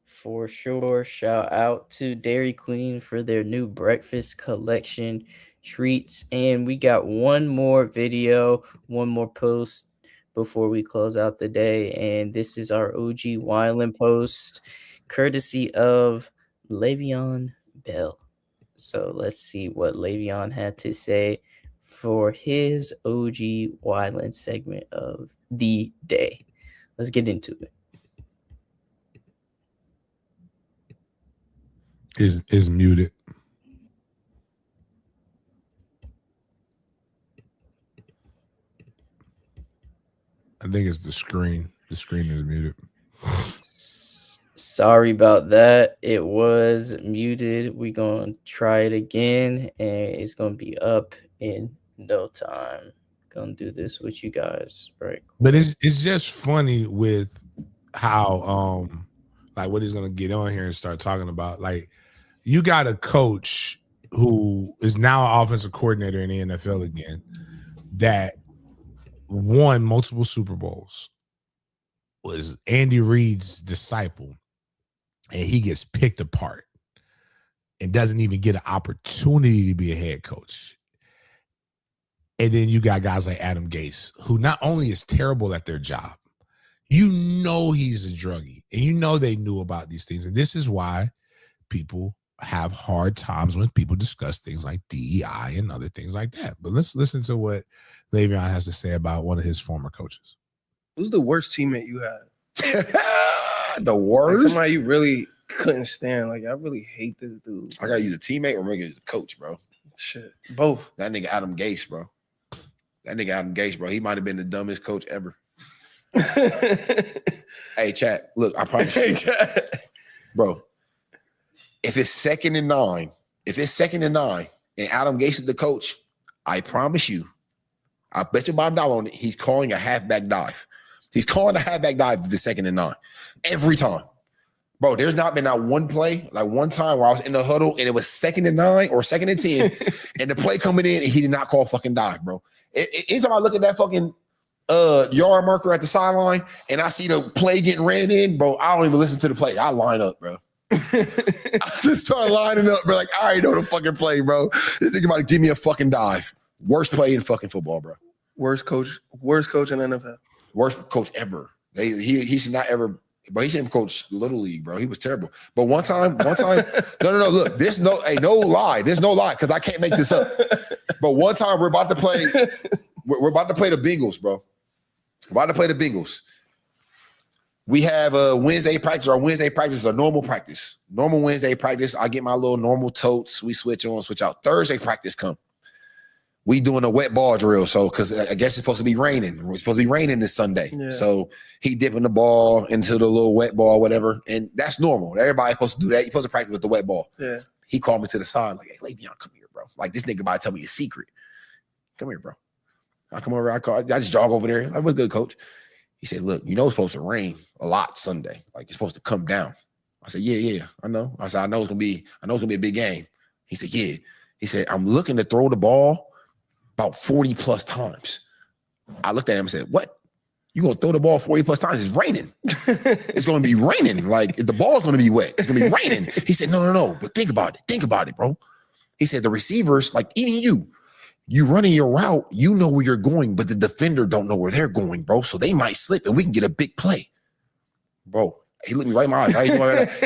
S3: For sure. Shout out to Dairy Queen for their new breakfast collection treats. And we got one more video, one more post before we close out the day. And this is our OG Wyland post, courtesy of Le'Veon Bell. So let's see what Le'Veon had to say for his OG Wyland segment of the day. Let's get into it.
S1: Is muted. I think it's the screen. The screen is muted.
S3: Sorry about that. It was muted. We're going to try it again, and it's going to be up in no time. Going to do this with you guys right quick.
S1: But it's just funny with how like what he's gonna get on here and start talking about. Like you got a coach who is now an offensive coordinator in the NFL again that won multiple Super Bowls, was Andy Reid's disciple, and he gets picked apart and doesn't even get an opportunity to be a head coach. And then you got guys like Adam Gase, who not only is terrible at their job, you know he's a druggie, and you know they knew about these things. And this is why people have hard times when people discuss things like DEI and other things like that. But let's listen to what Le'Veon has to say about one of his former coaches.
S6: Who's the worst teammate you had?
S7: The worst?
S6: Like somebody you really couldn't stand. Like, I really hate this dude.
S7: I gotta use a teammate or make it a coach, bro.
S6: Shit. Both.
S7: That nigga Adam Gase, bro. He might have been the dumbest coach ever. Hey, chat. Look, I promise you, bro. If it's 2nd and 9, and Adam Gase is the coach, I promise you, I bet you $1 on it, he's calling a halfback dive. He's calling a halfback dive if it's 2nd and 9. Every time. Bro, there's not been that one play, like one time where I was in the huddle and it was 2nd and 9 or 2nd and 10, and the play coming in and he did not call a fucking dive, bro. Anytime I look at that fucking yard marker at the sideline and I see the play getting ran in, bro, I don't even listen to the play. I line up, bro. I just start lining up, bro. Like, I already know the fucking play, bro. This nigga about to give me a fucking dive. Worst play in fucking football, bro. Worst coach in NFL. Worst coach ever. He should not ever, bro. He shouldn't coach Little League, bro. He was terrible. But one time, no. Look, there's no lie. There's no lie because I can't make this up. But one time we're about to play the Bengals, bro. We're about to play the Bengals. We have a Wednesday practice. Our Wednesday practice is a normal practice. Normal Wednesday practice. I get my little normal totes. We switch on, switch out. Thursday practice come. We doing a wet ball drill. So, because I guess it's supposed to be raining. It's supposed to be raining this Sunday. Yeah. So he dipping the ball into the little wet ball, whatever. And that's normal. Everybody's supposed to do that. You're supposed to practice with the wet ball. Yeah. He called me to the side like, hey, Le'Veon, come here, bro. Like, this nigga about to tell me a secret. Come here, bro. I come over. I just jog over there. Like, what's good, coach? He said, look, it's supposed to rain a lot Sunday. Like, it's supposed to come down. I said, yeah, I know. I said, I know it's gonna be a big game. He said, yeah. He said, I'm looking to throw the ball about 40 plus times. I looked at him and said, what? You gonna throw the ball 40 plus times? It's raining. It's gonna be raining. Like, the ball's gonna be wet. It's gonna be raining. He said, no. But think about it. Think about it, bro. He said, the receivers, like even you running your route, you know where you're going, but the defender don't know where they're going, bro. So they might slip and we can get a big play. Bro, he looked me right in my eyes.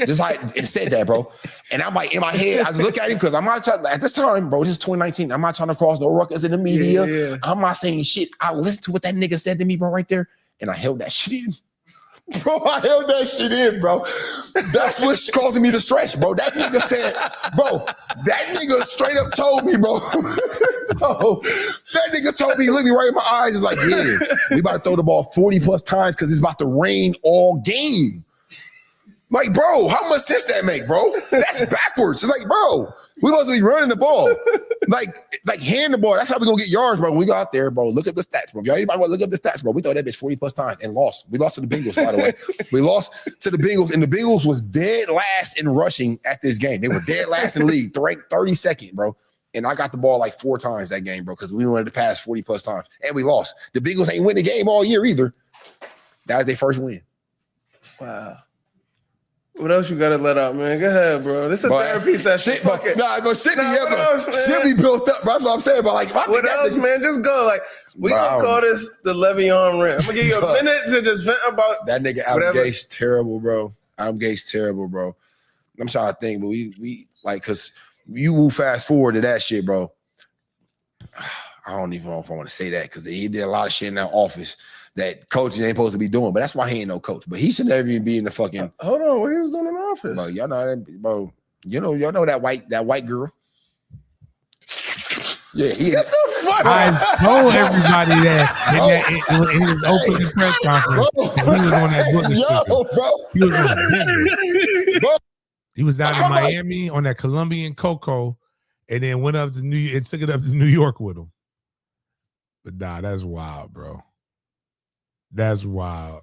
S7: Just like it said that, bro. And I'm like, in my head, I just look at him because I'm not trying, at this time, bro, this is 2019. I'm not trying to cause no ruckus in the media. Yeah. I'm not saying shit. I listened to what that nigga said to me, bro, right there. And I held that shit in. Bro, I held that shit in, bro. That's what's causing me to stress, bro. That nigga said, bro, that nigga straight up told me, bro. No, that nigga told me, he looked me right in my eyes. It's like, yeah, we about to throw the ball 40 plus times because it's about to rain all game. Like, bro, how much sense that make, bro? That's backwards. It's like, bro, we supposed to be running the ball. Like hand the ball. That's how we gonna get yards, bro. When we go out there, bro, look at the stats, bro. If y'all anybody want to look up the stats, bro, we throw that bitch 40 plus times and lost. We lost to the Bengals, by the way. We lost to the Bengals, and the Bengals was dead last in rushing at this game. They were dead last in the league, ranked 32nd, bro. And I got the ball like 4 times that game, bro, because we wanted to pass 40 plus times, and we lost. The Bengals ain't win the game all year either. That was their first win.
S6: Wow. What else you gotta let out, man? Go ahead, bro. This is a therapy session. Fuck it.
S7: Nah, but shit
S6: be
S7: be built up. Bro. That's what I'm saying. But like,
S6: what else, man? Just go. Like, we gonna call this the Le'Veon rant. I'm gonna give you a minute to just vent about
S7: that nigga. Adam Gase terrible, bro. Adam Gase terrible, bro. I'm trying to think, but we like, cause you move fast forward to that shit, bro. I don't even know if I want to say that because he did a lot of shit in that office that coaches ain't supposed to be doing, but that's why he ain't no coach. But he should never even be in the fucking.
S6: Hold on, what he was doing in the office?
S7: Bro, y'all know that, bro. Y'all know that white girl. Yeah,
S6: get the fuck.
S1: I told everybody that in his opening press conference, he was on that book. He was on Denver. He was down in Miami on that Colombian cocoa, and then went up to and took it up to New York with him. But nah, that's wild, bro. That's wild.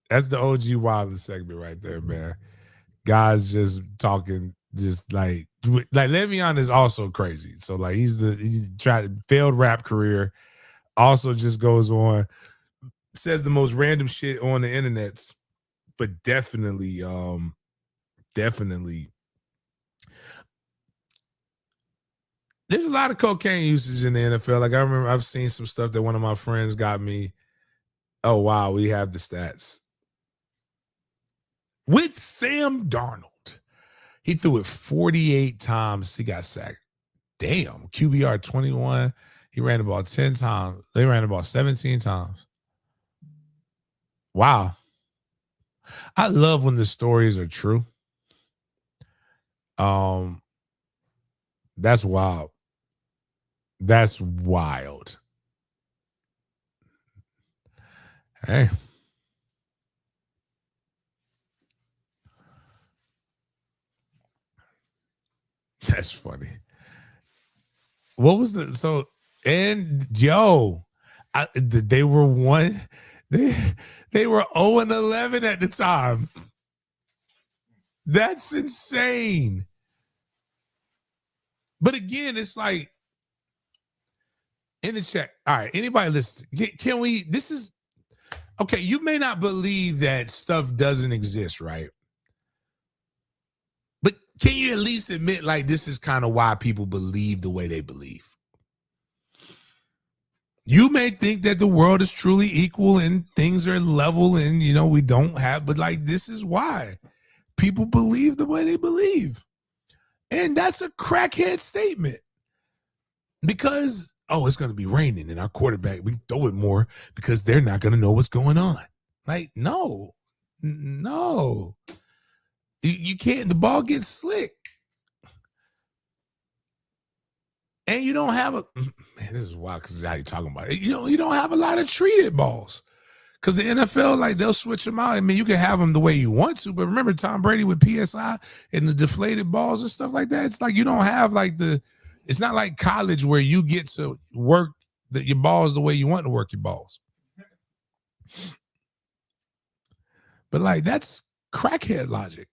S1: That's the OG Wilder segment right there, man. Guys just talking, just like Le'Veon is also crazy. So like he tried failed rap career, also just goes on, says the most random shit on the internets, but definitely. There's a lot of cocaine usage in the NFL. Like I remember I've seen some stuff that one of my friends got me. Oh, wow, we have the stats. With Sam Darnold, he threw it 48 times. He got sacked. Damn, QBR 21. He ran the ball 10 times. They ran the ball 17 times. Wow. I love when the stories are true. That's wild. That's wild. Hey. That's funny. What was the they were they were 0-11 at the time. That's insane. But again, it's like in the chat. All right, anybody listen? Can we? This is okay. You may not believe that stuff doesn't exist, right? But can you at least admit like this is kind of why people believe the way they believe? You may think that the world is truly equal and things are level and we don't have, but like this is why people believe the way they believe. And that's a crackhead statement. Because it's going to be raining and our quarterback, we throw it more because they're not going to know what's going on. Like, no. You can't, the ball gets slick. And you don't have man, this is wild because how you talking about it. You don't have a lot of treated balls. Because the NFL, like, they'll switch them out. I mean, you can have them the way you want to, but remember Tom Brady with PSI and the deflated balls and stuff like that? It's like you don't have, like, it's not like college where you get to work your balls the way you want to work your balls. But, like, that's crackhead logic.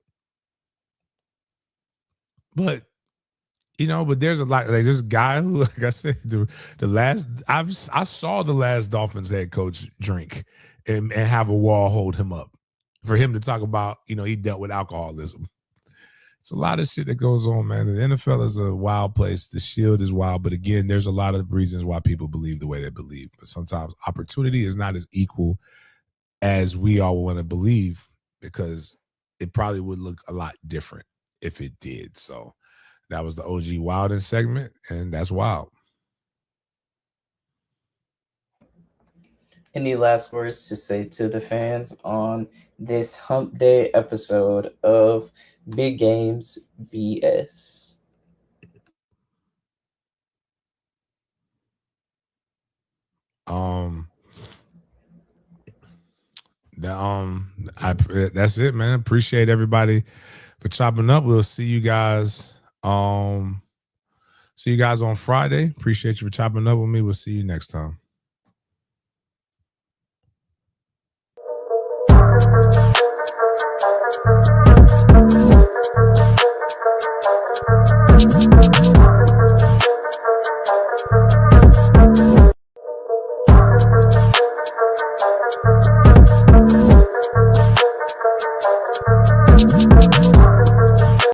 S1: But, but there's a lot, like, there's a guy who, like I said, I saw the last Dolphins head coach drink and have a wall hold him up for him to talk about, he dealt with alcoholism. It's a lot of shit that goes on, man. The NFL is a wild place. The Shield is wild. But again, there's a lot of reasons why people believe the way they believe. But sometimes opportunity is not as equal as we all want to believe because it probably would look a lot different if it did. So that was the OG Wilden segment, and that's wild.
S3: Any last words to say to the fans on this Hump Day episode of Big Games BS?
S1: That's it, man. Appreciate everybody for chopping up. We'll see you guys. See you guys on Friday. Appreciate you for chopping up with me. We'll see you next time.